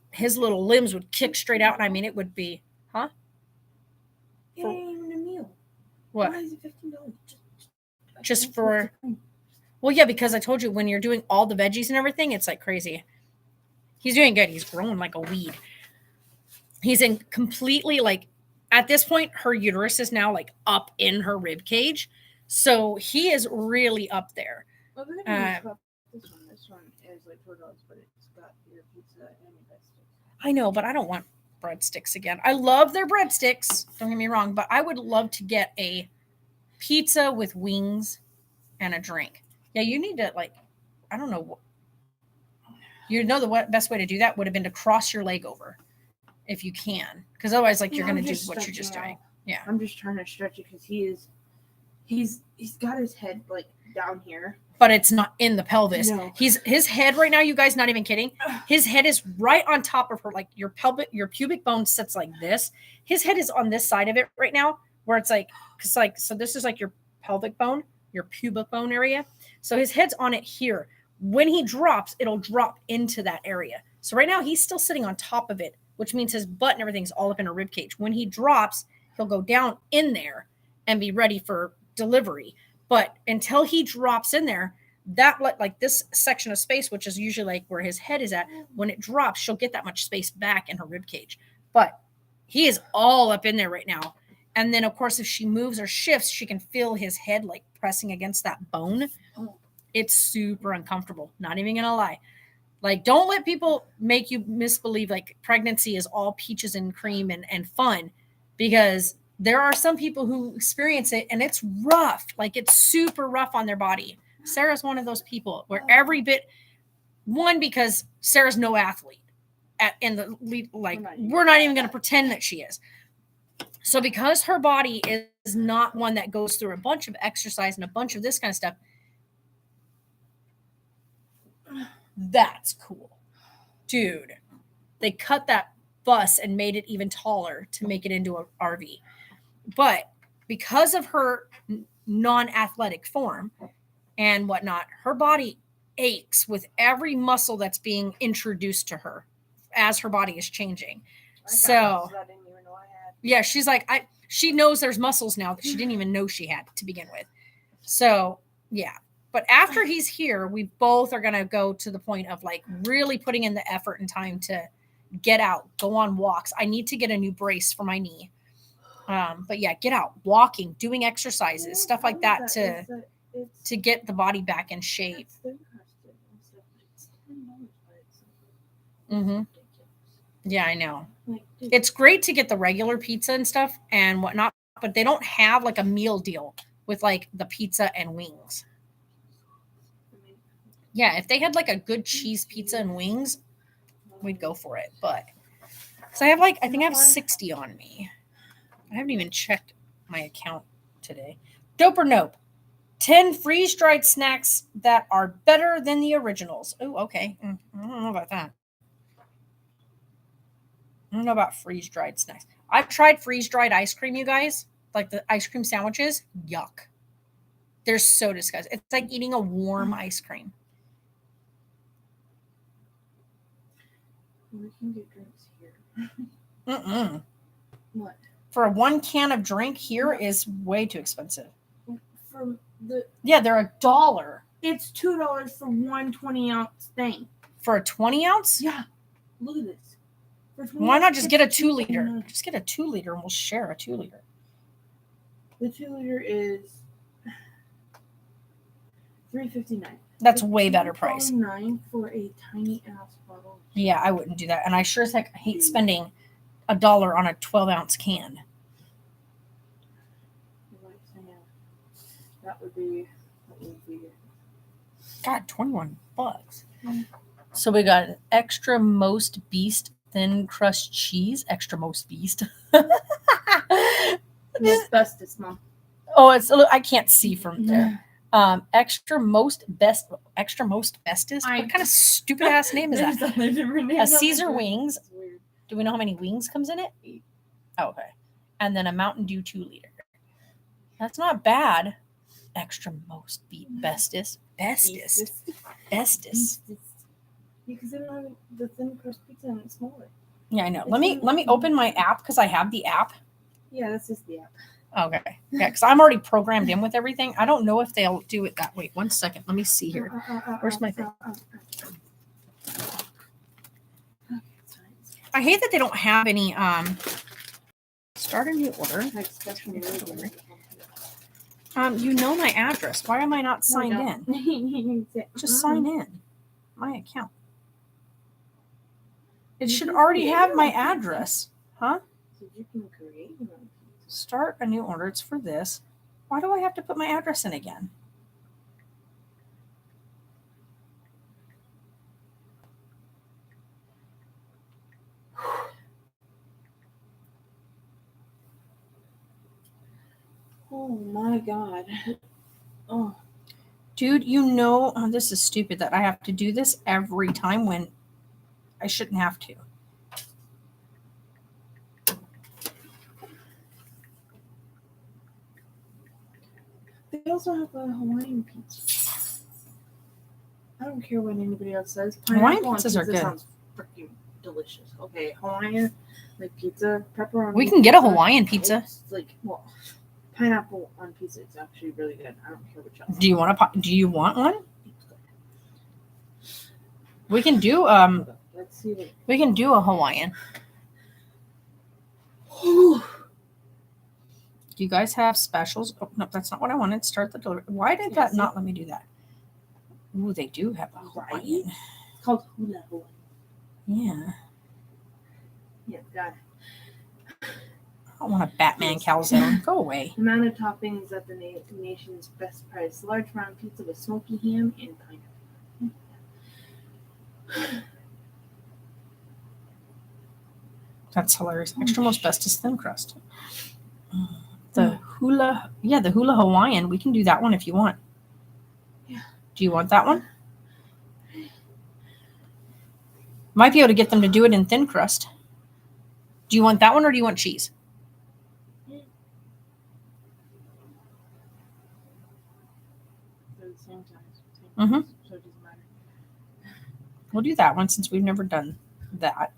His little limbs would kick straight out. And I mean, it would be, huh? it ain't even a meal. What? Why is it $15? Just for, well, yeah, because I told you when you're doing all the veggies and everything, it's crazy. He's doing good. He's growing like a weed. He's in completely at this point, her uterus is now up in her rib cage. So he is really up there. Well, this one. This one is $4, but it's got your pizza and your breadsticks. I know, but I don't want breadsticks again. I love their breadsticks. Don't get me wrong, but I would love to get a pizza with wings and a drink. Yeah, you need to I don't know. The best way to do that would have been to cross your leg over. If you can, because otherwise, you're going to do what you're just doing. Yeah, I'm just trying to stretch it because he's got his head down here, but it's not in the pelvis. No. His head right now. You guys, not even kidding. His head is right on top of her. Your pubic bone sits like this. His head is on this side of it right now, where it's so this is your pelvic bone, your pubic bone area. So his head's on it here. When he drops, it'll drop into that area. So right now he's still sitting on top of it, which means his butt and everything's all up in a rib cage. When he drops, he'll go down in there and be ready for delivery. But until he drops in there, that this section of space, which is usually where his head is at, when it drops, she'll get that much space back in her rib cage. But he is all up in there right now. And then, of course, if she moves or shifts, she can feel his head pressing against that bone. It's super uncomfortable. Not even going to lie. Don't let people make you misbelieve pregnancy is all peaches and cream and fun, because there are some people who experience it and it's rough. It's super rough on their body. Sarah's one of those people where every bit, because Sarah's no athlete in the we're not even going to pretend that she is. So because her body is not one that goes through a bunch of exercise and a bunch of this kind of stuff, that's cool. Dude, they cut that bus and made it even taller to make it into an RV. But because of her non-athletic form and whatnot, her body aches with every muscle that's being introduced to her as her body is changing. So, yeah, she's she knows there's muscles now that she didn't even know she had to begin with. So, yeah. But after he's here, we both are going to go to the point of really putting in the effort and time to get out, go on walks. I need to get a new brace for my knee. But yeah, get out, walking, doing exercises, stuff like that to get the body back in shape. Mm-hmm. Yeah, I know. Like, dude, It's great to get the regular pizza and stuff and whatnot, but they don't have like a meal deal with like the pizza and wings. I mean, Yeah, if they had like a good cheese pizza and wings, we'd go for it. But because I have like, I think I have 60 on me. I haven't even checked my account today. Dope or nope? 10 freeze dried snacks that are better than the originals. Oh, okay. I don't know about that. I don't know about freeze dried snacks. I've tried freeze dried ice cream, you guys. Like the ice cream sandwiches. Yuck. They're so disgusting. It's like eating a warm ice cream. we can get drinks here. Mm-mm. What? For a 1 can of drink here is way too expensive. For the Yeah, they're $1 it's $2 for one 20-ounce thing. for a 20 ounce. Yeah, look at this. For 20 Why not ounce, just get a it's 2 liter? $2.99. Just get a 2 liter and we'll share a 2 liter. The 2 liter is $3.59. That's way better price. $9 for a tiny ass bottle. Yeah, I wouldn't do that. And I sure as heck hate spending $1 on a 12-ounce can. That would be. God, $21. So we got an extra most beast thin crust cheese. Extra most beast. Asbestos, Mom. Oh, it's a little, I can't see from there. Extra most bestest. What kind of stupid ass name is that? A Caesar wings. That's weird. Do we know how many wings comes in it? Oh, okay. And then a Mountain Dew 2 liter. That's not bad. Extra most bestest. Bestest. Because they don't have the thin crust pizza and it's smaller. Yeah, I know. Let me open my app because I have the app. Yeah, that's just the app. Okay. Yeah, because I'm already programmed in with everything. I don't know if they'll do it that way. 1 second. Let me see here. Where's my thing? I hate that they don't have any start a new order. You know my address. Why am I not signed in? Just sign in. My account. It should already have my address. Huh? You can create your own. Start a new order. It's for this. Why do I have to put my address in again? Oh my god. Oh. Dude, this is stupid that I have to do this every time when I shouldn't have to. They also have a Hawaiian pizza. I don't care what anybody else says. Hawaiian Pineapple on pizzas are pizza good. Sounds freaking delicious. Okay, Hawaiian like pizza, pepperoni. We can get a Hawaiian pizza. It's like pineapple on pizza is actually really good. I don't care what y'all. Do you want one? We can do Let's see what. we can do a Hawaiian. Do you guys have specials? Oh, no, that's not what I wanted. Start the delivery. Why did that not let me do that? Ooh, they do have a Hawaiian. It's called hula Hawaiian. Yeah. Yeah, got it. I don't want a Batman calzone. Go away. Amount of toppings at the nation's best price. Large round pizza with smoky ham and pineapple. That's hilarious. Extra most bestest thin crust. The hula Hawaiian. We can do that one if you want. Yeah. Do you want that one? Might be able to get them to do it in thin crust. Do you want that one or do you want cheese? They're the same size. Mhm. So it doesn't matter. We'll do that one since we've never done that.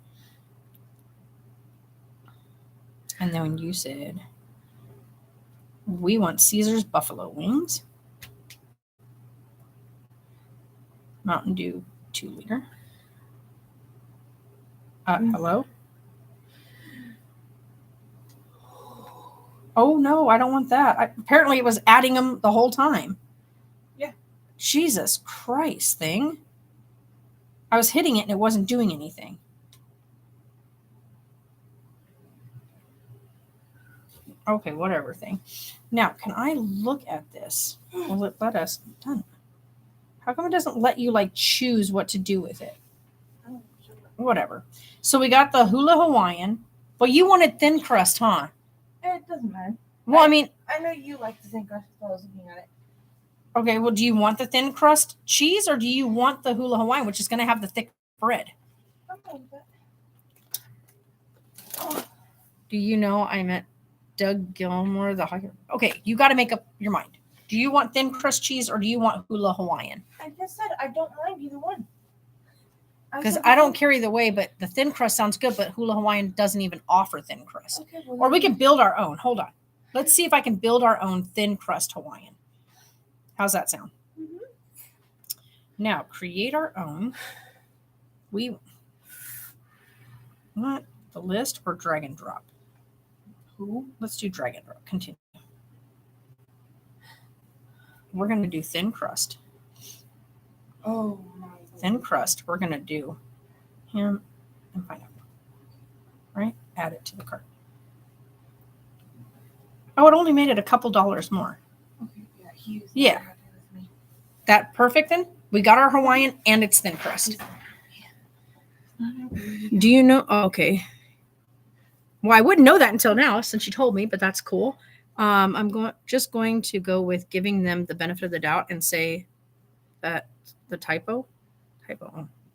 And then when you said we want Caesar's buffalo wings, Mountain Dew 2 liter. Hello? Oh no, I don't want that. Apparently it was adding them the whole time. Yeah. Jesus Christ thing. I was hitting it and it wasn't doing anything. Okay, whatever thing. Now, can I look at this? Will it let us? Done. How come it doesn't let you like choose what to do with it? Oh, sugar. Whatever. So we got the hula Hawaiian, but you wanted thin crust, huh? It doesn't matter. Well, I mean, I know you like to think I was looking at it. okay, well, do you want the thin crust cheese or do you want the hula Hawaiian, which is going to have the thick bread? Okay, but Do you know I met Doug Gilmore, the hockey? Okay, you got to make up your mind. Do you want thin crust cheese or do you want hula Hawaiian? I just said I don't mind either one. Because I don't care either way, but the thin crust sounds good, but hula Hawaiian doesn't even offer thin crust. Okay, well, Or we can build our own. Hold on. Let's see if I can build our own thin crust Hawaiian. How's that sound? Mhm. Now, create our own. We want the list or drag and drop? Who? Let's do drag and drop. Continue. We're going to do thin crust. Oh my. Thin crust. We're going to do ham and pineapple. Right? Add it to the cart. Oh, it only made it a couple dollars more. Okay, yeah, he was Yeah. happy with me. That perfect then? We got our Hawaiian and it's thin crust. Do you know? Oh, okay. Well, I wouldn't know that until now since you told me, but that's cool. I'm going to go with giving them the benefit of the doubt and say that the typo.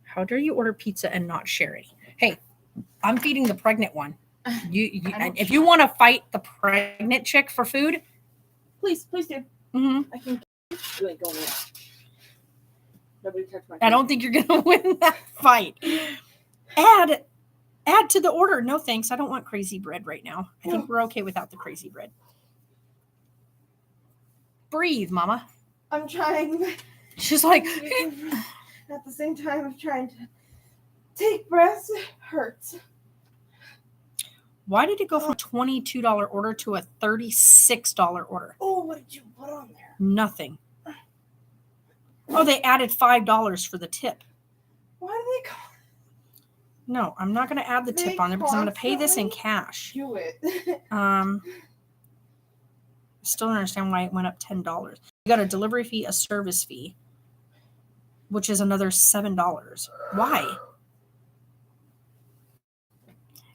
How dare you order pizza and not share any? Hey, I'm feeding the pregnant one. If you want to fight the pregnant chick for food, Please do. mhm, I can. You ain't going in. Nobody touch my. I don't think you're gonna win that fight. Add to the order. No thanks. I don't want crazy bread right now. I think we're okay without the crazy bread. Breathe, mama. I'm trying. She's like, At the same time of trying to take breaths, it hurts. why did it go from a $22 order to a $36 order? Oh, what did you put on there? Nothing. Oh, they added $5 for the tip. Why do they call No, I'm not going to add the They tip on there because I'm going to pay this in constantly cash. do it? Still don't understand why it went up $10. You got a delivery fee, a service fee, which is another $7. Why?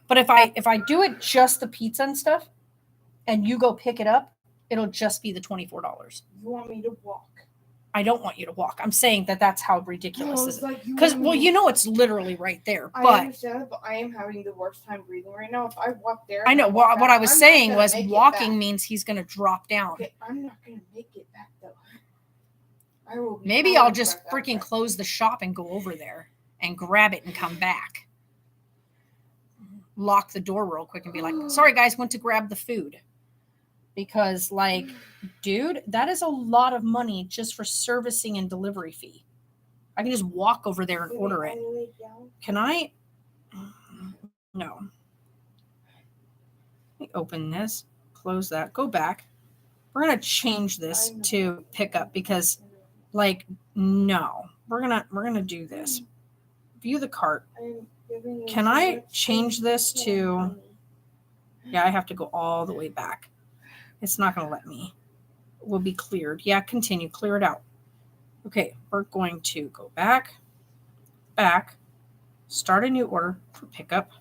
But if I do it just the pizza and stuff, and you go pick it up, it'll just be the $24. You want me to walk? I don't want you to walk. I'm saying that that's how ridiculous No, this it's is. like you Because, want me well, to- you know it's literally right there. I But understand it, but I am having the worst time breathing right now. If I walk there, I know and walk what I out, was I'm not saying gonna was make it walking back. means he's going to drop down. Okay, I'm not gonna make it back though. I will. Be Maybe I'll out of just breath freaking after. close the shop and go over there and grab it and come back. Lock the door real quick and be like, sorry guys, went to grab the food. Because like, dude, that is a lot of money just for servicing and delivery fee. I can just walk over there and Wait, order it. lay down? Can I? No. Let me open this, close that, go back. We're going to change this to pickup because like, no, we're going to do this. View the cart. I'm giving you Can so I much change this space. to- Yeah, I have to go all the way back. It's not going to let me. Will be cleared. Yeah, continue. Clear it out. Okay, we're going to go back, start a new order for pickup.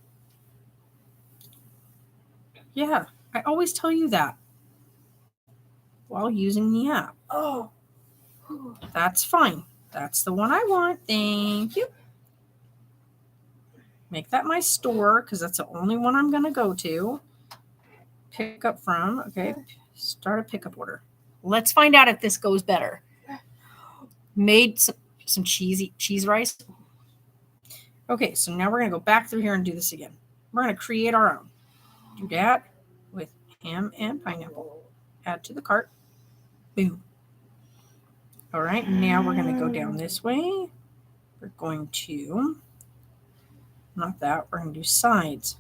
Yeah, I always tell you that while using the app. Oh. That's fine. That's the one I want. Thank you. Make that my store because that's the only one I'm going to go to. Pick up from. Okay, start a pickup order. Let's find out if this goes better. Made some cheese rice. Okay, so now we're going to go back through here and do this again. We're going to create our own. Do that with ham and pineapple. Add to the cart. Boom. All right, now we're going to go down this way. We're going to, not that, we're going to do sides.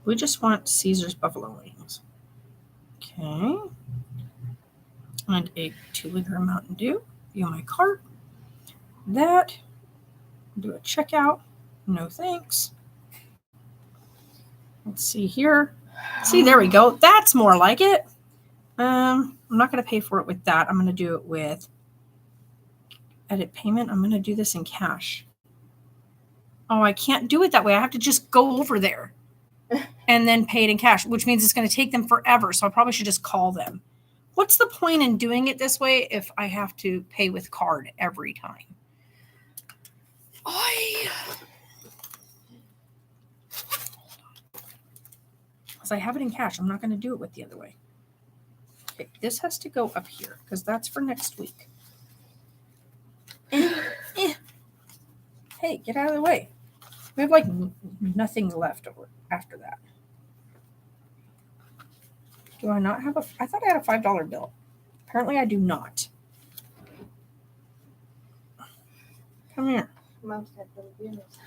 We just want Caesar's buffalo wings. Okay. And a 2-liter Mountain Dew. View my cart. That. Do a checkout. No thanks. Let's see here. See, there we go. That's more like it. I'm not going to pay for it with that. I'm going to do it with edit payment. I'm going to do this in cash. Oh, I can't do it that way. I have to just go over there and then pay it in cash, which means it's going to take them forever. So I probably should just call them. What's the point in doing it this way if I have to pay with card every time? Because I have it in cash. I'm not going to do it with the other way. Okay, this has to go up here because that's for next week. Hey, get out of the way. We have like nothing left over after that. Do I not have I thought I had a $5 bill. Apparently I do not. Come here. Mom's had little dinners.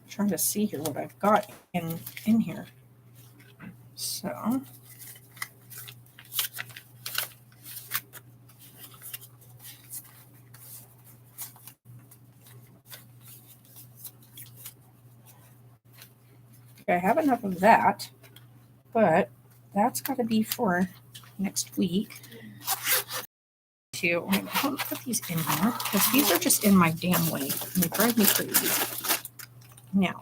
Trying to see here what I've got in here. So okay, I have enough of that, but that's got to be for next week. Wait, I'll put these in here because these are just in my damn way and they drive me crazy. Now,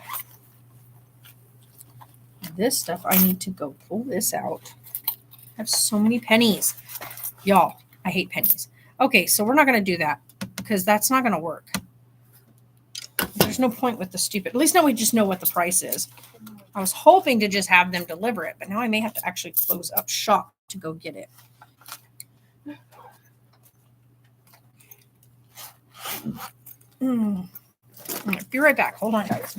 this stuff, I need to go pull this out. I have so many pennies. Y'all, I hate pennies. Okay, so we're not going to do that because that's not going to work. There's no point with the stupid. At least now we just know what the price is. I was hoping to just have them deliver it, but now I may have to actually close up shop to go get it. All right, be right back. Hold on, guys.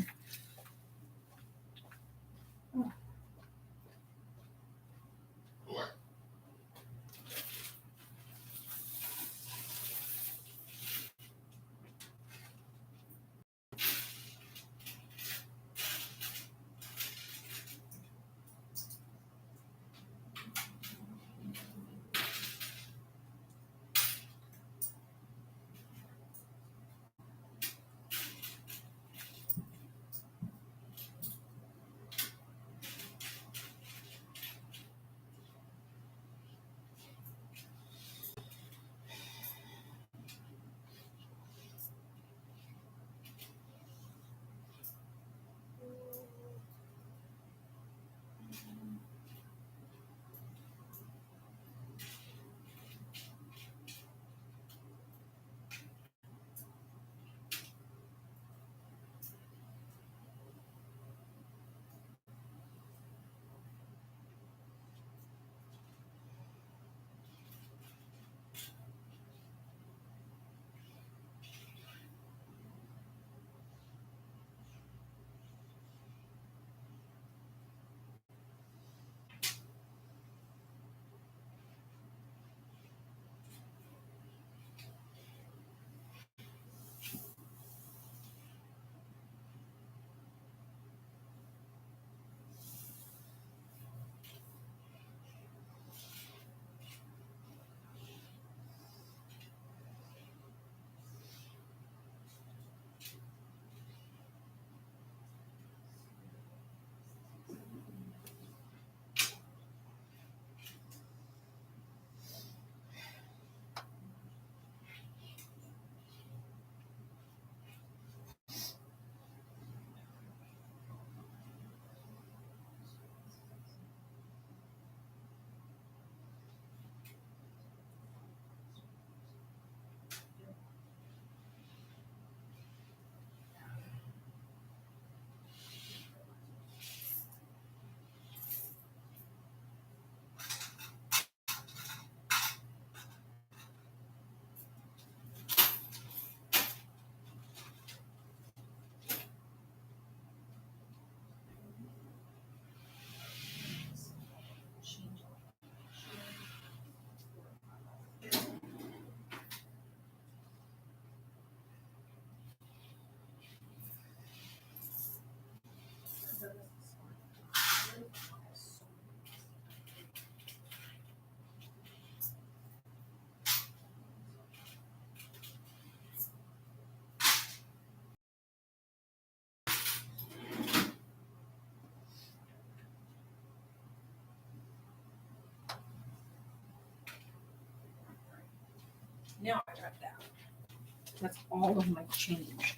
grab that. That's all of my change.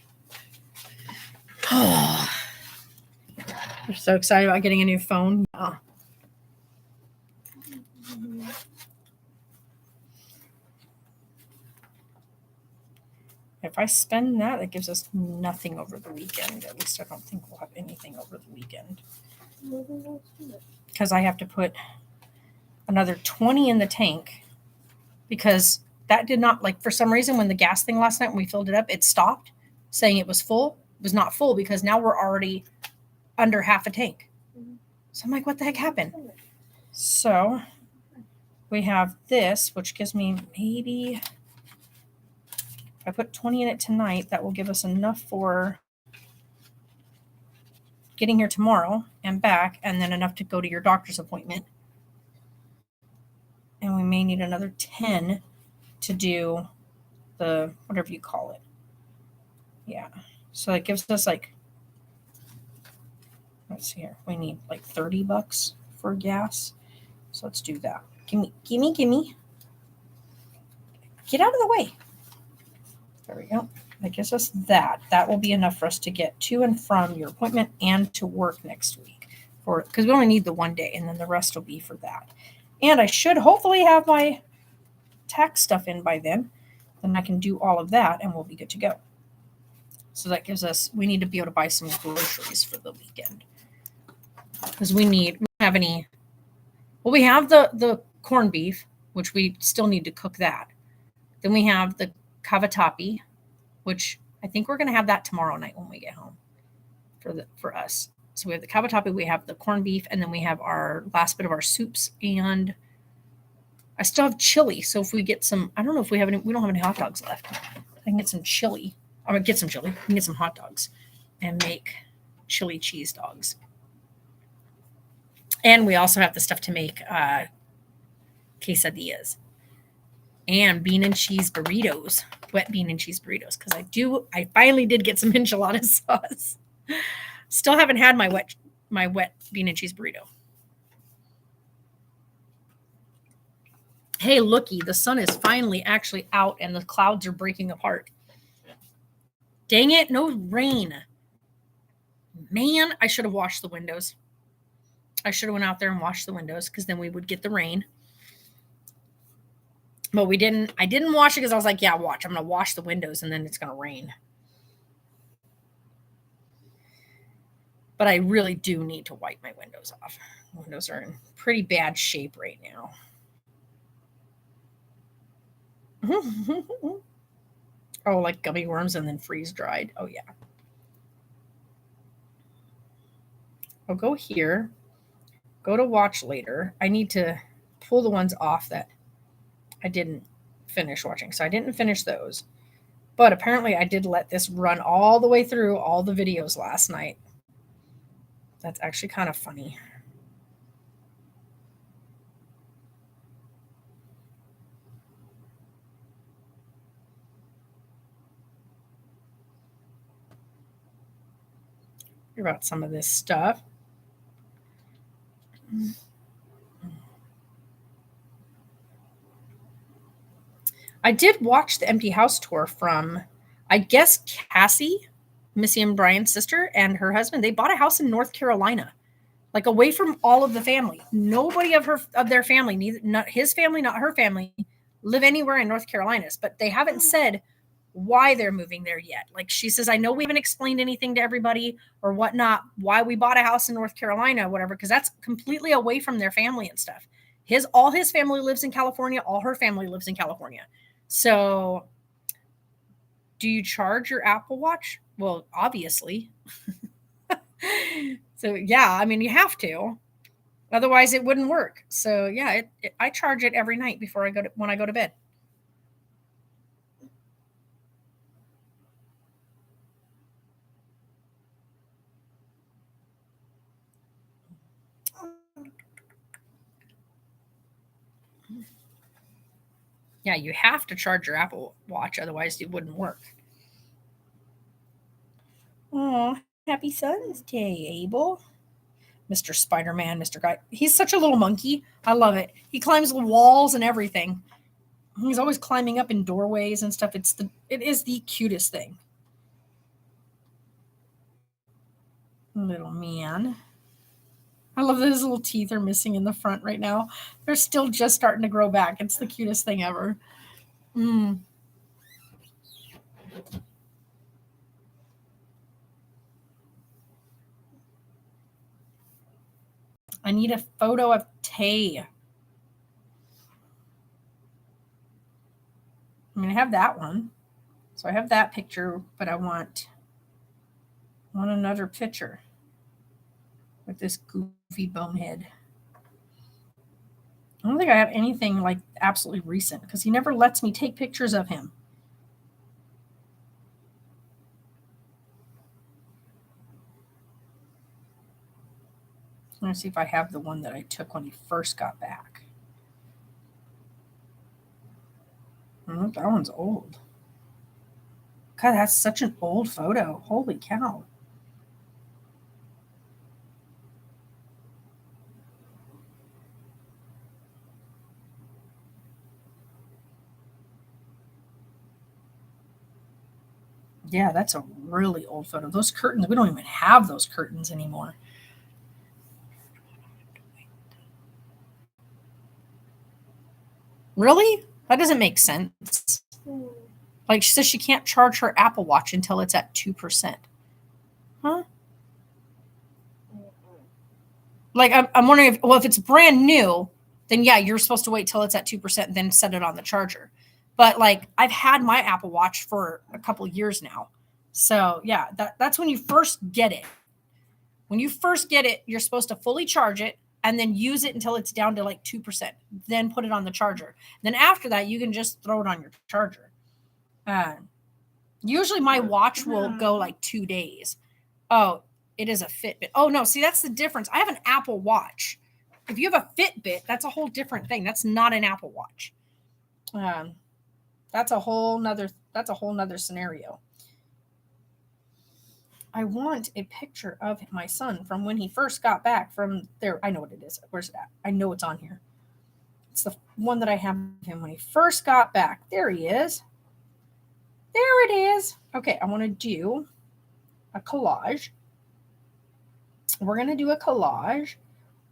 You're so excited about getting a new phone. Yeah. If I spend that, it gives us nothing over the weekend. At least I don't think we'll have anything over the weekend. Because I have to put another 20 in the tank. Because that did not, like, for some reason, when the gas thing last night, when we filled it up, it stopped saying it was full. It was not full because now we're already under half a tank. So I'm like, what the heck happened? So we have this, which gives me maybe, if I put 20 in it tonight, that will give us enough for getting here tomorrow and back, and then enough to go to your doctor's appointment. And we may need another 10 to do the, whatever you call it. Yeah. So it gives us like, let's see here. We need like $30 for gas. So let's do that. Gimme. Get out of the way. There we go. That gives us that. That will be enough for us to get to and from your appointment and to work next week. Because we only need the one day, and then the rest will be for that. And I should hopefully have my tax stuff in by then. Then I can do all of that, and we'll be good to go. So that gives us, we need to be able to buy some groceries for the weekend. Because we don't have any, well, we have the corned beef, which we still need to cook that. Then we have the cavatappi, which I think we're going to have that tomorrow night when we get home for us. So we have the cavatappi, we have the corned beef, and then we have our last bit of our soups. And I still have chili. So if we get some, I don't know if we have any, we don't have any hot dogs left. I can get some chili. I'm going to get some chili. I can get some hot dogs and make chili cheese dogs. And we also have the stuff to make quesadillas and bean and cheese burritos, wet bean and cheese burritos. Because I finally did get some enchilada sauce. Still haven't had my wet bean and cheese burrito. Hey, looky, the sun is finally actually out and the clouds are breaking apart. Dang it, no rain. Man, I should have washed the windows. I should have went out there and washed the windows because then we would get the rain. But we didn't. I didn't wash it because I was like, yeah, watch. I'm going to wash the windows and then it's going to rain. But I really do need to wipe my windows off. Windows are in pretty bad shape right now. Oh, like gummy worms and then freeze dried. Oh, yeah. I'll go here. Go to watch later. I need to pull the ones off that I didn't finish watching. So I didn't finish those. But apparently I did let this run all the way through all the videos last night. That's actually kind of funny. Hear about some of this stuff. I did watch the empty house tour from, I guess, Cassie, Missy and Brian's sister, and her husband. They bought a house in North Carolina, like away from all of the family. Nobody of their family, neither not his family, not her family, live anywhere in North Carolina. But they haven't said why they're moving there yet. Like she says, I know we haven't explained anything to everybody or whatnot, why we bought a house in North Carolina, whatever, because that's completely away from their family and stuff. All his family lives in California. All her family lives in California. So do you charge your Apple Watch? Well, obviously. So yeah, I mean, you have to, otherwise it wouldn't work. So yeah, I charge it every night before when I go to bed. Yeah, you have to charge your Apple Watch, otherwise it wouldn't work. Oh, happy Sun's Day, Abel. Mr. Spider-Man, Mr. Guy. He's such a little monkey. I love it. He climbs the walls and everything. He's always climbing up in doorways and stuff. It is the cutest thing. Little man. I love that his little teeth are missing in the front right now. They're still just starting to grow back. It's the cutest thing ever. I need a photo of Tay. I mean, I have that one. So I have that picture, but I want another picture with this goofy bonehead. I don't think I have anything like absolutely recent because he never lets me take pictures of him. Let me see if I have the one that I took when he first got back. Oh, that one's old. God, that's such an old photo. Holy cow. Yeah, that's a really old photo. Those curtains, we don't even have those curtains anymore. Really? That doesn't make sense. Like she says she can't charge her Apple Watch until it's at 2%. Huh? Like I'm wondering if it's brand new, then yeah, you're supposed to wait till it's at 2% and then set it on the charger. But like I've had my Apple Watch for a couple of years now. So yeah, that's when you first get it. When you first get it, you're supposed to fully charge it and then use it until it's down to like 2%. Then put it on the charger. Then after that, you can just throw it on your charger. Usually my watch will go like 2 days. Oh, it is a Fitbit. Oh no, see that's the difference. I have an Apple Watch. If you have a Fitbit, that's a whole different thing. That's not an Apple Watch. That's a whole nother scenario. I want a picture of my son from when he first got back from there. I know what it is. Where's it at? I know it's on here. It's the one that I have of him when he first got back. There he is. There it is. Okay, I want to do a collage. We're going to do a collage.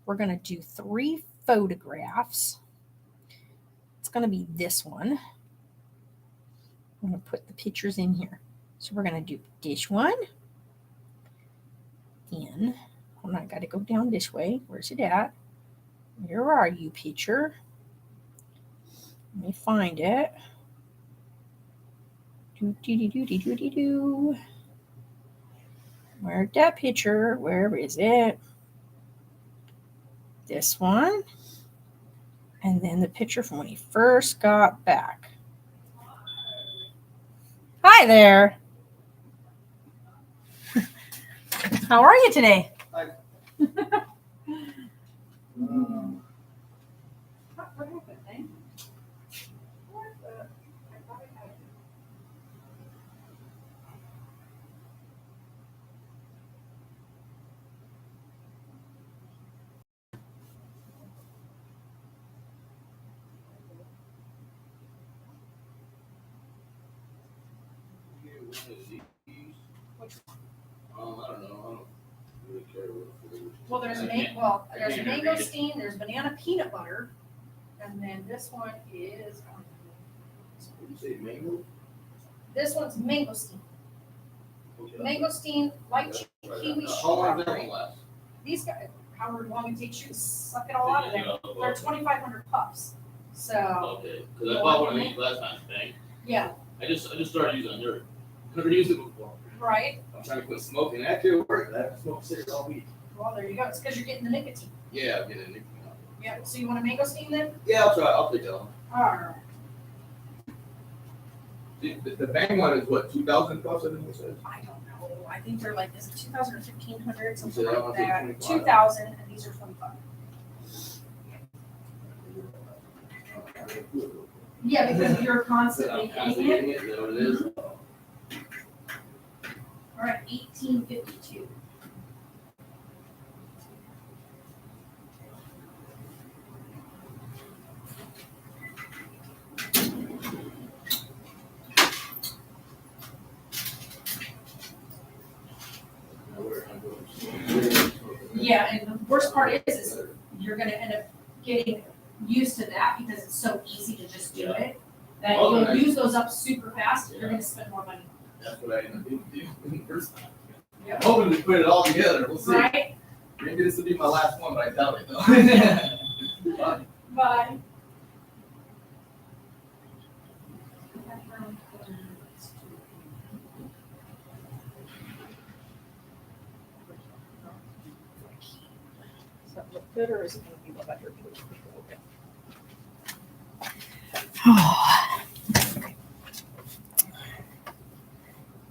We're going to do 3 photographs. It's going to be this one. I'm going to put the pictures in here. So we're going to do this one. Then, hold on, I got to go down this way. Where's it at? Where are you, picture? Let me find it. Do. Where's that picture? Where is it? This one. And then the picture from when he first got back. Hi there. How are you today? I don't know. I don't really care what flavor. Well, there's a mangosteen, there's banana peanut butter, and then this one is. Did you say mango? This one's mangosteen. Okay. Mangosteen, white kiwi How long does that strawberry. one last? These guys, however long it takes you to suck it all out of there. They're 2,500 puffs. So Okay, because I bought one of these last time, thing. yeah, I just started using it. Never used it before. right. I'm trying to quit smoking. Actually, it worked. I haven't smoked cigarettes all week. Well, there you go. It's because you're getting the nicotine. Yeah, I'm getting nicotine. Yeah. So you want a mangosteen then? Yeah, I'll try. I'll take that one. All right. The bang one is what, 2,000 bucks? I think it says. I don't know. I think they're like, is it 2,000 or 1,500, something said that like one's that. 25. 2,000, and these are 25. Yeah, because you're constantly I'm hitting constantly it. hitting it. Is that what it is? All right, 1852. Yeah, and the worst part is you're gonna end up getting used to that because it's so easy to just do it. That Oh, you'll nice. use those up super fast, and you're gonna spend more money. That's what I ended up doing the first time. Yeah. I'm hoping to put it all together. We'll see. Right? Maybe this will be my last one, but I doubt it though. But But does that look good, or is it gonna be what better?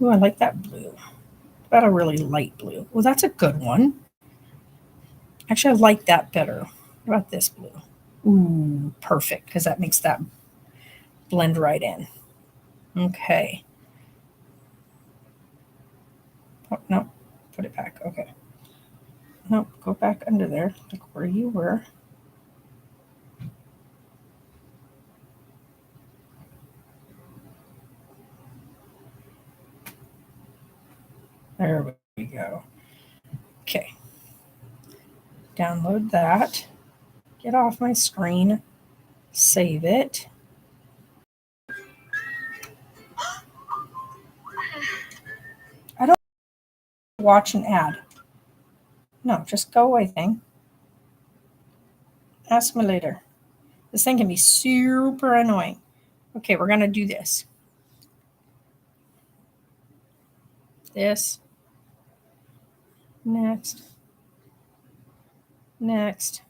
Oh, I like that blue. Got a really light blue. Well, that's a good one. Actually, I like that better. What about this blue? Ooh, perfect, because that makes that blend right in. Okay. Oh, no, put it back. Okay. No, go back under there, like where you were. There we go. Okay. Download that. Get off my screen. Save it. I don't watch an ad. No, just go away, thing. Ask me later. This thing can be super annoying. Okay, we're going to do this. This. Next. Next.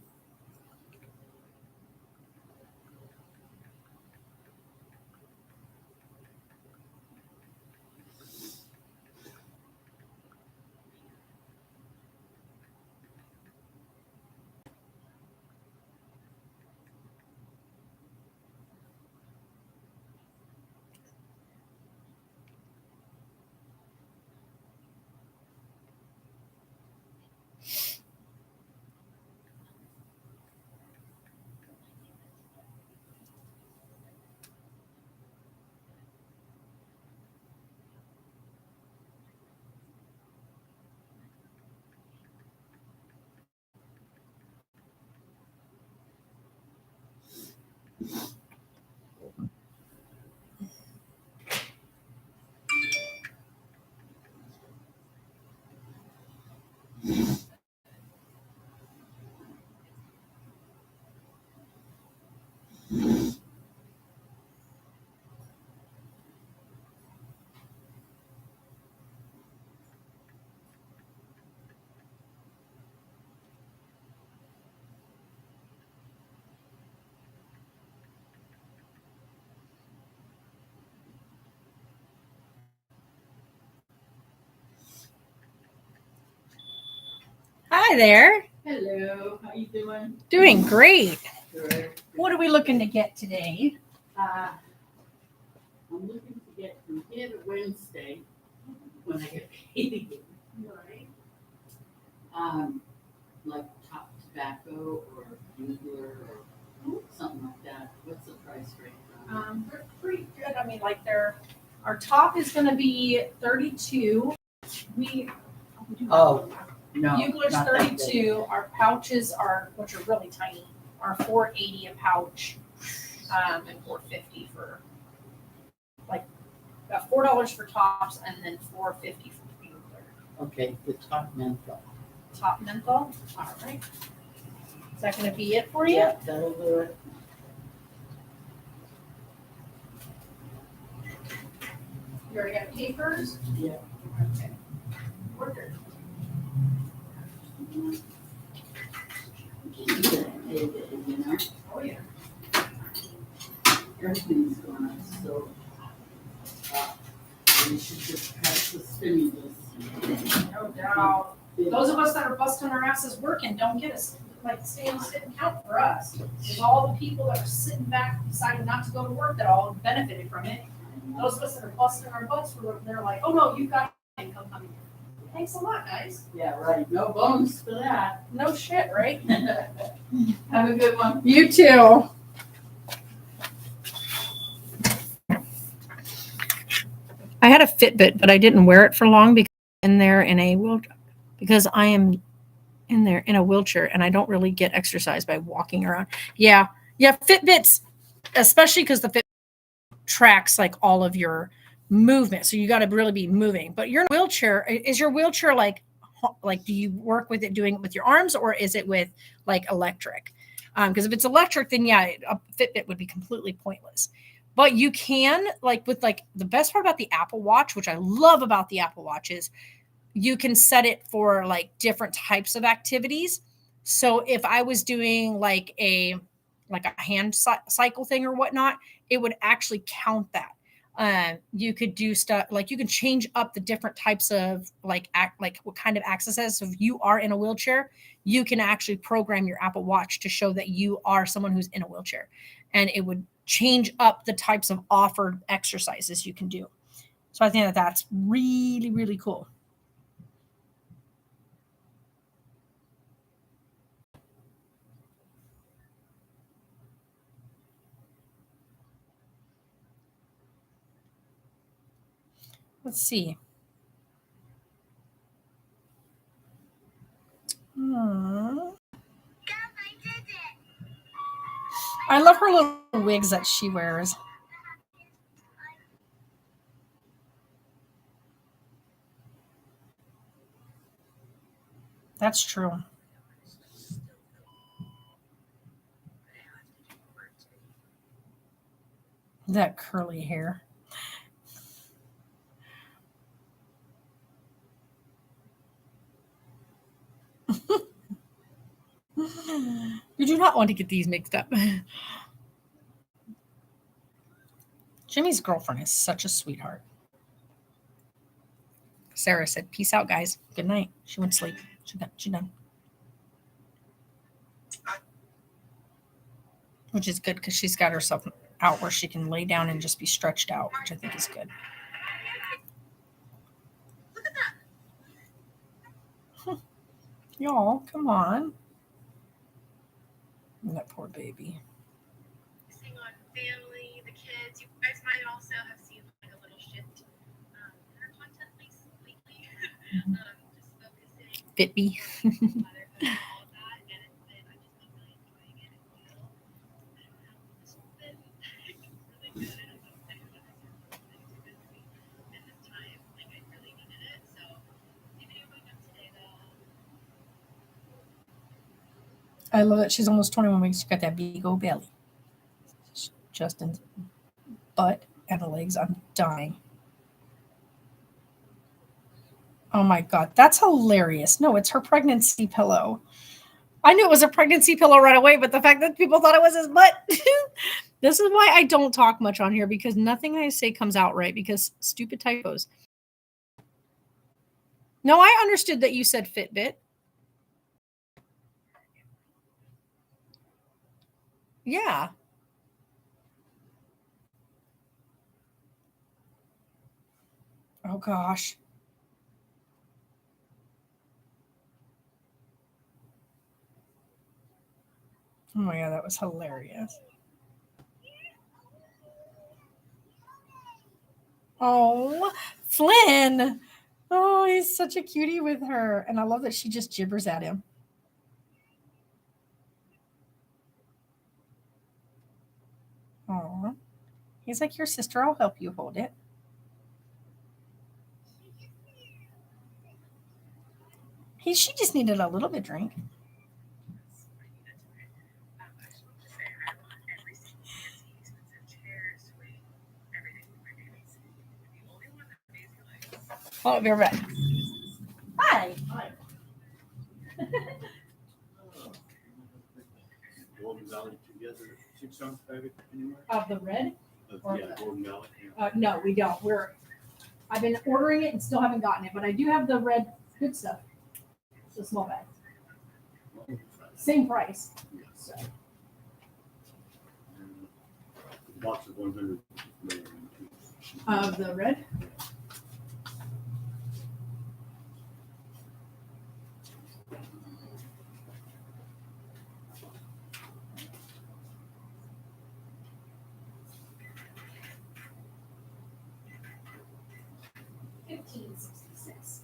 Hi there. Hello, how you doing? Doing great. Good. What are we looking to get today? I'm looking to get from here to Wednesday, when I get paid again. Right. Like top tobacco or bugler or something like that. What's the price range on They're pretty good. I mean, like our top is going to be 32. We Oh, it? No. Bugler's not that big. 32. Our pouches are, which are really tiny, are $4.80 a pouch, and $4.50 for like $4 for tops, and then $4.50 for bugler. Okay, the top menthol. Top menthol. All right. Is that going to be it for you? Yeah, that'll do it. You already got papers? Yeah. Okay. Order. Keep it payday, you know? Oh yeah. Everything's going up so we should just pass the stimulus. No doubt. Those of us that are busting our asses working don't get us like stay and sit and count for us. There's all the people that are sitting back deciding not to go to work that all benefited from it. Those of us that are busting our butts for they're like, oh no, you've got income coming. Thanks a lot, guys. Yeah, right. No bonus for that. No shit, right? Have a good one. You too. I had a Fitbit, but I didn't wear it for long because I'm in there in a wheelchair because I am in there in a wheelchair, and I don't really get exercise by walking around. Yeah. Fitbits, especially because the Fit tracks like all of your movement. So you got to really be moving. But you're in a wheelchair. Is your wheelchair like do you work with it doing it with your arms, or is it with like electric? Because if it's electric, then yeah, a Fitbit would be completely pointless. But you can like with like the best part about the Apple Watch, which I love about the Apple Watch, is you can set it for like different types of activities. So if I was doing like a hand cycle thing or whatnot, it would actually count that. You could do stuff like you can change up the different types of like what kind of access. So if you are in a wheelchair, you can actually program your Apple Watch to show that you are someone who's in a wheelchair, and it would change up the types of offered exercises you can do. So I think that that's really, really cool. Let's see. I love her little wigs that she wears. That's true. That curly hair. You do not want to get these mixed up. Jimmy's girlfriend is such a sweetheart. Sarah said, "Peace out, guys. Good night." She went to sleep. She done. Which is good because she's got herself out where she can lay down and just be stretched out, which I think is good. Y'all, come on. That poor baby. On family, the kids. You guys might also have seen like a little shift in our content lately. Just focusing Fitbee. on motherhood and all of that, and I've just been really enjoying it. I don't know, it's been really good. I don't know if anyone has been too busy in this time. Like I really needed it. So maybe wake up today though. I love it. She's almost 21 weeks. She's got that big old belly. Justin's butt and the legs. I'm dying. Oh my God. That's hilarious. No, it's her pregnancy pillow. I knew it was a pregnancy pillow right away, but the fact that people thought it was his butt. This is why I don't talk much on here, because nothing I say comes out right because stupid typos. No, I understood that you said Fitbit. Yeah. Oh gosh. Oh my God, that was hilarious. Oh, Flynn. Oh, he's such a cutie with her. And I love that she just gibbers at him. Oh, he's like, your sister, I'll help you hold it. She just needed a little bit of drink. Oh, I'll be right back. Hi. Golden Valley together 6-ounce packet anywhere? Of the red? Yeah, Golden Valley. Yeah. No, we don't. I've been ordering it and still haven't gotten it, but I do have the red good stuff. It's a small bag. Same price. Yeah. So. Box of 100. Of the red? $15.66.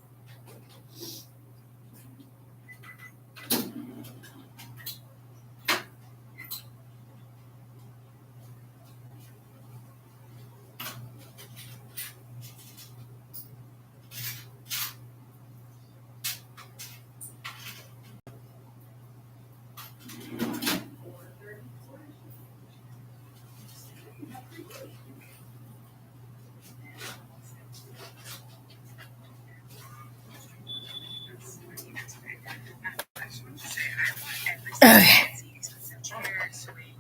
fancy, expensive chairs, everything,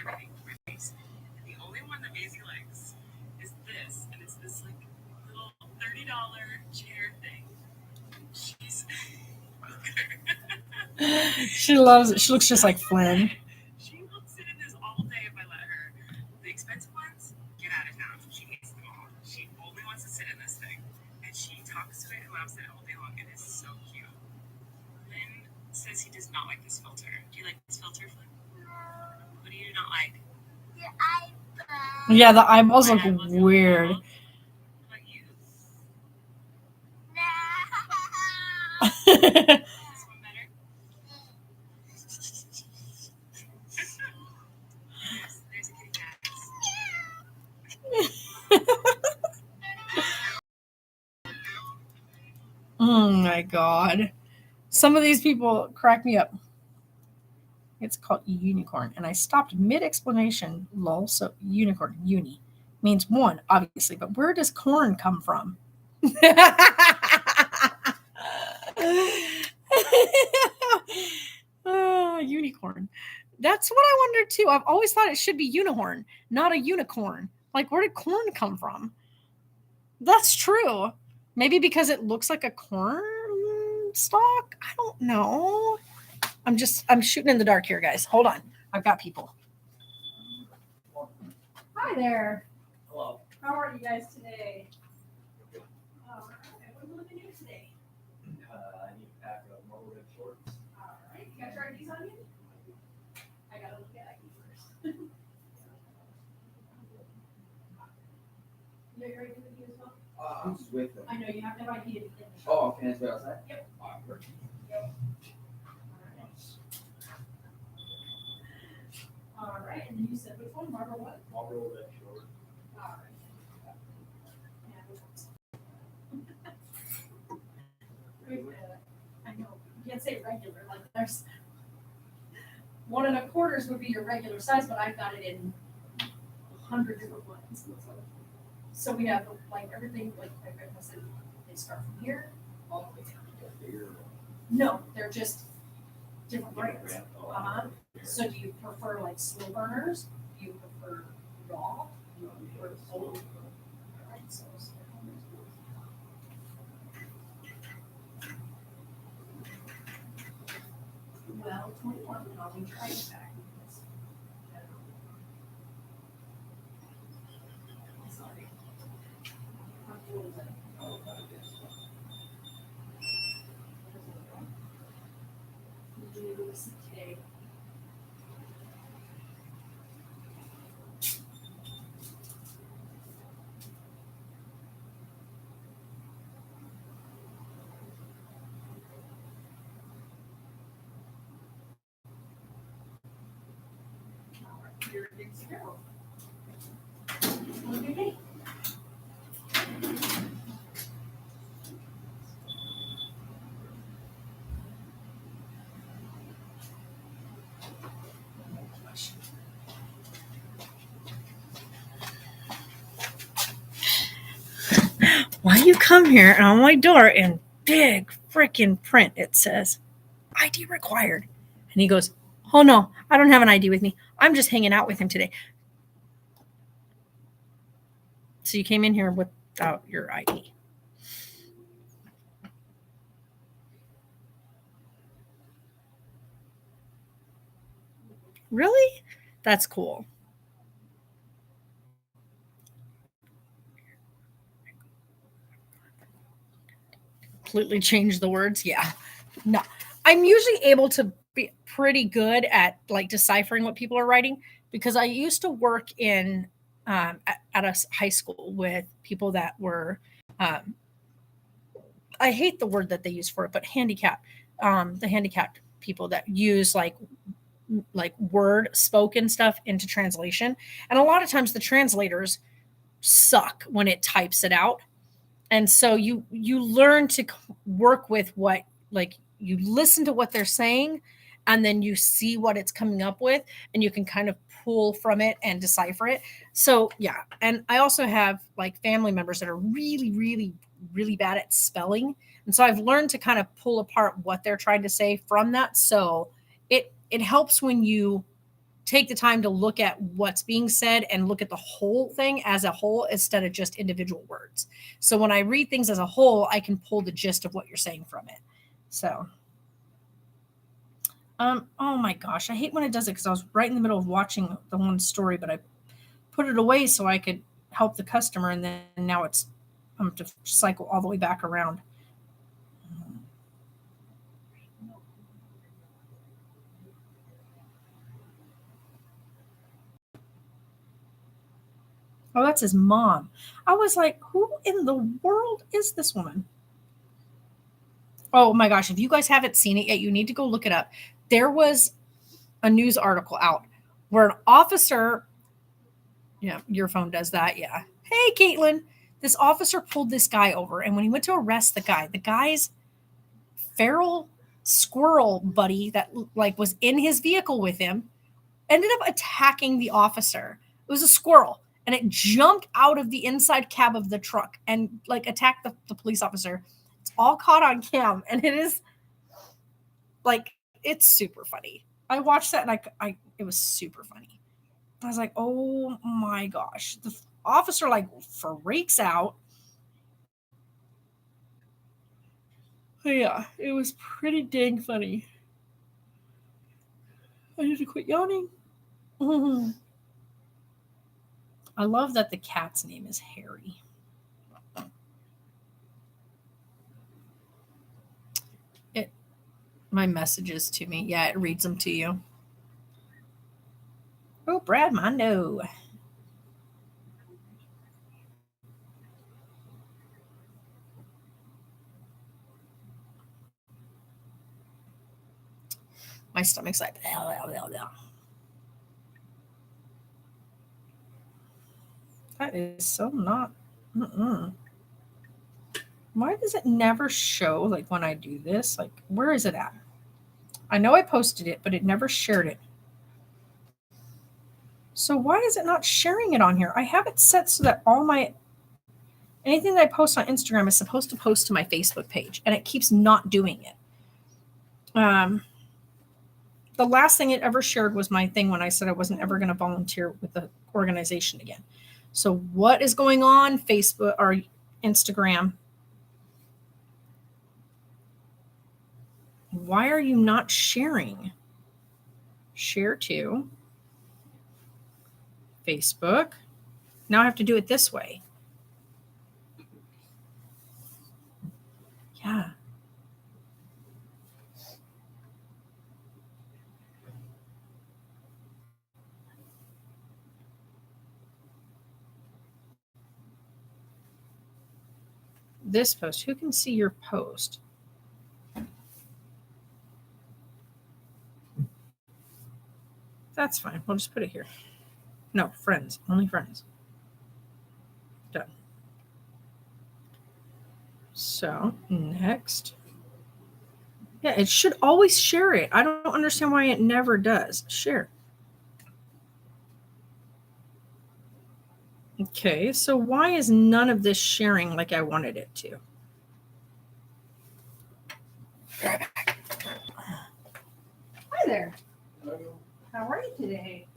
right? And the only one that Maisie likes is this, and it's this like little $30 chair thing. She's She loves it. She looks just like Flynn. she will sit in this all day if I let her. The expensive ones, get out of town. She hates them all. She only wants to sit in this thing, and she talks to it and laughs at it all day long. It is so cute. Lynn says he does not like this filter. Do you like this filter, Flynn? What do you not like? Yeah, the eyeballs look My eyeballs weird. What about you? This one better? There's a kitty cat. Oh my god. Some of these people crack me up. It's called unicorn. And I stopped mid-explanation, lol. So unicorn, uni, means one, obviously. But where does corn come from? Unicorn. That's what I wonder too. I've always thought it should be unicorn, not a unicorn. Like, where did corn come from? That's true. Maybe because it looks like a corn stalk. I don't know. I'm shooting in the dark here, guys. Hold on. I've got people. Hi there. Hello. How are you guys today? All right. What are we looking to do today? I need to pack up more red shorts. All right. You got your IDs on you? I gotta look at ID first. You got your ID with you as well? I'm just with them. I know you have to have ID to get in the shop. Oh, can I stay outside? Yep. Perfect. All right, and then you said which one, Barbara? What? Marlboro red shorts. All right. I know. You can't say regular. Like there's 1 1/4 would be your regular size, but I've got it in 100 different ones. So we have like everything. Like I said, they start from here all the way down. No, they're just different brands. So do you prefer like slow burners? Do you prefer raw? Do you prefer cold? Alright, so slow burners. Well, 21, and I'll need your ice back. Sorry. How cool is it? Do this today. You're good to go. Okay. Why you come here and on my door in big freaking print it says ID required, and he goes, oh no, I don't have an ID with me, I'm just hanging out with him today. So you came in here without your ID. Really? That's cool. Completely change the words. Yeah. No. I'm usually able to be pretty good at like deciphering what people are writing because I used to work in at a high school with people that were I hate the word that they use for it, but handicapped, the handicapped people that use like word spoken stuff into translation. And a lot of times the translators suck when it types it out. And so you learn to work with what, like, you listen to what they're saying and then you see what it's coming up with and you can kind of pull from it and decipher it. So yeah. And I also have like family members that are really, really, really bad at spelling. And so I've learned to kind of pull apart what they're trying to say from that. So it helps when you take the time to look at what's being said and look at the whole thing as a whole instead of just individual words. So when I read things as a whole, I can pull the gist of what you're saying from it. So, oh my gosh, I hate when it does it because I was right in the middle of watching the one story, but I put it away so I could help the customer, and then now I'm going to cycle all the way back around. Oh, that's his mom. I was like, who in the world is this woman? Oh my gosh, if you guys haven't seen it yet, you need to go look it up. There was a news article out where an officer, yeah, your phone does that, yeah. Hey, Caitlin, this officer pulled this guy over, and when he went to arrest the guy's feral squirrel buddy that like was in his vehicle with him ended up attacking the officer. It was a squirrel, and it jumped out of the inside cab of the truck and like attacked the police officer. It's all caught on cam, and it is like, it's super funny. I watched that, and it was super funny. I was like, oh my gosh. The officer like freaks out. Yeah, it was pretty dang funny. I need to quit yawning. I love that the cat's name is Harry. My messages to me. Yeah, it reads them to you. Oh, Brad Mondo. My stomach's like, blah, blah, blah, blah. That is so not. Why does it never show like when I do this? Like, where is it at? I know I posted it, but it never shared it. So why is it not sharing it on here? I have it set so that anything that I post on Instagram is supposed to post to my Facebook page, and it keeps not doing it. The last thing it ever shared was my thing when I said I wasn't ever going to volunteer with the organization again. So what is going on, Facebook or Instagram? Why are you not sharing? Share to Facebook. Now I have to do it this way. Yeah. This post. Who can see your post? That's fine. We'll just put it here. No, friends. Only friends. Done. So, next. Yeah, it should always share it. I don't understand why it never does. Share. Okay, so why is none of this sharing like I wanted it to? Hi there. How are you today?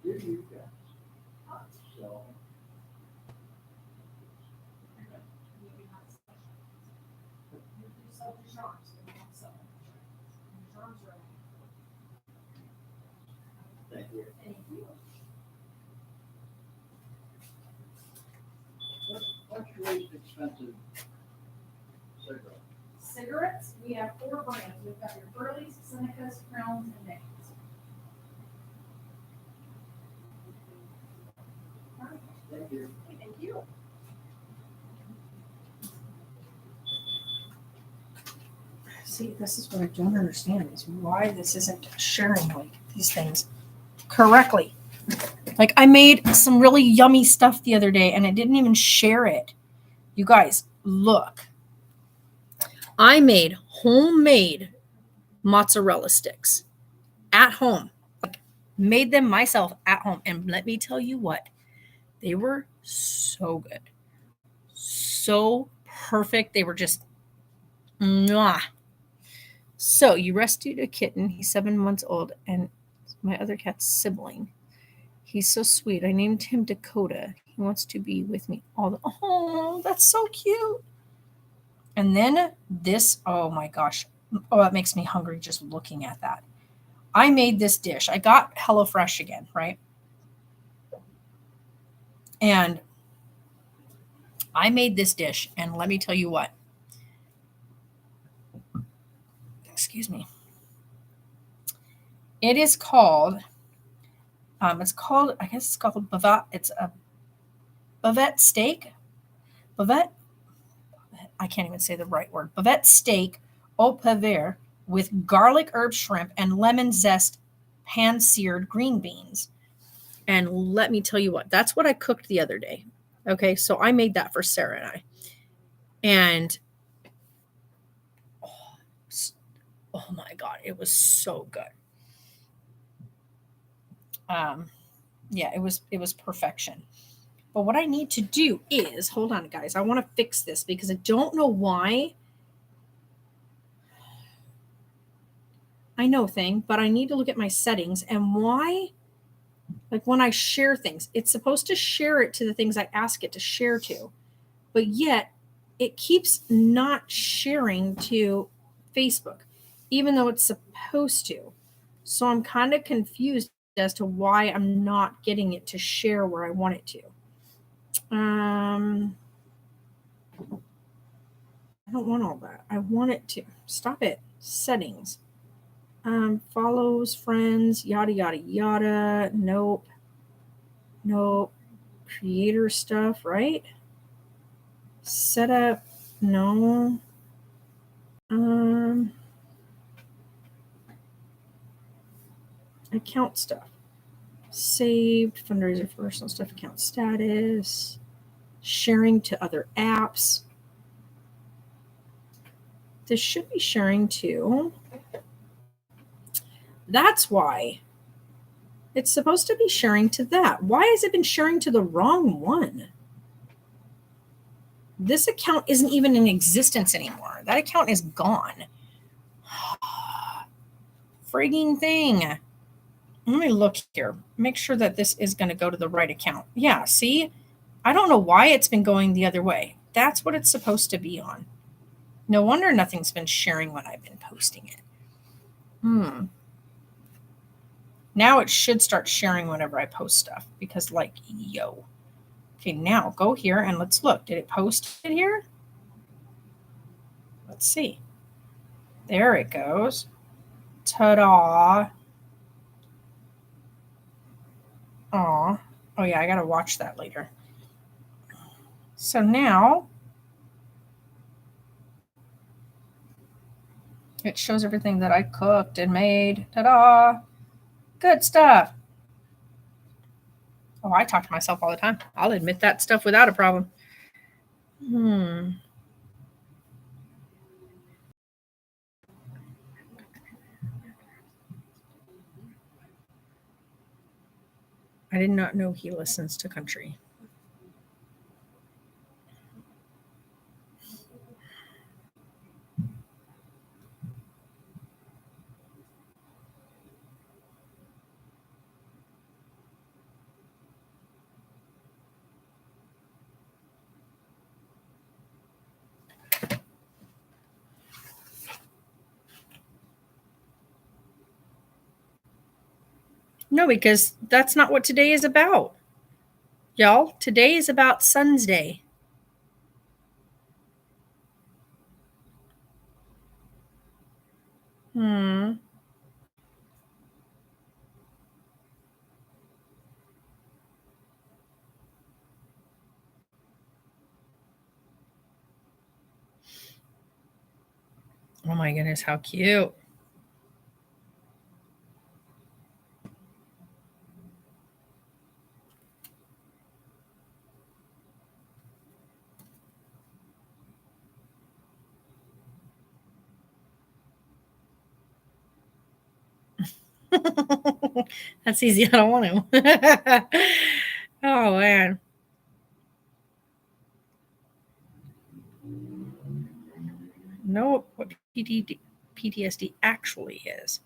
Thank you. What's your least expensive cigarette? Cigarettes, we have 4 brands. We've got your Burleys, Senecas, Crowns, and Necks. Thank you. Thank you. See, this is what I don't understand is why this isn't sharing like these things correctly. Like I made some really yummy stuff the other day and I didn't even share it. You guys, look. I made homemade mozzarella sticks at home. Like, made them myself at home. And let me tell you what, they were so good. So perfect. They were just mwah. So you rescued a kitten. He's 7 months old, and my other cat's sibling. He's so sweet. I named him Dakota. He wants to be with me all the. Oh, that's so cute. And then this. Oh my gosh. Oh, that makes me hungry just looking at that. I made this dish. I got HelloFresh again, right? And I made this dish, and let me tell you what. Excuse me. It is called. I guess it's called bavette. It's a bavette steak. Bavette. I can't even say the right word. Bavette steak au poivre with garlic herb shrimp and lemon zest pan-seared green beans. And let me tell you what, that's what I cooked the other day. Okay, so I made that for Sarah and I. And oh my God, it was so good. Yeah, it was perfection. But what I need to do is, hold on, guys, I want to fix this because I don't know why. I know thing, but I need to look at my settings and why, like when I share things, it's supposed to share it to the things I ask it to share to, but yet it keeps not sharing to Facebook, even though it's supposed to. So I'm kind of confused as to why I'm not getting it to share where I want it to. I don't want all that. I want it to. Stop it. Settings. Follows, friends, yada, yada, yada. Nope. Creator stuff, right? Setup. No. Account stuff. Saved. Fundraiser for personal stuff. Account status. Sharing to other apps. This should be sharing to. That's why. It's supposed to be sharing to that. Why has it been sharing to the wrong one? This account isn't even in existence anymore. That account is gone. Frigging thing. Let me look here. Make sure that this is going to go to the right account. Yeah, see? I don't know why it's been going the other way. That's what it's supposed to be on. No wonder nothing's been sharing when I've been posting it. Now it should start sharing whenever I post stuff because, like, yo. Okay, now go here and let's look. Did it post it here? Let's see. There it goes. Ta-da. Aw. Oh, yeah, I got to watch that later. So now it shows everything that I cooked and made. Ta-da. Good stuff. Oh, I talk to myself all the time. I'll admit that stuff without a problem. I did not know he listens to country. No, because that's not what today is about. Y'all, today is about Sun's Day. Oh my goodness, how cute. That's easy. I don't want to. Oh, man. Nope. What PTSD actually is.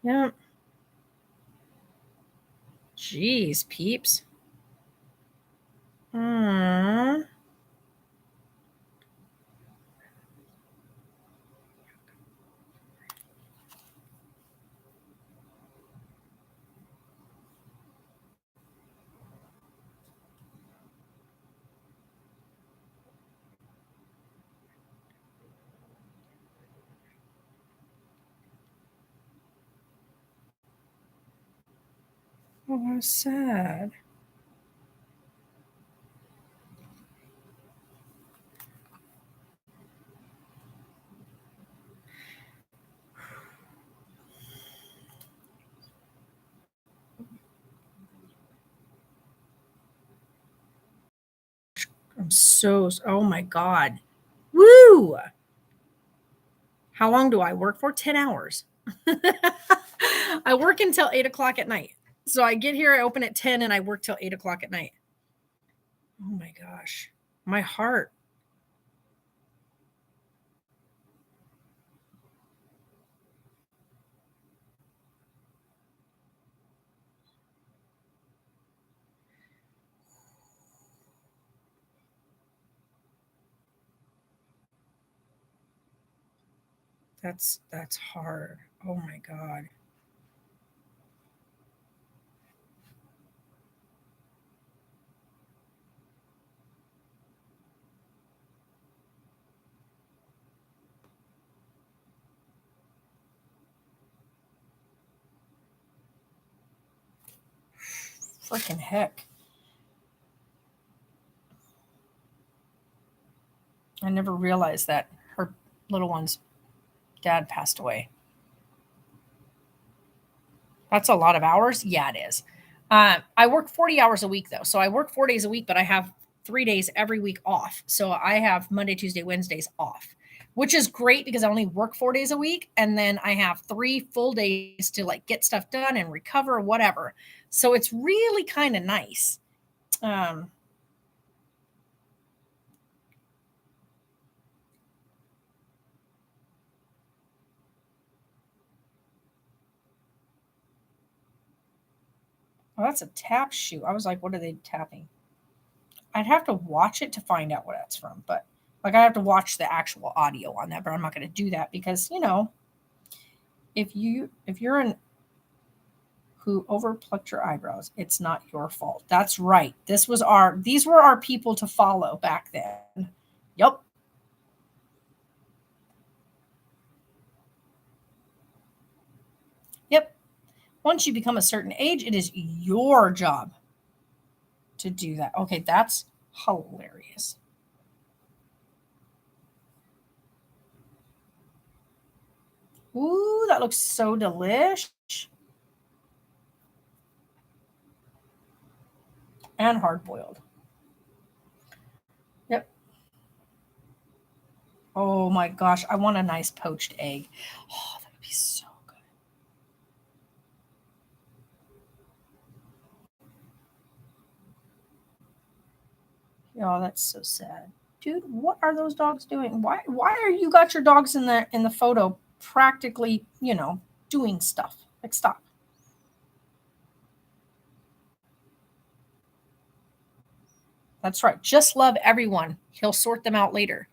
Yeah. Jeez, peeps. Hmm. Oh, how sad. Oh my God. Woo! How long do I work for? 10 hours. I work until 8 o'clock at night. So I get here, I open at 10 and I work till 8 o'clock at night. Oh my gosh. My heart. That's hard. Oh my God. Freaking heck. I never realized that her little one's dad passed away. That's a lot of hours. Yeah, it is. I work 40 hours a week though. So I work 4 days a week, but I have 3 days every week off. So I have Monday, Tuesday, Wednesdays off, which is great because I only work 4 days a week. And then I have 3 full days to like get stuff done and recover, whatever. So it's really kind of nice. Oh, that's a tap shoe. I was like, what are they tapping? I'd have to watch it to find out what that's from, but like I have to watch the actual audio on that, but I'm not going to do that because, you know, if you're an who overplucked your eyebrows, it's not your fault. That's right. These were our people to follow back then. Yep. Yep. Once you become a certain age, it is your job to do that. Okay, that's hilarious. Ooh, that looks so delish. And hard boiled. Yep. Oh my gosh, I want a nice poached egg. Oh, that would be so good. Oh, that's so sad. Dude, what are those dogs doing? Why are you got your dogs in the photo practically, you know, doing stuff? Like stop. That's right. Just love everyone. He'll sort them out later.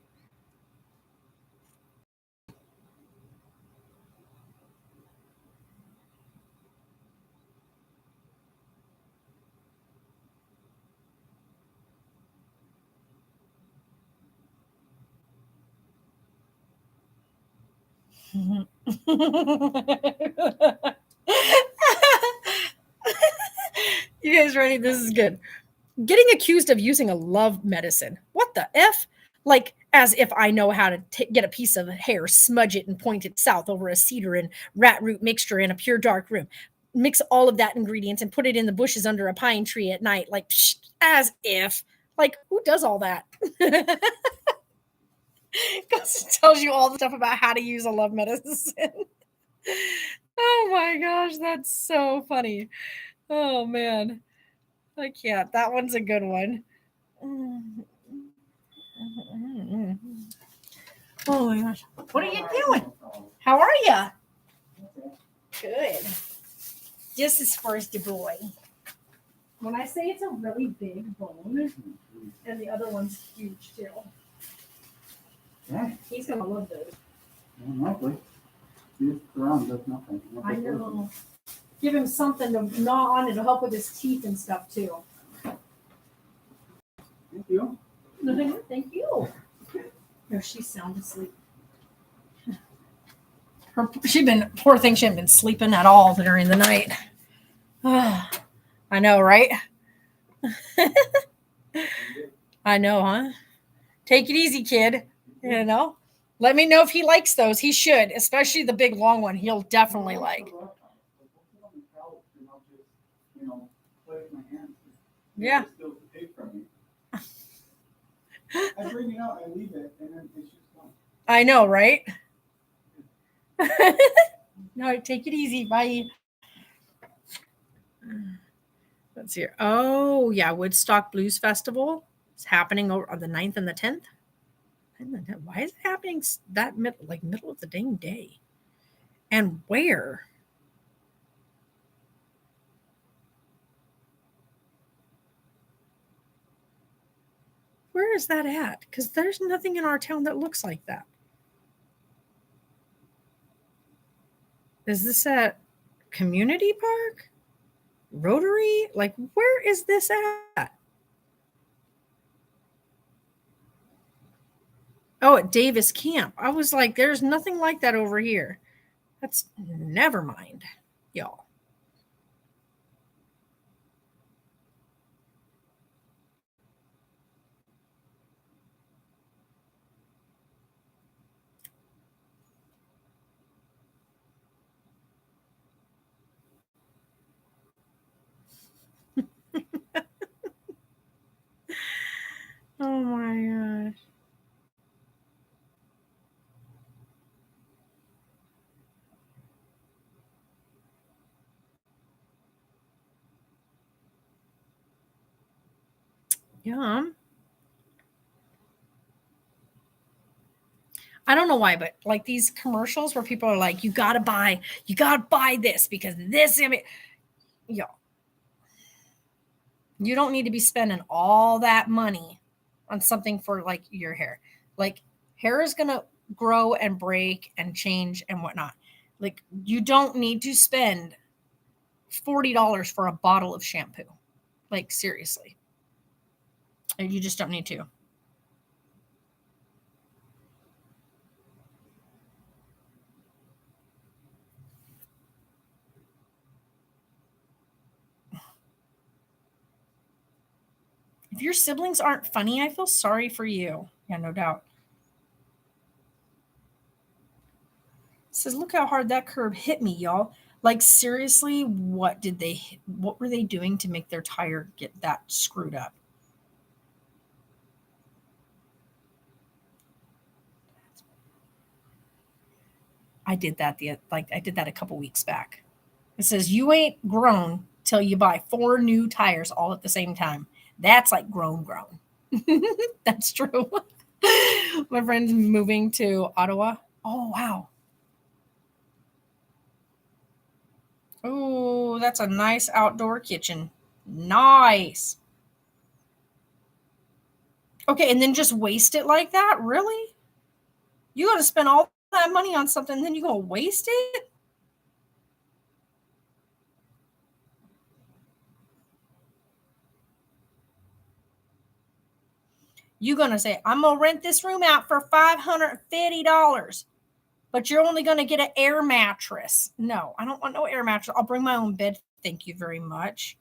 You guys ready? This is good. Getting accused of using a love medicine. What the F? Like, as if I know how to get a piece of hair, smudge it, and point it south over a cedar and rat root mixture in a pure dark room. Mix all of that ingredients and put it in the bushes under a pine tree at night. Like, psh, as if. Like, who does all that? Because it tells you all the stuff about how to use a love medicine. Oh my gosh, that's so funny. Oh man. I can't. That one's a good one. Oh my gosh. What are you doing? How are ya? Good. This is first the boy. When I say it's a really big bone, and the other one's huge too. Yeah. He's gonna love those. Lovely. Just around does nothing. I know. Give him something to gnaw on and to help with his teeth and stuff too. Thank you. Thank you. No, she's sound asleep. Poor thing, she hadn't been sleeping at all during the night. I know, right? I know, huh? Take it easy, kid. You know? Let me know if he likes those. He should, especially the big long one. He'll definitely like. Yeah. I bring it out, I leave it, and then it's just gone. I know, right? No, take it easy. Bye. Let's see. Oh, yeah. Woodstock Blues Festival is happening on the 9th and the 10th. Why is it happening that middle of the dang day? And where? Where is that at? Because there's nothing in our town that looks like that. Is this at Community Park? Rotary? Like, where is this at? Oh, at Davis Camp. I was like, there's nothing like that over here. That's never mind, y'all. Oh my gosh. Yum. I don't know why, but like these commercials where people are like, you gotta buy this because this, I mean, y'all, you don't need to be spending all that money on something for like your hair. Like hair is gonna grow and break and change and whatnot. Like you don't need to spend $40 for a bottle of shampoo. Like seriously. You just don't need to. If your siblings aren't funny, I feel sorry for you. Yeah, no doubt. It says, look how hard that curb hit me, y'all. Like seriously, what were they doing to make their tire get that screwed up? I did that a couple weeks back. It says you ain't grown till you buy 4 new tires all at the same time. That's like grown. That's true. My friend's moving to Ottawa. Oh, wow. Oh, that's a nice outdoor kitchen. Nice. Okay, and then just waste it like that? Really? You got to spend all that money on something, and then you going to waste it? You're going to say, I'm going to rent this room out for $550, but you're only going to get an air mattress. No, I don't want no air mattress. I'll bring my own bed. Thank you very much.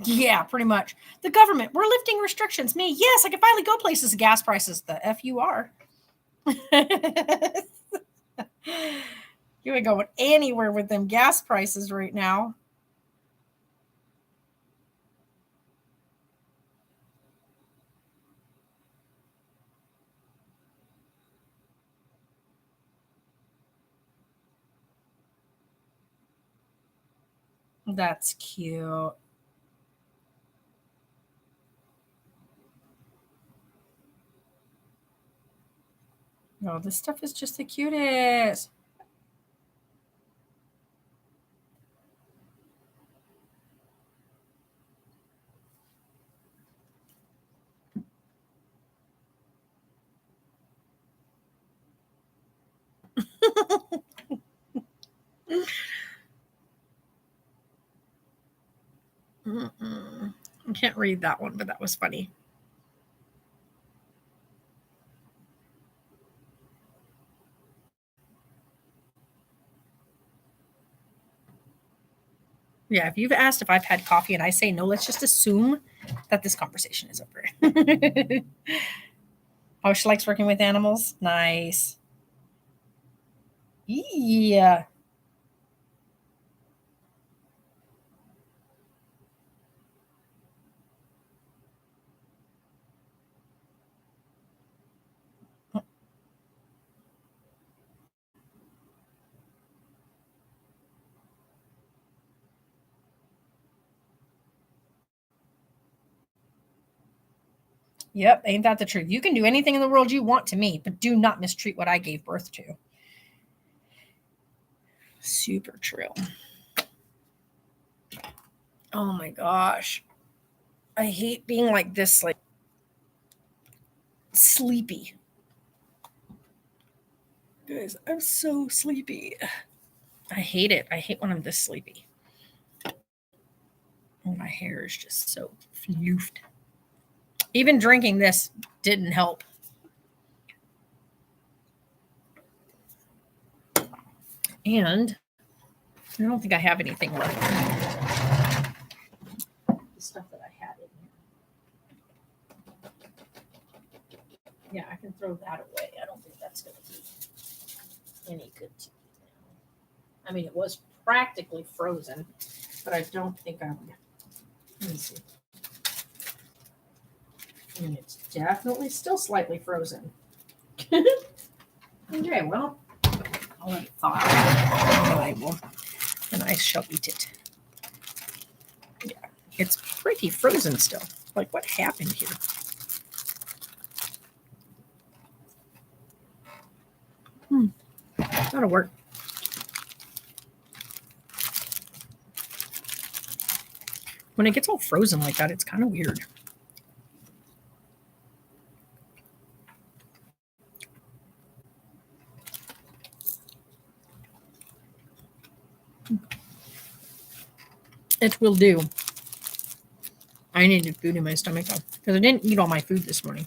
Yeah, pretty much. The government, we're lifting restrictions. Me, yes, I can finally go places. Gas prices, the F you are. You ain't going anywhere with them gas prices right now. That's cute. Oh, this stuff is just the cutest. Mm-mm. I can't read that one, but that was funny. Yeah, if you've asked if I've had coffee and I say no, let's just assume that this conversation is over. Oh, she likes working with animals. Nice. Yeah. Yep, ain't that the truth? You can do anything in the world you want to me, but do not mistreat what I gave birth to. Super true. Oh my gosh. I hate being like this, like sleepy. Guys, I'm so sleepy. I hate it. I hate when I'm this sleepy. And my hair is just so floofed. Even drinking this didn't help. And I don't think I have anything left. The stuff that I had in here. Yeah, I can throw that away. I don't think that's going to be any good to me now. I mean, it was practically frozen, but I don't think I'm. Let me see. I mean, it's definitely still slightly frozen. Okay, well, I'll let it thaw out. And I shall eat it. Yeah, it's pretty frozen still. Like, what happened here? That'll work. When it gets all frozen like that, it's kind of weird. It will do. I needed food in my stomach though, because I didn't eat all my food this morning.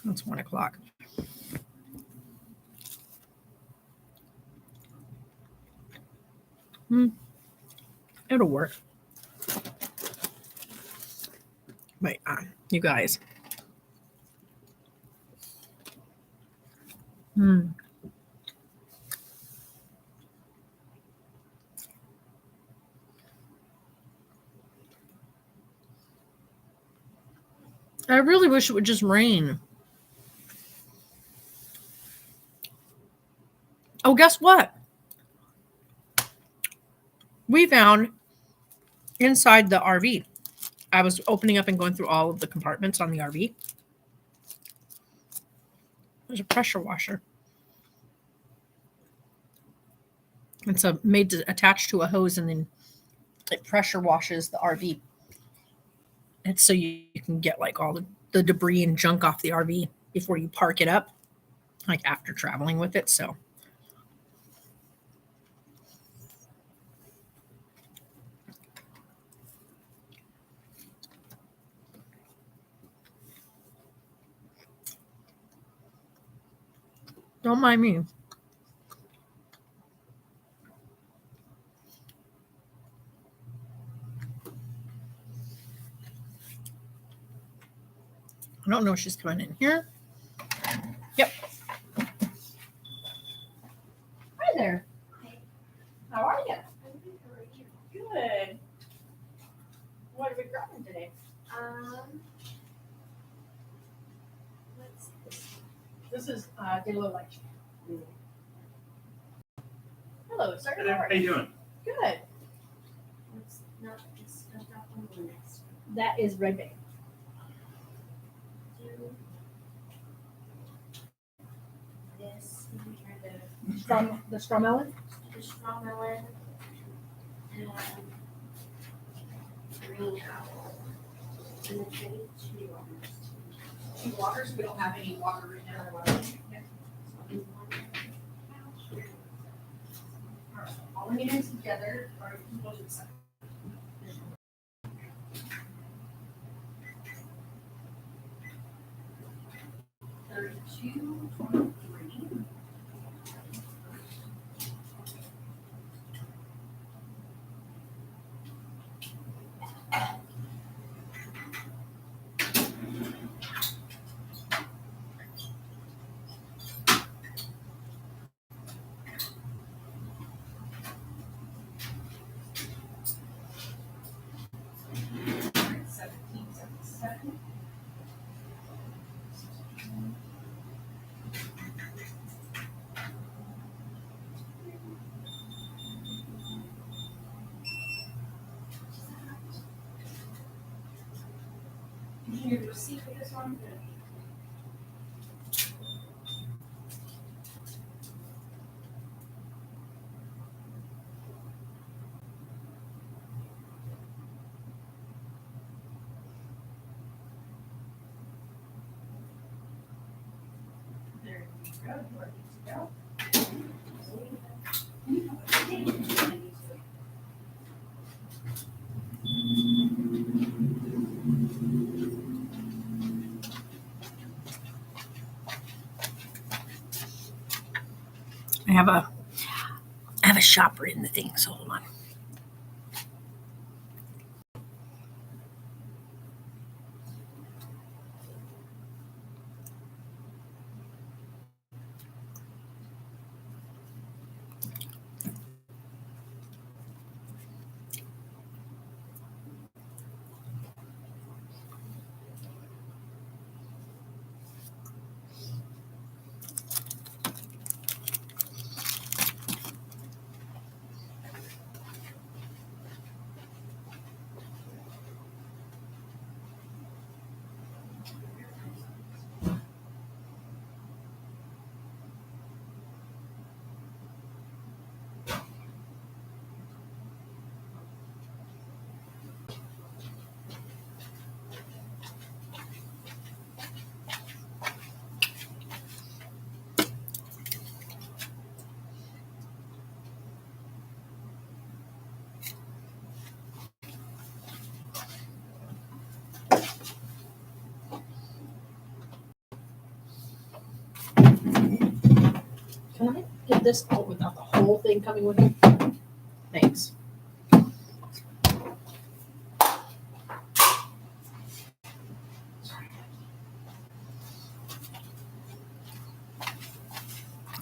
It's 1 o'clock. It'll work. But you guys. I really wish it would just rain. Oh, guess what? We found inside the RV. I was opening up and going through all of the compartments on the RV. There's a pressure washer. It's made to attach to a hose, and then it pressure washes the RV. It's so you can get like all the debris and junk off the RV before you park it up, like after traveling with it. So don't mind me. I don't know if she's coming in here. Yep. Hi there. How are you? Good. What are we grabbing today? What's this? This is de la leche. Hello, sorry. How you doing? Good. Let's not just stuff out on the next. That is red bait. Do this, and try to The straw melon. the straw melon and green apple. And then I need 2 others. 2 waters. We don't have any water right now. All I'm getting together are equal to some. $32.23. $17.77. Did you need a receipt for this one? There you go. You are good to go. I have a shopper in the thing, so hold on. Can I get this out without the whole thing coming with it? Thanks.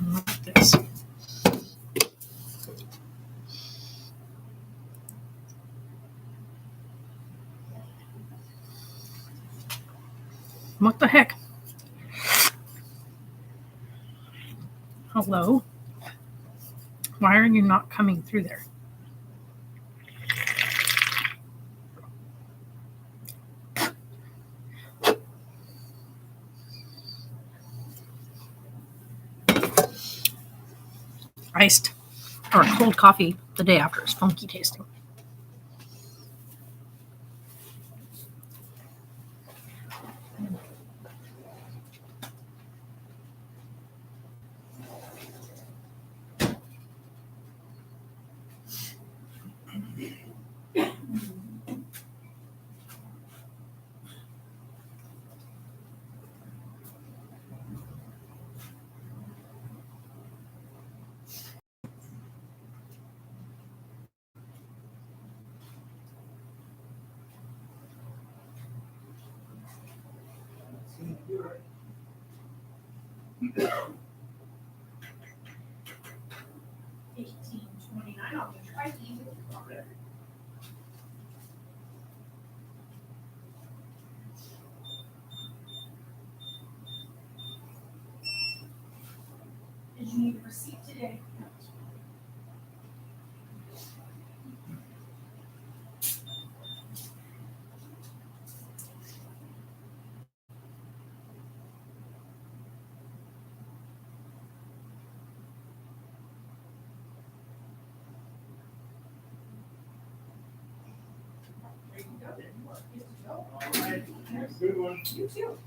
Like this. What the heck? Hello? Why are you not coming through there? Iced or cold coffee the day after is funky tasting. $18.29. I'll get your ID. Did you need a receipt today? All right. Have a good one. You too.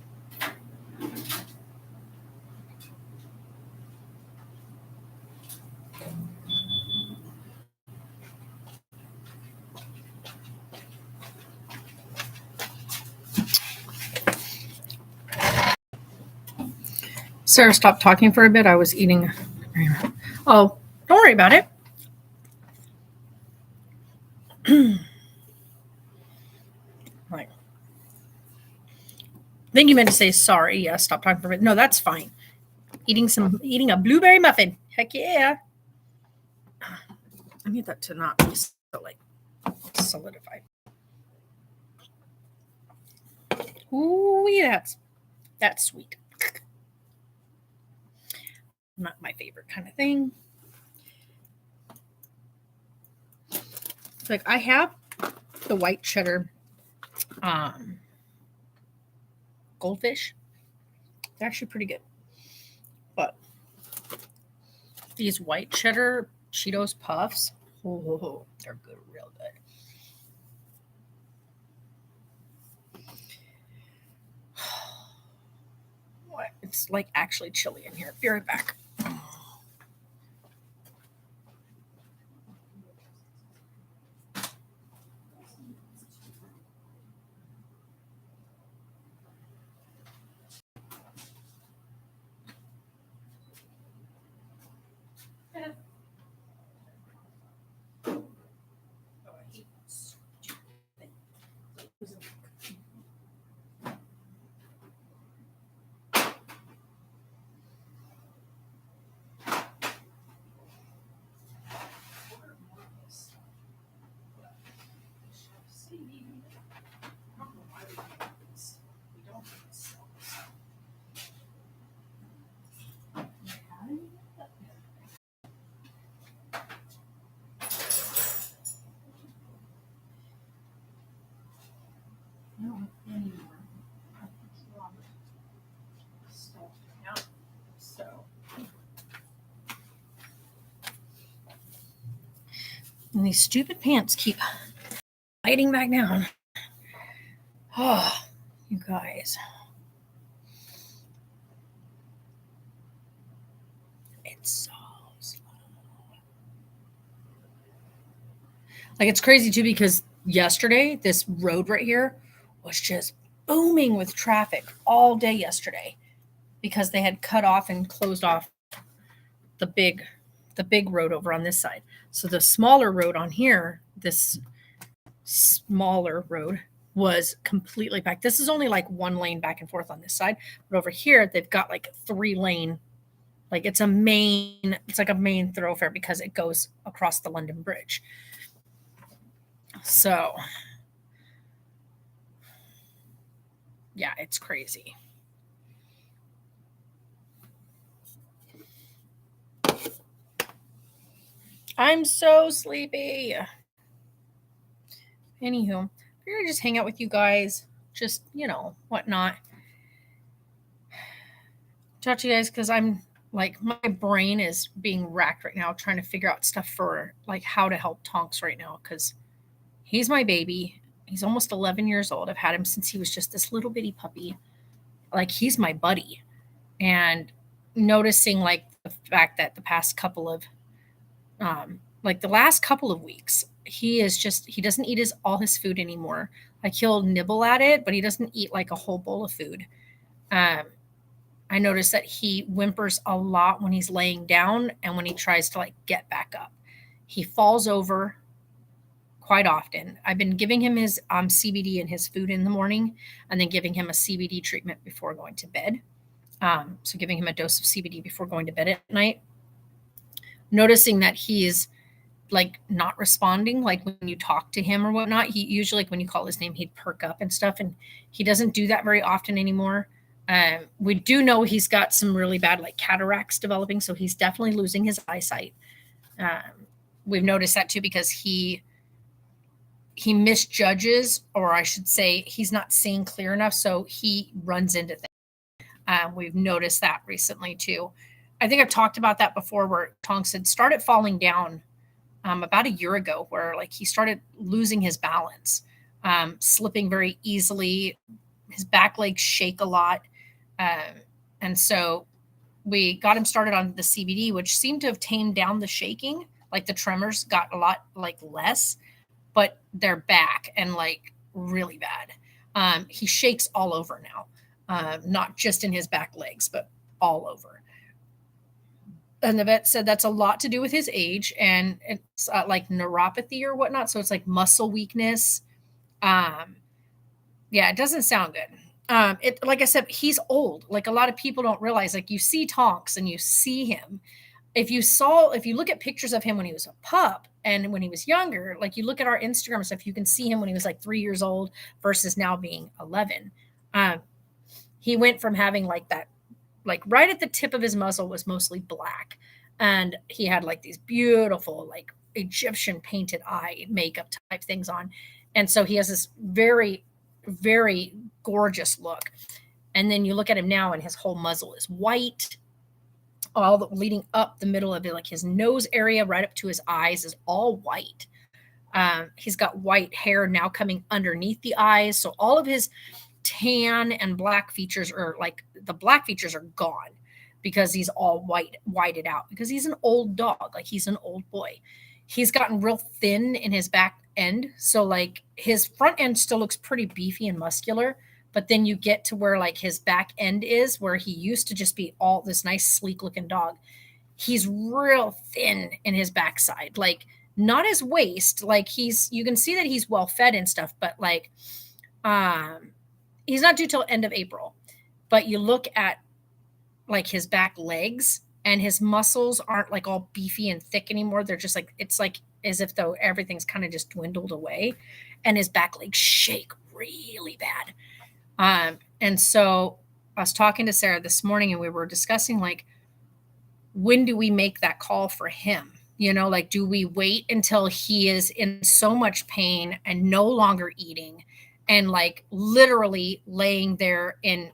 Sarah stopped talking for a bit. I was eating. Oh, don't worry about it. Right. I think you meant to say sorry. Yeah, stop talking for a bit. No, that's fine. Eating a blueberry muffin. Heck yeah. I need that to not be so like solidified. Ooh, yeah, that's sweet. Not my favorite kind of thing. Like I have the white cheddar goldfish. They're actually pretty good. But these white cheddar Cheetos puffs, oh, they're good, real good. What? It's like actually chilly in here. Be right back. And these stupid pants keep sliding back down. Oh, you guys. It's so slow. Like it's crazy too because yesterday, this road right here was just booming with traffic all day yesterday because they had cut off and closed off the big road over on this side. So the smaller road on here, this smaller road was completely packed. This is only like one lane back and forth on this side, but over here they've got like 3 lane. Like it's like a main thoroughfare because it goes across the London Bridge. So yeah, it's crazy. I'm so sleepy. Anywho, we're gonna just hang out with you guys, just whatnot. Talk to you guys because I'm like my brain is being racked right now trying to figure out stuff for like how to help Tonks right now because he's my baby. He's almost 11 years old. I've had him since he was just this little bitty puppy. Like he's my buddy, and noticing like the fact that the past couple of like the last couple of weeks, he doesn't eat all his food anymore. Like he'll nibble at it, but he doesn't eat like a whole bowl of food. I noticed that he whimpers a lot when he's laying down and when he tries to like get back up. He falls over quite often. I've been giving him his CBD and his food in the morning and then giving him a CBD treatment before going to bed. So giving him a dose of CBD before going to bed at night. Noticing that he's like not responding, like when you talk to him or whatnot. He usually, like when you call his name, he'd perk up and stuff, and he doesn't do that very often anymore. We do know he's got some really bad like cataracts developing, so he's definitely losing his eyesight. We've noticed that too because he misjudges, or I should say he's not seeing clear enough, so he runs into things. We've noticed that recently too. I think I've talked about that before where Tonks had started falling down about a year ago where like he started losing his balance. slipping very easily. His back legs shake a lot. And so we got him started on the CBD, which seemed to have tamed down the shaking. Like the tremors got a lot like less, but they're back and like really bad. He shakes all over now, not just in his back legs, but all over. And the vet said that's a lot to do with his age and it's like neuropathy or whatnot. So it's like muscle weakness. Yeah, it doesn't sound good. It, like I said, he's old. Like a lot of people don't realize, like you see Tonks and you see him. If you look at pictures of him when he was a pup and when he was younger, like you look at our Instagram stuff, you can see him when he was like 3 years old versus now being 11. He went from having like that, like right at the tip of his muzzle was mostly black. And he had like these beautiful, like Egyptian painted eye makeup type things on. And so he has this very, very gorgeous look. And then you look at him now and his whole muzzle is white. All the, leading up the middle of it, like his nose area right up to his eyes is all white. He's got white hair now coming underneath the eyes. So all of his tan and black features are like the black features are gone because he's all whited out because he's an old dog. Like he's an old boy. He's gotten real thin in his back end. So like his front end still looks pretty beefy and muscular, but then you get to where like his back end is where he used to just be all this nice sleek looking dog. He's real thin in his backside, like not his waist. Like you can see that he's well fed and stuff, but like, he's not due till end of April, but you look at like his back legs and his muscles aren't like all beefy and thick anymore. They're just like, it's like as if though everything's kind of just dwindled away and his back legs shake really bad. And so I was talking to Sarah this morning and we were discussing like, when do we make that call for him? You know, like, do we wait until he is in so much pain and no longer eating and like literally laying there in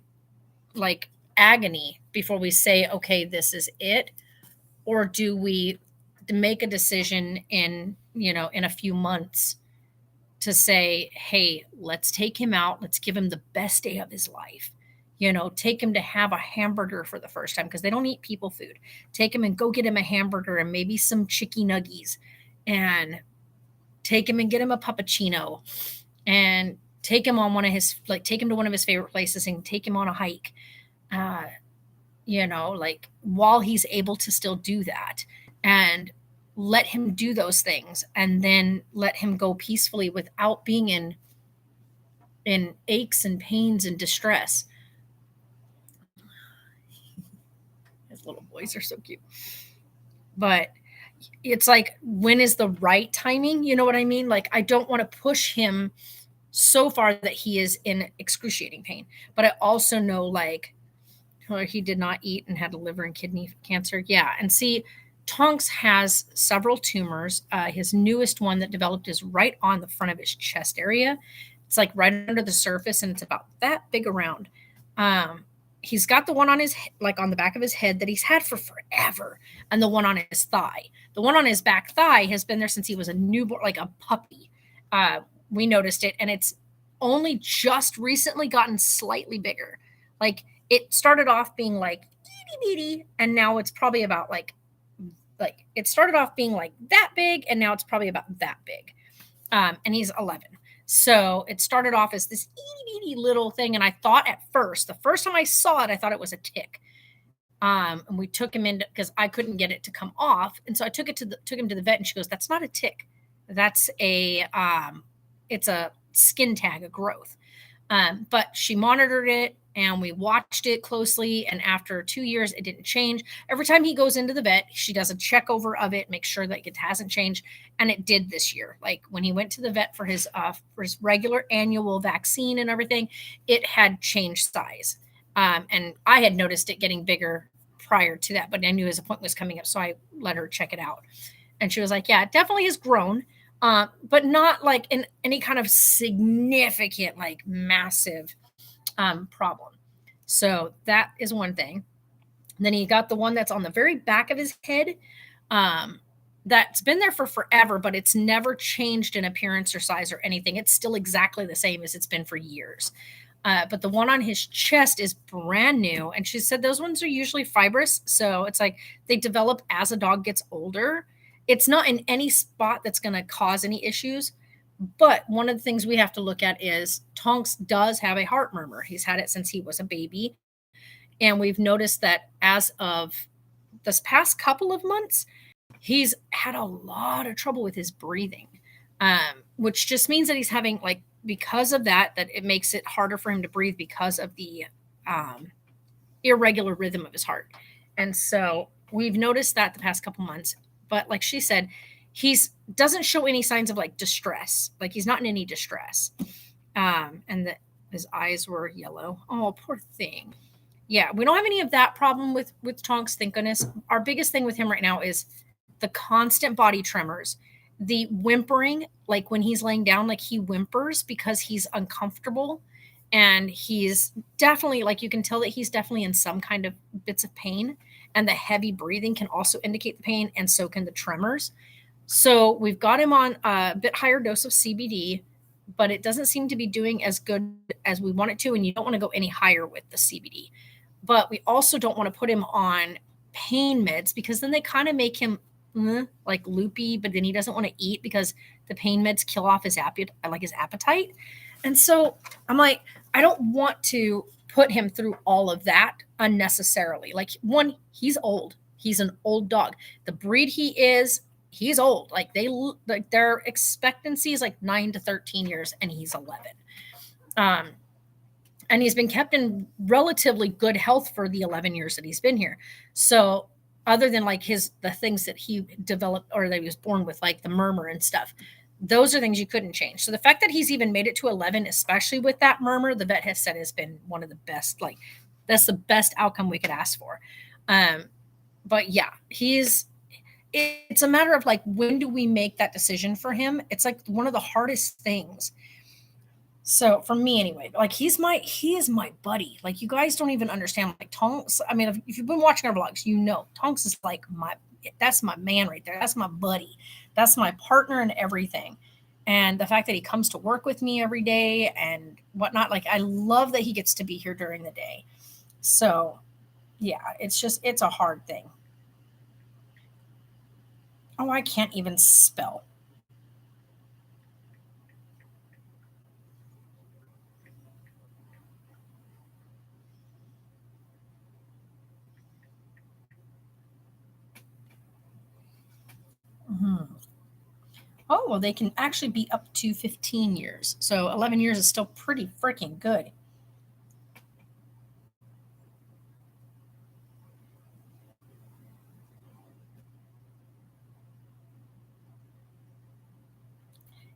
like agony before we say, okay, this is it? Or do we make a decision in a few months to say, hey, let's take him out. Let's give him the best day of his life. Take him to have a hamburger for the first time because they don't eat people food. Take him and go get him a hamburger and maybe some chicky nuggies and take him and get him a puppuccino and take him on take him to one of his favorite places and take him on a hike, like while he's able to still do that and let him do those things and then let him go peacefully without being in aches and pains and distress. His little boys are so cute. But it's like, when is the right timing? You know what I mean? Like, I don't want to push him so far that he is in excruciating pain. But I also know, like, he did not eat and had liver and kidney cancer. Yeah. And see, Tonks has several tumors. His newest one that developed is right on the front of his chest area. It's like right under the surface and it's about that big around. He's got the one on his, like on the back of his head that he's had for forever. And the one on his thigh. The one on his back thigh has been there since he was a newborn, like a puppy. We noticed it. And it's only just recently gotten slightly bigger. Like it started off being like itty bitty. And now it's probably about like it started off being like that big. And now it's probably about that big. And he's 11. So it started off as this itty bitty little thing. And I thought at first, the first time I saw it, I thought it was a tick. And we took him in because I couldn't get it to come off. And so I took him to the vet and she goes, that's not a tick. That's it's a skin tag, a growth. But she monitored it and we watched it closely. And after 2 years, it didn't change. Every time he goes into the vet, she does a check over of it, make sure that it hasn't changed. And it did this year. Like when he went to the vet for his regular annual vaccine and everything, it had changed size. And I had noticed it getting bigger prior to that, but I knew his appointment was coming up. So I let her check it out. And she was like, yeah, it definitely has grown. But not like in any kind of significant, like massive problem. So that is one thing. And then he got the one that's on the very back of his head. that's been there for forever, but it's never changed in appearance or size or anything. It's still exactly the same as it's been for years. But the one on his chest is brand new. And she said those ones are usually fibrous. So it's like they develop as a dog gets older. It's not in any spot that's going to cause any issues. But one of the things we have to look at is Tonks does have a heart murmur. He's had it since he was a baby. And we've noticed that as of this past couple of months, he's had a lot of trouble with his breathing, which just means that he's having, like, because of that it makes it harder for him to breathe because of the irregular rhythm of his heart. And so we've noticed that the past couple months. But like she said, he's doesn't show any signs of like distress. Like he's not in any distress. And his eyes were yellow. Oh, poor thing. Yeah, we don't have any of that problem with Tonks, thank goodness. Our biggest thing with him right now is the constant body tremors, the whimpering, like when he's laying down, like he whimpers because he's uncomfortable. And he's definitely, like, you can tell that he's definitely in some kind of bits of pain. And the heavy breathing can also indicate the pain, and so can the tremors. So we've got him on a bit higher dose of CBD, but it doesn't seem to be doing as good as we want it to. And you don't want to go any higher with the CBD. But we also don't want to put him on pain meds because then they kind of make him like loopy, but then he doesn't want to eat because the pain meds kill off his appetite. And so I'm like, I don't want to put him through all of that unnecessarily. Like, one, he's old. He's an old dog. The breed he is, he's old. Like their expectancy is like 9 to 13 years, and he's 11. And he's been kept in relatively good health for the 11 years that he's been here. So other than like the things that he developed or that he was born with, like the murmur and stuff, those are things you couldn't change. So the fact that he's even made it to 11, especially with that murmur, the vet has said has been one of the best, like that's the best outcome we could ask for. But yeah, it's a matter of like, when do we make that decision for him? It's like one of the hardest things. So for me anyway, like he is my buddy. Like you guys don't even understand, like Tonks. I mean, if you've been watching our vlogs, you know, Tonks is like that's my man right there. That's my buddy. That's my partner in everything. And the fact that he comes to work with me every day and whatnot, like I love that he gets to be here during the day. So yeah, it's a hard thing. Oh, I can't even spell. Mm-hmm. Oh, well, they can actually be up to 15 years. So 11 years is still pretty freaking good.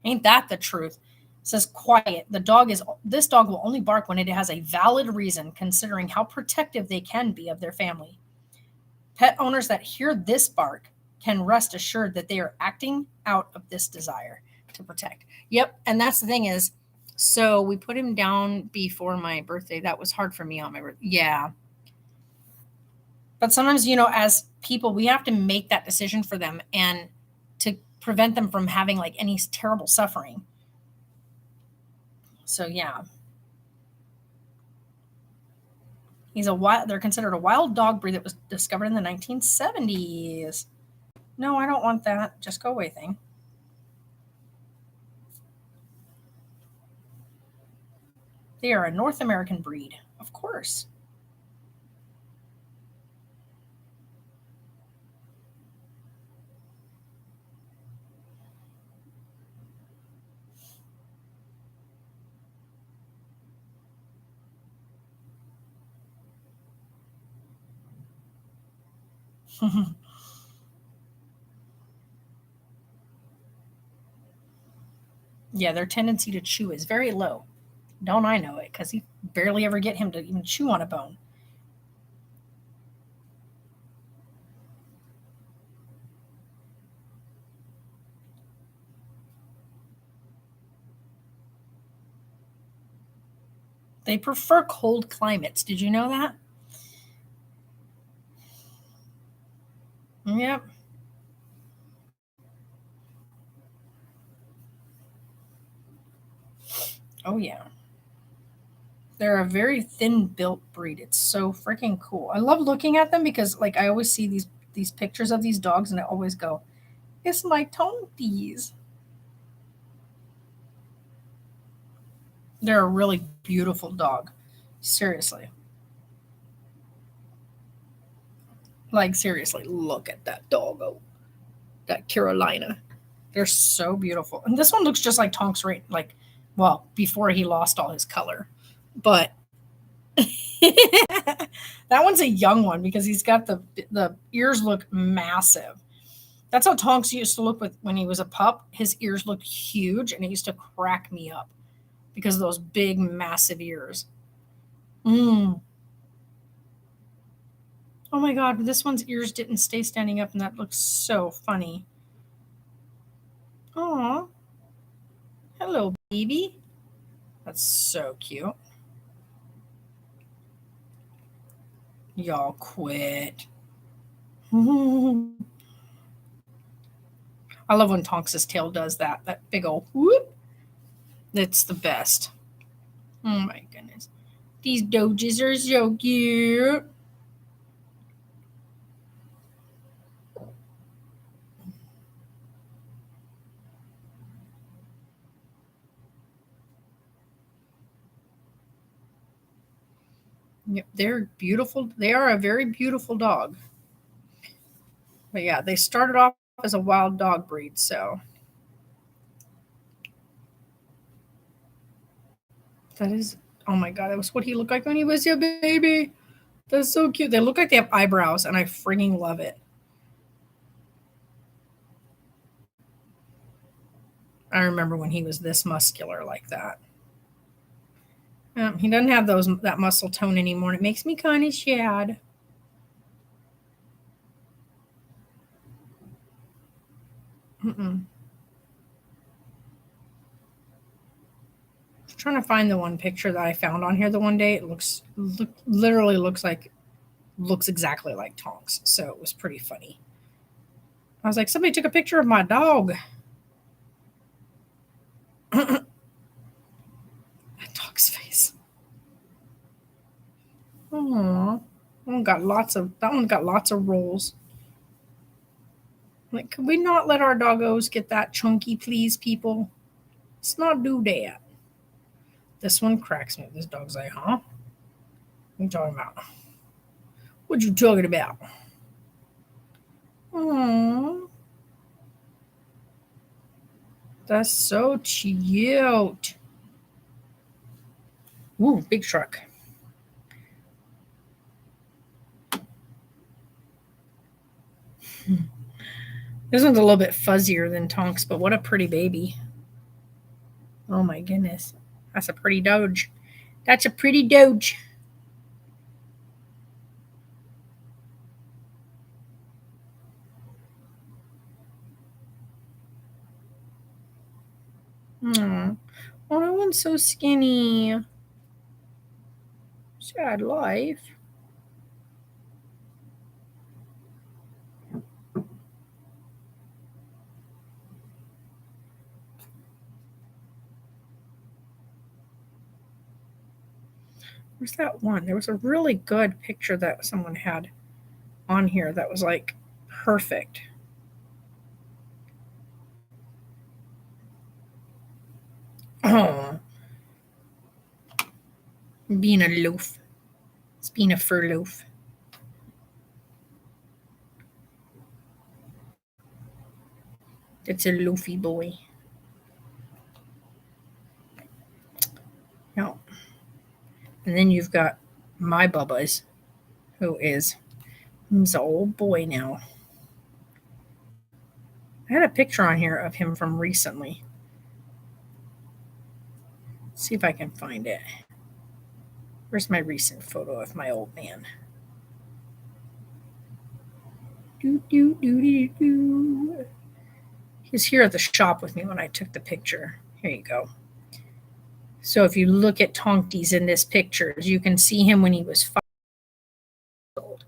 Ain't that the truth? It says quiet. This dog will only bark when it has a valid reason, considering how protective they can be of their family. Pet owners that hear this bark can rest assured that they are acting out of this desire to protect. Yep. And that's the thing is, so we put him down before my birthday. That was hard for me on my birthday. Yeah. But sometimes, you know, as people, we have to make that decision for them and to prevent them from having like any terrible suffering. So yeah. They're considered a wild dog breed that was discovered in the 1970s. No, I don't want that. Just go away thing. They are a North American breed. Of course. Yeah, their tendency to chew is very low. Don't I know it? Because you barely ever get him to even chew on a bone. They prefer cold climates. Did you know that? Yep. Oh yeah. They're a very thin built breed. It's so freaking cool. I love looking at them because like I always see these pictures of these dogs and I always go, it's my Tonkies. They're a really beautiful dog. Seriously. Like seriously, look at that doggo. That Carolina. They're so beautiful. And this one looks just like Tonks right like well, before he lost all his color. But that one's a young one because he's got the ears look massive. That's how Tonks used to look with when he was a pup. His ears looked huge and it used to crack me up because of those big massive ears. Oh my god, this one's ears didn't stay standing up and that looks so funny. Aw. Hello, baby. That's so cute. Y'all quit. I love when Tonks' tail does that. That big old whoop. It's the best. Oh my goodness. These doges are so cute. Yep, they're beautiful. They are a very beautiful dog. But yeah, they started off as a wild dog breed, so that is oh my god, that was what he looked like when he was a baby. That's so cute. They look like they have eyebrows, and I freaking love it. I remember when he was this muscular like that. He doesn't have that muscle tone anymore, and it makes me kind of sad. I'm trying to find the one picture that I found on here the one day. It literally looks exactly like Tonks, so it was pretty funny. I was like, somebody took a picture of my dog. That dog's face. Aww. That one got lots of rolls. Like, could we not let our doggos get that chunky, please, people? Let's not do that. This one cracks me. This dog's like, huh? What are you talking about? What you talking about? Aww. That's so cute. Ooh, big truck. This one's a little bit fuzzier than Tonks, but what a pretty baby. Oh my goodness. That's a pretty doge. That's a pretty doge. Aww. Oh, that one's so skinny. Sad life. Where's that one? There was a really good picture that someone had on here that was like perfect. Oh, being a loaf. It's being a fur loaf. It's a loafy boy. No. And then you've got my Bubba's, he's an old boy now. I had a picture on here of him from recently. Let's see if I can find it. Where's my recent photo of my old man? He was here at the shop with me when I took the picture. Here you go. So if you look at Tonkies in this picture, you can see him when he was 5 years old.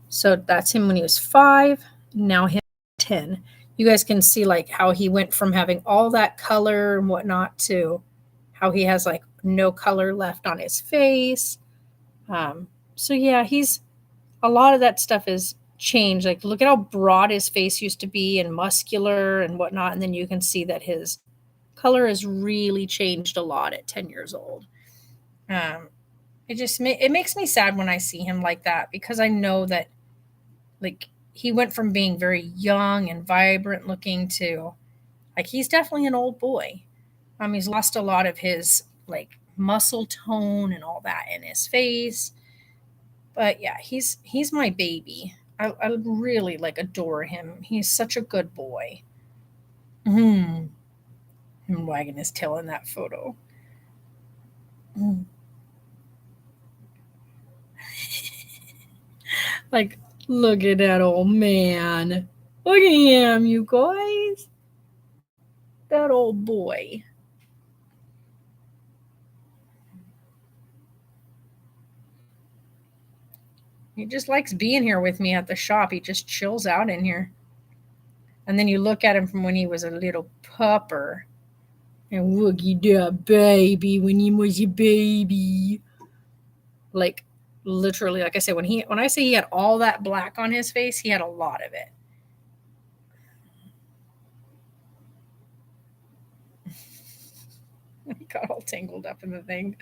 So that's him when he was 5, now him 10. You guys can see like how he went from having all that color and whatnot to how he has like no color left on his face. So yeah, he's a lot of that stuff is changed. Like look at how broad his face used to be and muscular and whatnot, and then you can see that his color has really changed a lot at 10 years old. It makes me sad when I see him like that because I know that like he went from being very young and vibrant looking to like he's definitely an old boy. He's lost a lot of his like muscle tone and all that in his face. But yeah, he's my baby. I really like adore him. He's such a good boy. Him wagging his tail in that photo. Like, look at that old man. Look at him, you guys. That old boy. He just likes being here with me at the shop. He just chills out in here. And then you look at him from when he was a little pupper. And look at that baby when he was a baby. Like literally, like I said, when I say he had all that black on his face, he had a lot of it. He got all tangled up in the thing.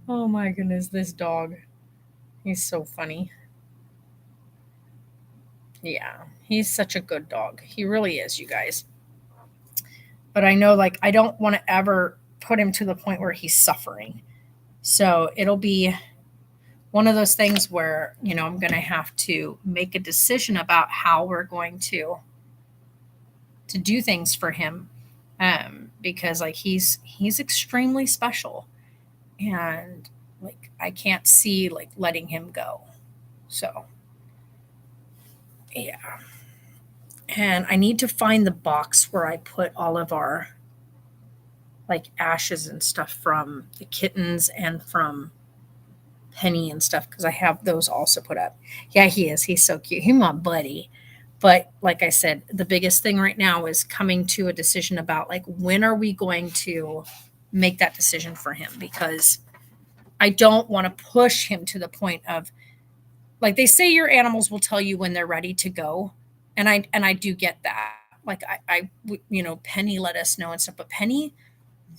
Oh my goodness, this dog. He's so funny. Yeah, he's such a good dog. He really is, you guys. But I know, like, I don't want to ever put him to the point where he's suffering. So it'll be one of those things where, I'm going to have to make a decision about how we're going to do things for him. Because like he's extremely special and like I can't see like letting him go. So yeah. And I need to find the box where I put all of our like ashes and stuff from the kittens and from Penny and stuff because I have those also put up. Yeah, he is. He's so cute. He's my buddy. But like I said, the biggest thing right now is coming to a decision about like when are we going to make that decision for him because I don't want to push him to the point of like they say your animals will tell you when they're ready to go. And I do get that. Like Penny let us know and stuff, but Penny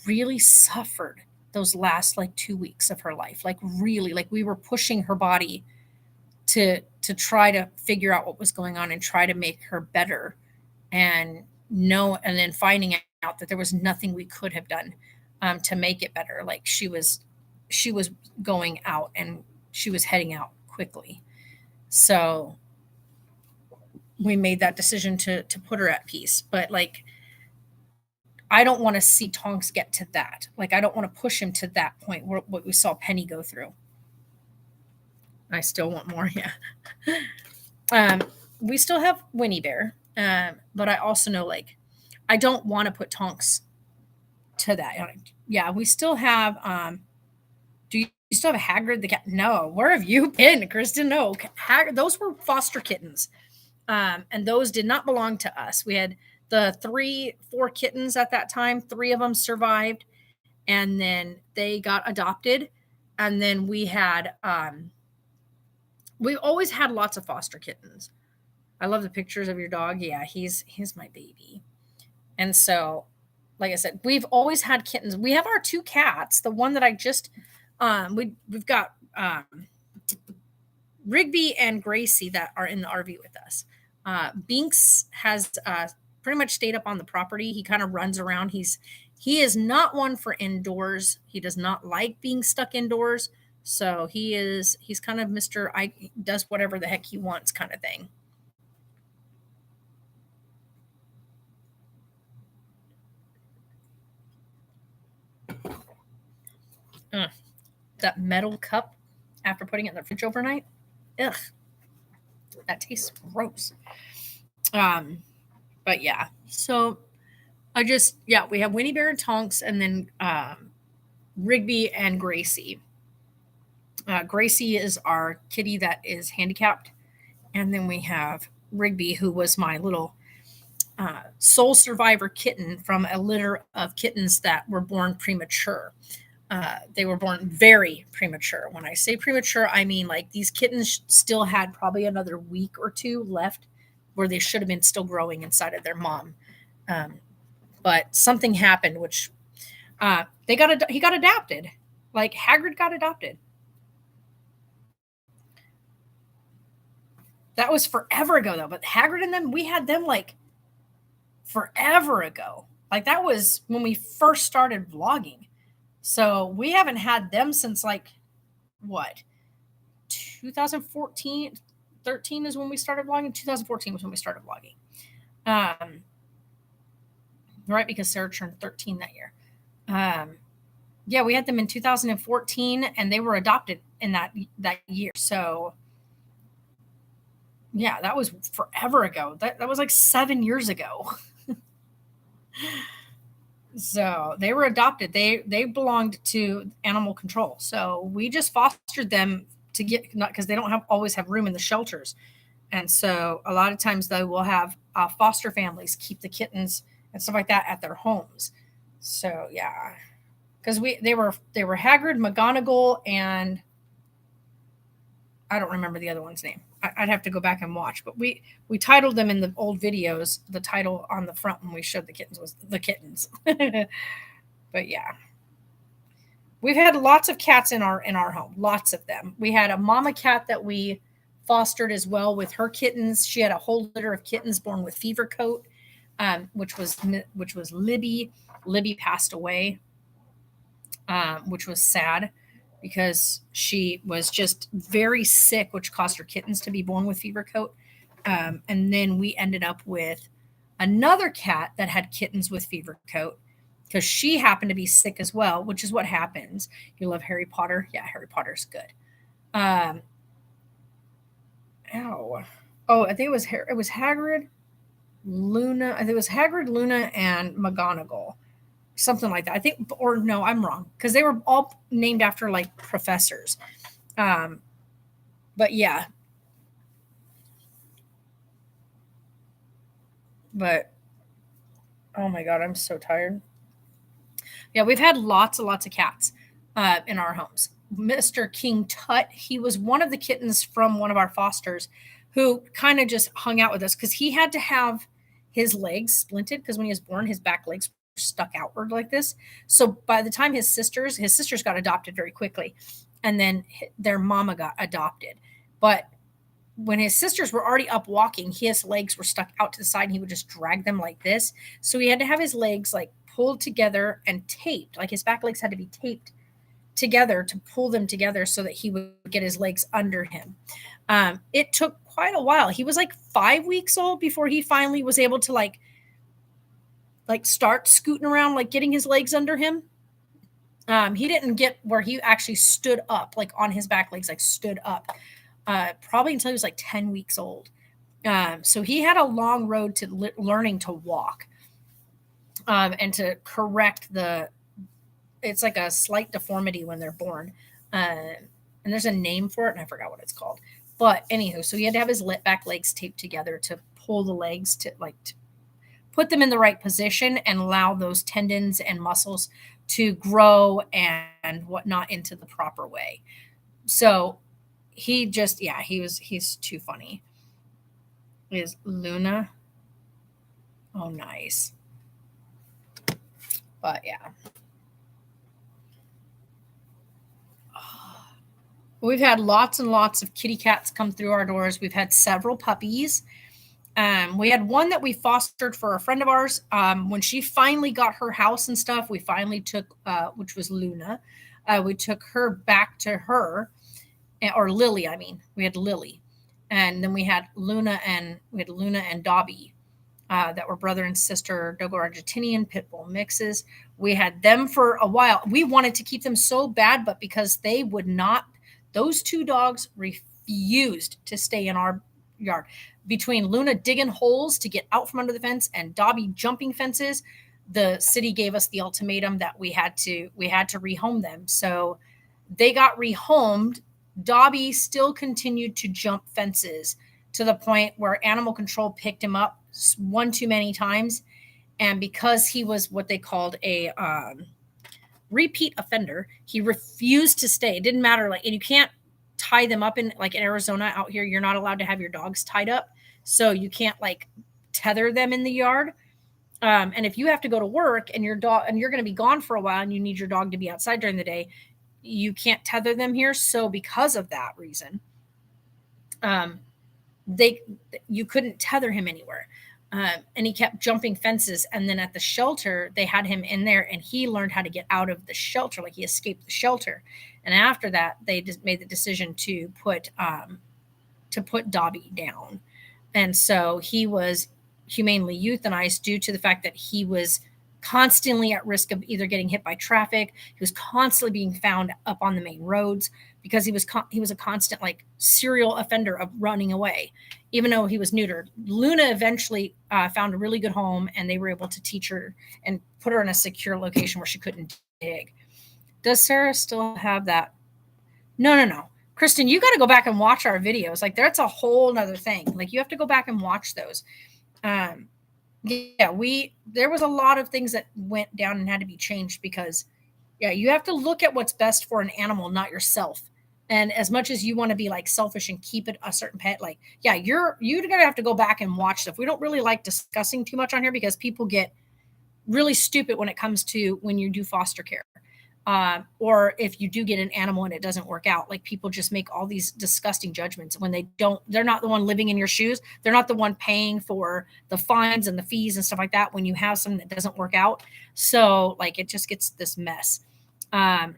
really suffered those last like 2 weeks of her life. Like really, like we were pushing her body to try to figure out what was going on and try to make her better and then finding out that there was nothing we could have done to make it better. Like she was going out and she was heading out quickly. So we made that decision to put her at peace. But like, I don't want to see Tonks get to that. Like, I don't want to push him to that point where what we saw Penny go through. I still want more. Yeah. We still have Winnie Bear. But I also know like, I don't want to put Tonks to that. Yeah. We still have, do you still have Hagrid the cat? No. Where have you been, Kristen? No. Those were foster kittens. And those did not belong to us. We had the 4 kittens at that time. 3 of them survived. And then they got adopted. And then we had, we've always had lots of foster kittens. I love the pictures of your dog. Yeah, he's my baby. And so, like I said, we've always had kittens. We have our 2 cats. The one that I just, we've got Rigby and Gracie that are in the RV with us. Binks has pretty much stayed up on the property. He kind of runs around. He is not one for indoors. He does not like being stuck indoors. So he's kind of Mr. I does whatever the heck he wants kind of thing. That metal cup after putting it in the fridge overnight. Ugh. That tastes gross. But yeah. So we have Winnie Bear and Tonks and then Rigby and Gracie. Gracie is our kitty that is handicapped. And then we have Rigby, who was my little sole survivor kitten from a litter of kittens that were born premature. They were born very premature. When I say premature, I mean like these kittens still had probably another week or two left where they should have been still growing inside of their mom. But something happened, which he got adopted. Like Hagrid got adopted. That was forever ago, though. But Hagrid and them, we had them like forever ago. Like that was when we first started vlogging. So we haven't had them since like what? 2014, 13 is when we started vlogging. 2014 was when we started vlogging. Right, because Sarah turned 13 that year. Yeah, we had them in 2014 and they were adopted in that year. So yeah, that was forever ago. That was like 7 years ago. So they were adopted. They belonged to animal control. So we just fostered them to get, not because they don't always have room in the shelters. And so a lot of times they will have foster families keep the kittens and stuff like that at their homes. So yeah, because they were Hagrid, McGonagall, and I don't remember the other one's name. I'd have to go back and watch, but we titled them in the old videos. The title on the front when we showed the kittens was The Kittens. But yeah, we've had lots of cats in our home, lots of them. We had a mama cat that we fostered as well with her kittens. She had a whole litter of kittens born with fever coat, which was Libby. Libby passed away, which was sad, because she was just very sick, which caused her kittens to be born with fever coat. And then we ended up with another cat that had kittens with fever coat because she happened to be sick as well, which is what happens. You love Harry Potter? Yeah, Harry Potter's good. Oh, I think it was Hagrid, Luna. I think it was Hagrid, Luna, and McGonagall. Something like that. I think, or no, I'm wrong, because they were all named after like professors. But yeah. But oh my God, I'm so tired. Yeah, we've had lots and lots of cats in our homes. Mr. King Tut, he was one of the kittens from one of our fosters who kind of just hung out with us because he had to have his legs splinted, because when he was born, his back legs stuck outward like this. So by the time his sisters got adopted very quickly, and then their mama got adopted. But when his sisters were already up walking, his legs were stuck out to the side and he would just drag them like this. So he had to have his legs like pulled together and taped, like his back legs had to be taped together to pull them together so that he would get his legs under him. It took quite a while. He was like 5 weeks old before he finally was able to like start scooting around, like getting his legs under him. He didn't get where he actually stood up, like on his back legs, like stood up, probably until he was like 10 weeks old. So he had a long road to learning to walk, and to correct it's like a slight deformity when they're born. And there's a name for it and I forgot what it's called. But anywho, so he had to have his back legs taped together to pull the legs to put them in the right position and allow those tendons and muscles to grow and whatnot into the proper way. So he's too funny. Is Luna? Oh, nice. But yeah. We've had lots and lots of kitty cats come through our doors. We've had several puppies. We had one that we fostered for a friend of ours. When she finally got her house and stuff, we finally took, which was Luna. We took her back to her, or Lily. I mean, we had Lily, and then we had Luna and Dobby, that were brother and sister Dogo Argentinian pit bull mixes. We had them for a while. We wanted to keep them so bad, but because they would not, those two dogs refused to stay in our yard. Between Luna digging holes to get out from under the fence and Dobby jumping fences, the city gave us the ultimatum that we had to rehome them. So they got rehomed. Dobby still continued to jump fences to the point where animal control picked him up one too many times. And because he was what they called a repeat offender, he refused to stay. It didn't matter. Like, and you can't tie them up in, like in Arizona out here, you're not allowed to have your dogs tied up. So you can't like tether them in the yard. And if you have to go to work and your dog, and you're going to be gone for a while and you need your dog to be outside during the day, you can't tether them here. So because of that reason, you couldn't tether him anywhere. And he kept jumping fences. And then at the shelter, they had him in there and he learned how to get out of the shelter. Like he escaped the shelter. And after that, they just made the decision to put Dobby down. And so he was humanely euthanized due to the fact that he was constantly at risk of either getting hit by traffic. He was constantly being found up on the main roads because he was a constant like serial offender of running away, even though he was neutered. Luna eventually found a really good home, and they were able to teach her and put her in a secure location where she couldn't dig. Does Sarah still have that? No. Kristen, you got to go back and watch our videos. Like that's a whole nother thing. Like you have to go back and watch those. There was a lot of things that went down and had to be changed because you have to look at what's best for an animal, not yourself. And as much as you want to be like selfish and keep it a certain pet, like, you're going to have to go back and watch stuff. We don't really like discussing too much on here because people get really stupid when it comes to when you do foster care. Or if you do get an animal and it doesn't work out, like people just make all these disgusting judgments when they're not the one living in your shoes. They're not the one paying for the fines and the fees and stuff like that when you have something that doesn't work out. So like, it just gets this mess. But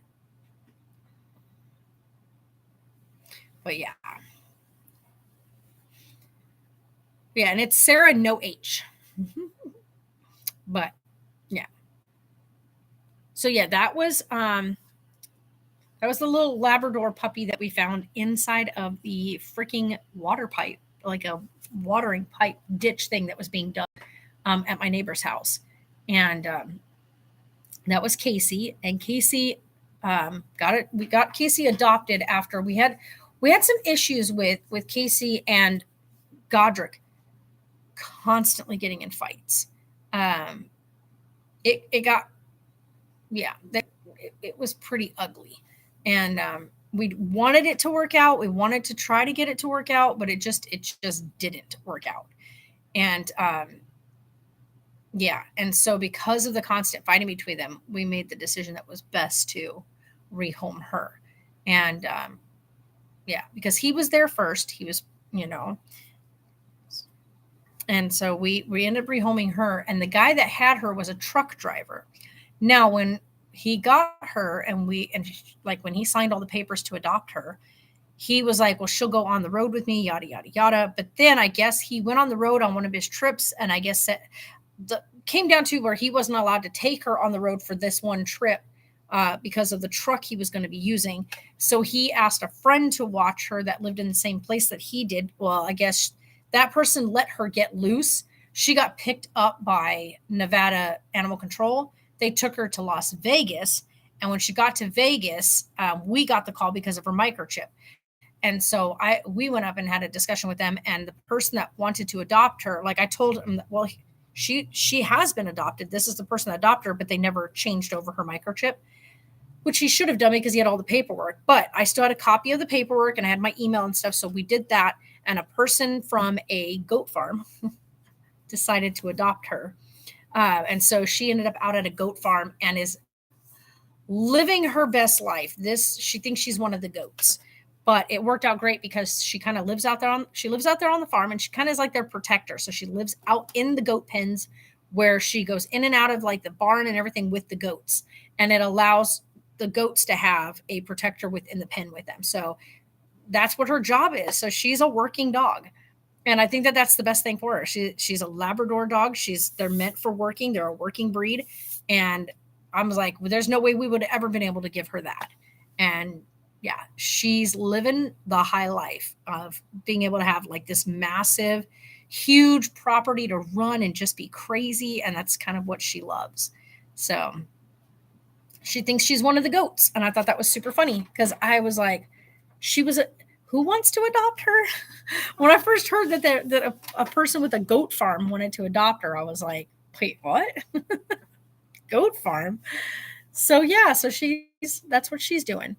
yeah. Yeah. And it's Sarah, no H, but yeah. So yeah, that was the little Labrador puppy that we found inside of the freaking water pipe, like a watering pipe ditch thing that was being dug at my neighbor's house. And that was Casey. And Casey we got Casey adopted after we had some issues with Casey and Godric constantly getting in fights. It was pretty ugly. And we wanted it to work out. We wanted to try to get it to work out, but it just didn't work out. And and so because of the constant fighting between them, we made the decision that was best to rehome her. And because he was there first, he was, and so we ended up rehoming her. And the guy that had her was a truck driver. Now, when he got her and when he signed all the papers to adopt her, he was like, well, she'll go on the road with me, yada, yada, yada. But then I guess he went on the road on one of his trips. And I guess came down to where he wasn't allowed to take her on the road for this one trip because of the truck he was going to be using. So he asked a friend to watch her that lived in the same place that he did. Well, I guess that person let her get loose. She got picked up by Nevada Animal Control. They took her to Las Vegas. And when she got to Vegas, we got the call because of her microchip. And so we went up and had a discussion with them. And the person that wanted to adopt her, like I told him, well, she has been adopted. This is the person that adopted her, but they never changed over her microchip, which he should have done because he had all the paperwork. But I still had a copy of the paperwork and I had my email and stuff. So we did that. And a person from a goat farm decided to adopt her. And so she ended up out at a goat farm and is living her best life. She thinks she's one of the goats, but it worked out great because she kind of lives out there on the farm, and she kind of is like their protector. So she lives out in the goat pens where she goes in and out of like the barn and everything with the goats. And it allows the goats to have a protector within the pen with them. So that's what her job is. So she's a working dog. And I think that that's the best thing for her. She's a Labrador dog. They're meant for working. They're a working breed. And I was like, well, there's no way we would have ever been able to give her that. And yeah, she's living the high life of being able to have like this massive, huge property to run and just be crazy. And that's kind of what she loves. So she thinks she's one of the goats. And I thought that was super funny because I was like, who wants to adopt her? When I first heard that a person with a goat farm wanted to adopt her, I was like, wait, what? Goat farm? So yeah, so that's what she's doing.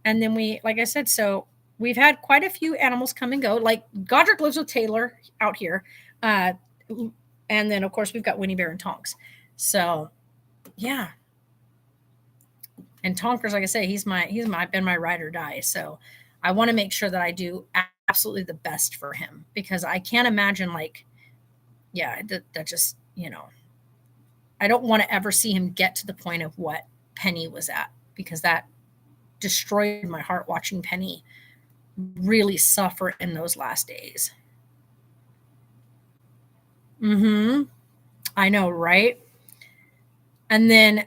And then like I said, so we've had quite a few animals come and go. Like Godric lives with Taylor out here. And then of course we've got Winnie Bear and Tonks. So yeah. And Tonker's, like I say, he's been my ride or die. So I want to make sure that I do absolutely the best for him, because I can't imagine that just, I don't want to ever see him get to the point of what Penny was at, because that destroyed my heart watching Penny really suffer in those last days. I know, right? And then,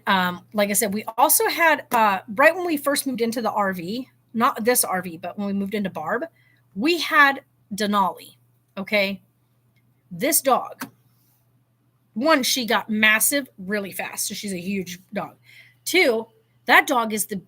like I said, we also had, right when we first moved into the RV, not this RV, but when we moved into Barb, we had Denali. Okay. This dog, one, she got massive really fast. So she's a huge dog. Two, that dog is the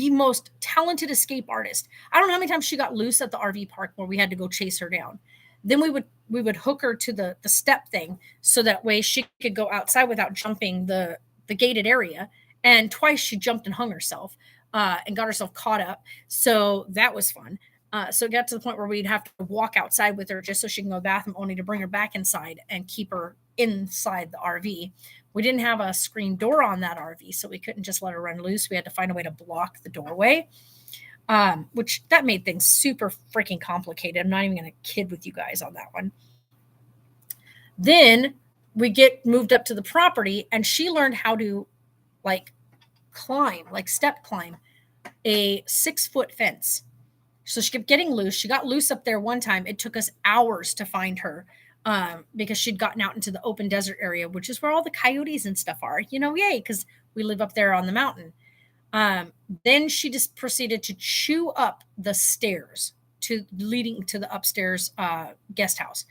most talented escape artist. I don't know how many times she got loose at the RV park where we had to go chase her down. Then we would hook her to the step thing, so that way she could go outside without jumping the gated area. And twice she jumped and hung herself and got herself caught up. So that was fun. So it got to the point where we'd have to walk outside with her just so she can go to the bathroom, only to bring her back inside and keep her inside the RV. We didn't have a screen door on that RV, so we couldn't just let her run loose. We had to find a way to block the doorway, which that made things super freaking complicated. I'm not even going to kid with you guys on that one. Then we get moved up to the property, and she learned how to step climb a 6-foot fence. So she kept getting loose. She got loose up there one time. It took us hours to find her because she'd gotten out into the open desert area, which is where all the coyotes and stuff are, yay, because we live up there on the mountain. Then she just proceeded to chew up the stairs leading to the upstairs guest house.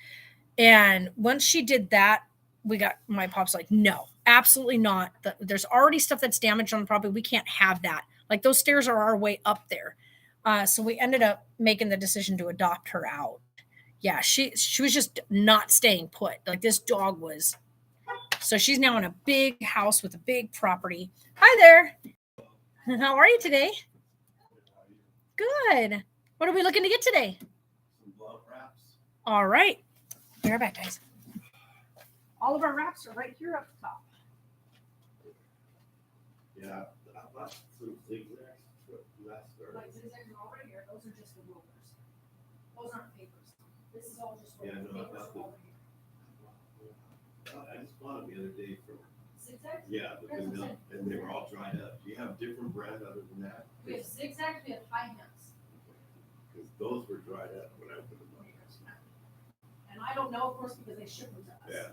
And once she did that, my pop's like, no, absolutely not. There's already stuff that's damaged on the property. We can't have that. Like, those stairs are our way up there. So we ended up making the decision to adopt her out. Yeah, she was just not staying put. Like, this dog was. So she's now in a big house with a big property. Hi there. How are you today? Good. What are we looking to get today? Some love wraps. All right. Be right back, guys. All of our wraps are right here up top. Yeah, I bought some zigzags last Thursday. Like zigzags are already here. Those are just the rollers. Those aren't papers. This is all just Yeah, rollers. no, I Papers thought are over here. I just bought them the other day from, Zigzags? yeah, and they were all dried up. Do you have different brand other than that? We have zigzags. We have high hems. Because those were dried up when I put them on. And I don't know, of course, because they ship them to us. Yeah,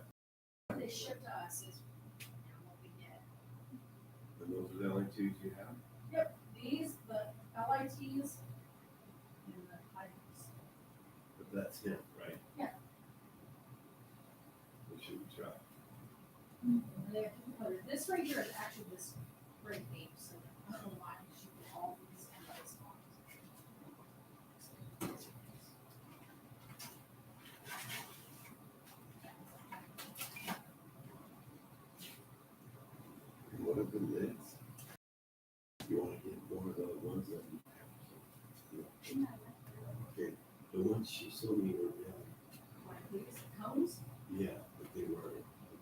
What they ship to us is what we get. and those are the only two you have? Yep. These, the LITs, and the high hems. But that's him, right? Yeah. We should try. And they have different colors. This right here is actually this great ape, so I don't know why she put all these LITs on. What are the lids? You want to get one of the ones that you have. Okay, the ones she showed me were Like these cones. yeah, but they were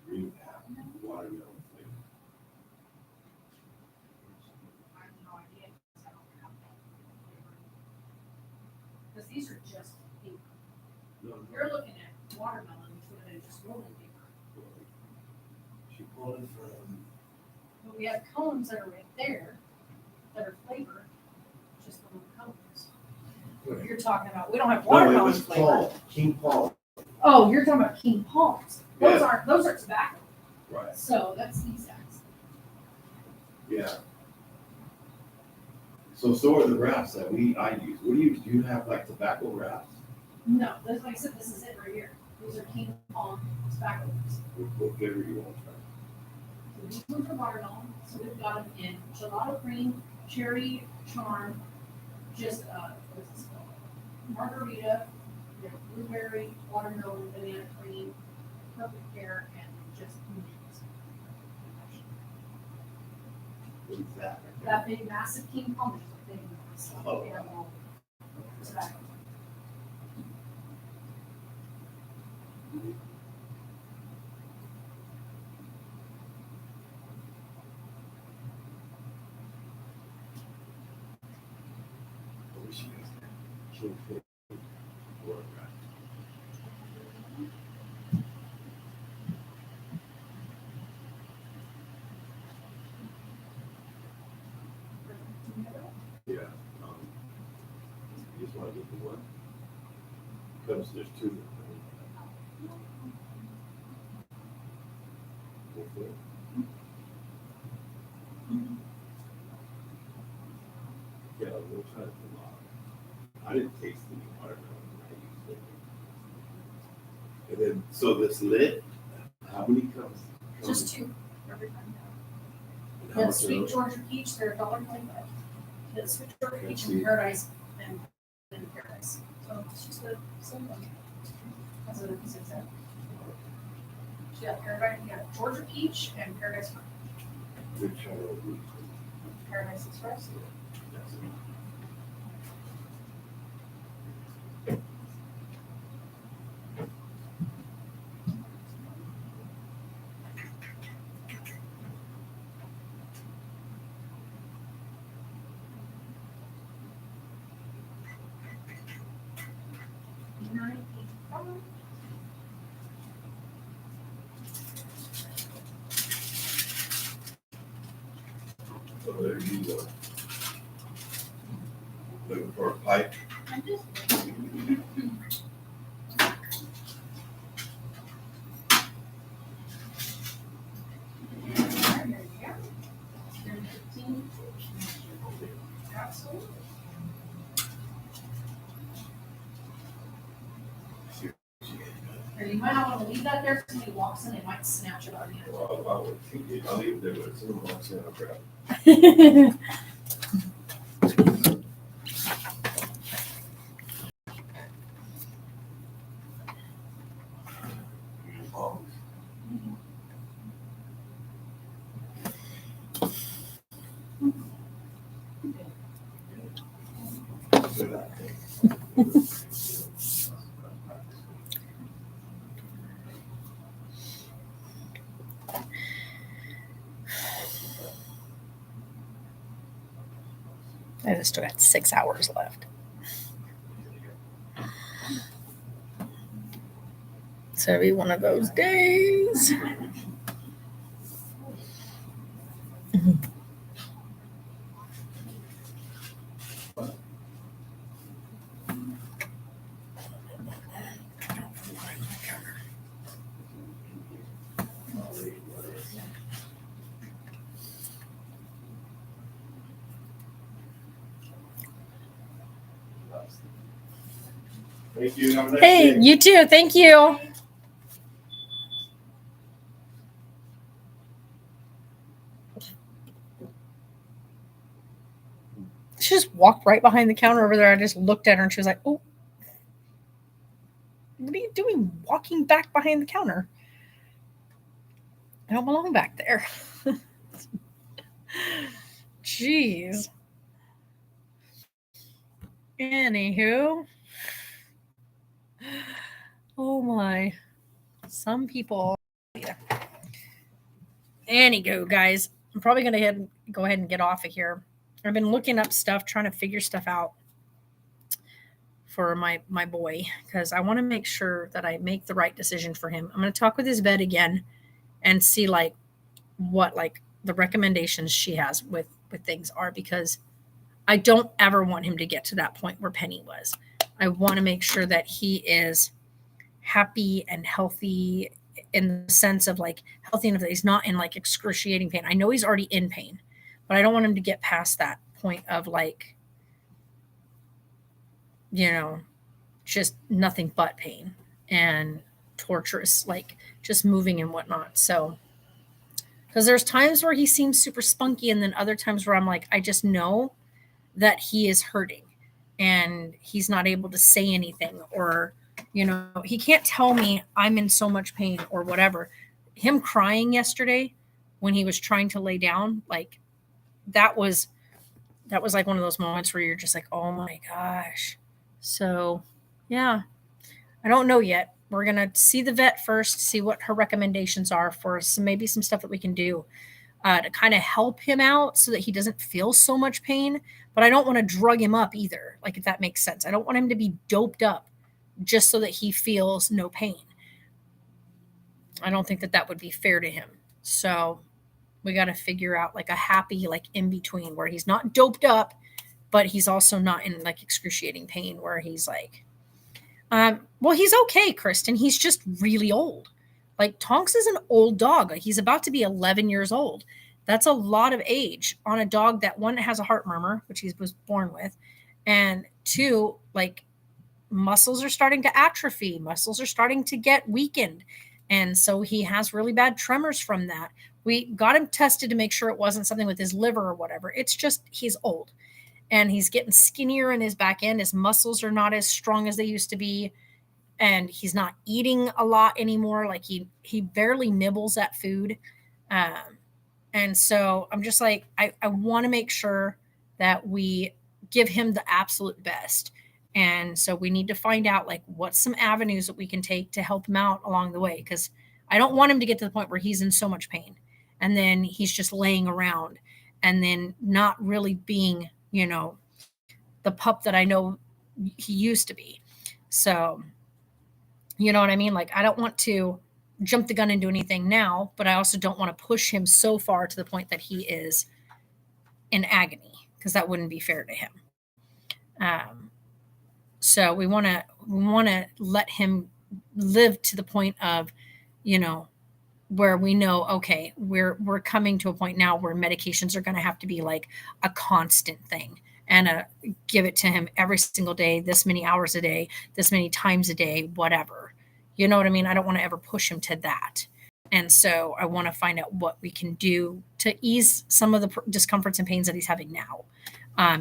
green apple, watermelon flavor. I have no idea because I don't have that flavor. Because these are just paper. No, You're looking at watermelon, which would have been just rolling paper. she pulled it from, But we have cones that are right there that are flavored, just the little cones. What you're talking about, we don't have no, it watermelon was flavor. Paul, King Paul. Oh, you're talking about King Palms. Those Yeah. those are tobacco. Right. So that's these guys. Yeah. So are the wraps that I use. What do you have like tobacco wraps? No, like I said, this is it right here. These are King Palm tobacco ones. What flavor you want to try? So these ones are watermelon. So we've got them in gelato cream, cherry charm, just what's this called? margarita, you have blueberry, watermelon, banana cream, purple pear, and just onions. What is that? That big massive king pommes with big Oh. animal tobacco. I wish you guys had killed it. Or, yeah. You just want to get the one? Because there's two. Okay. Yeah, we'll try it tomorrow. I didn't taste any watermelon when I used it. And then, so this lid, how many comes? Just two every time. And how The much are sweet those? Georgia peach, they're $1.25. The sweet Georgia peach see. and paradise and paradise. So it's just the same one. That's what it says. So you got paradise, you got Georgia peach and paradise, Which are we? paradise express. That's it. So there you go. Looking for a pipe. I'm just. Absolutely. Or you might not want to leave that there, if somebody walks in, they might snatch it out of you. Well, I would think it, I'll leave it there, but if someone walks in, I'll grab it. Oh. I just still got 6 hours left. So it'll be one of those days. Thank you. Have a nice Hey, day. you too. Thank you. She just walked right behind the counter over there. I just looked at her and she was like, "Oh, what are you doing walking back behind the counter? I don't belong back there." Jeez. Anywho. Oh my. Some people. Yeah. Anywho, guys, I'm probably going to go ahead and get off of here. I've been looking up stuff, trying to figure stuff out for my boy because I want to make sure that I make the right decision for him. I'm going to talk with his vet again and see like what like the recommendations she has with things are, because I don't ever want him to get to that point where Penny was. I want to make sure that he is happy and healthy in the sense of like healthy enough that he's not in like excruciating pain. I know he's already in pain, but I don't want him to get past that point of like, you know, just nothing but pain and torturous, like just moving and whatnot. So, because there's times where he seems super spunky, and then other times where I'm like, I just know that he is hurting. and he's not able to say anything, or, he can't tell me I'm in so much pain or whatever. Him crying yesterday when he was trying to lay down, like that was like one of those moments where you're just like, oh my gosh. So, yeah, I don't know yet. We're going to see the vet first, see what her recommendations are for maybe some stuff that we can do to kind of help him out so that he doesn't feel so much pain. But I don't want to drug him up either, like if that makes sense. I don't want him to be doped up just so that he feels no pain. I don't think that that would be fair to him. So we got to figure out like a happy, like in between where he's not doped up, but he's also not in like excruciating pain where he's like, well, he's okay, Kristen. He's just really old. Like Tonks is an old dog. Like he's about to be 11 years old. That's a lot of age on a dog that, one, has a heart murmur, which he was born with, and two, like muscles are starting to atrophy. Muscles are starting to get weakened. And so he has really bad tremors from that. We got him tested to make sure it wasn't something with his liver or whatever. It's just he's old and he's getting skinnier in his back end. His muscles are not as strong as they used to be. And he's not eating a lot anymore. Like he barely nibbles at food. And so I'm just like, I want to make sure that we give him the absolute best. And so we need to find out like what's some avenues that we can take to help him out along the way. Because I don't want him to get to the point where he's in so much pain and then he's just laying around and then not really being, the pup that I know he used to be. So, you know what I mean? Like, I don't want to jump the gun and do anything now, but I also don't want to push him so far to the point that he is in agony, because that wouldn't be fair to him. So we want to let him live to the point of, where we know, okay, we're coming to a point now where medications are going to have to be like a constant thing, and give it to him every single day, this many hours a day, this many times a day, whatever. You know what I mean? I don't want to ever push him to that. And so I want to find out what we can do to ease some of the discomforts and pains that he's having now,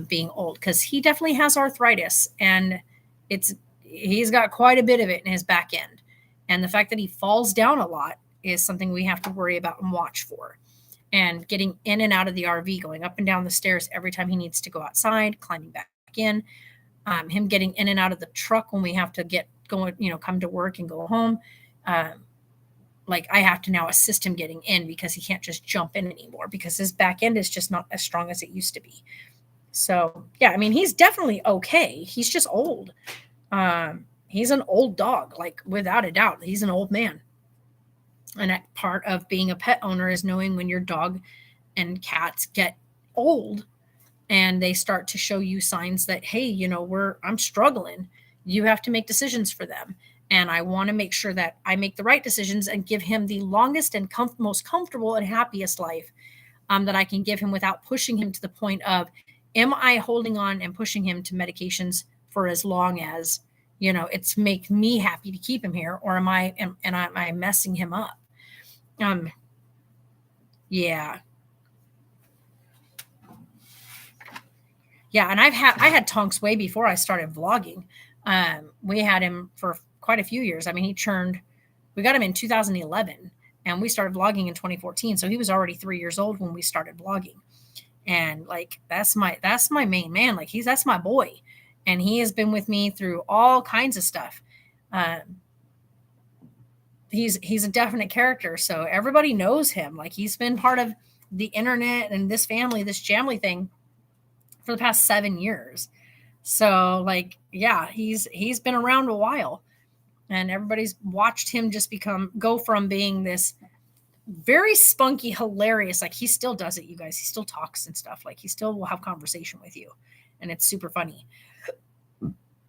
being old, because he definitely has arthritis, and he's got quite a bit of it in his back end. And the fact that he falls down a lot is something we have to worry about and watch for. And getting in and out of the RV, going up and down the stairs every time he needs to go outside, climbing back in, him getting in and out of the truck when we have to get going, come to work and go home. Like I have to now assist him getting in because he can't just jump in anymore because his back end is just not as strong as it used to be. So yeah, I mean, he's definitely okay. He's just old. He's an old dog, like without a doubt. He's an old man. And that part of being a pet owner is knowing when your dog and cats get old and they start to show you signs that, hey, I'm struggling. You have to make decisions for them. And I want to make sure that I make the right decisions and give him the longest and most comfortable and happiest life that I can give him without pushing him to the point of, am I holding on and pushing him to medications for as long as, it's make me happy to keep him here, or am I messing him up? Yeah. Yeah. And I had Tonks way before I started vlogging. We had him for quite a few years. I mean, we got him in 2011 and we started vlogging in 2014. So he was already 3 years old when we started vlogging. And like, that's my main man. Like that's my boy. And he has been with me through all kinds of stuff. He's a definite character. So everybody knows him. Like he's been part of the internet and this Jamly thing for the past 7 years. So like, yeah, he's been around a while, and everybody's watched him just go from being this very spunky, hilarious, like he still does it, you guys. He still talks and stuff. Like he still will have conversation with you, and it's super funny.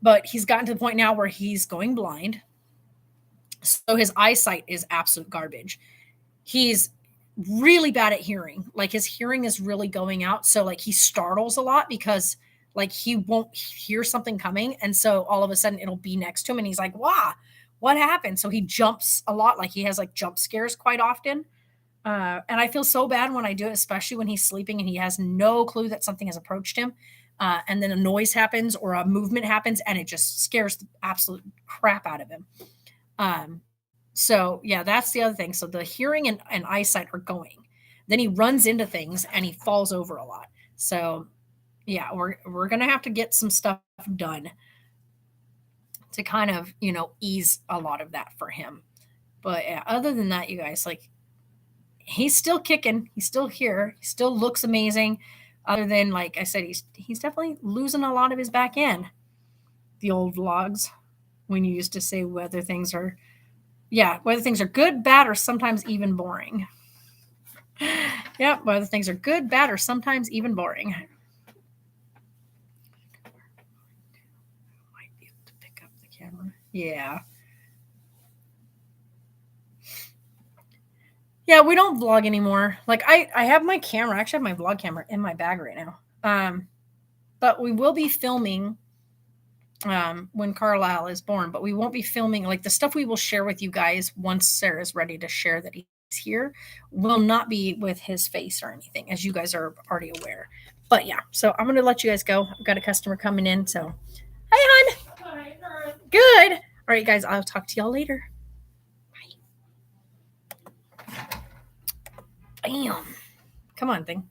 But he's gotten to the point now where he's going blind. So his eyesight is absolute garbage. He's really bad at hearing. Like his hearing is really going out. So like he startles a lot because like he won't hear something coming. And so all of a sudden it'll be next to him and he's like, wow, what happened? So he jumps a lot. Like he has like jump scares quite often. And I feel so bad when I do it, especially when he's sleeping and he has no clue that something has approached him. and then a noise happens or a movement happens, and it just scares the absolute crap out of him. So yeah, that's the other thing. So the hearing and eyesight are going. Then he runs into things and he falls over a lot. So yeah, we're gonna have to get some stuff done to kind of, ease a lot of that for him. But yeah, other than that, you guys, like, he's still kicking, he's still here, he still looks amazing. Other than, like I said, he's definitely losing a lot of his back end. The old vlogs when you used to say whether things are good, bad, or sometimes even boring. Yep, whether things are good, bad, or sometimes even boring. Might be able to pick up the camera. Yeah. Yeah, we don't vlog anymore. Like I have my camera, I actually have my vlog camera in my bag right now. But we will be filming when Carlisle is born, but we won't be filming like the stuff we will share with you guys once Sarah's ready to share that he's here will not be with his face or anything, as you guys are already aware. But yeah, so I'm gonna let you guys go. I've got a customer coming in, so hey hon. Good. All right, guys, I'll talk to y'all later. Bye. Bam. Come on, thing.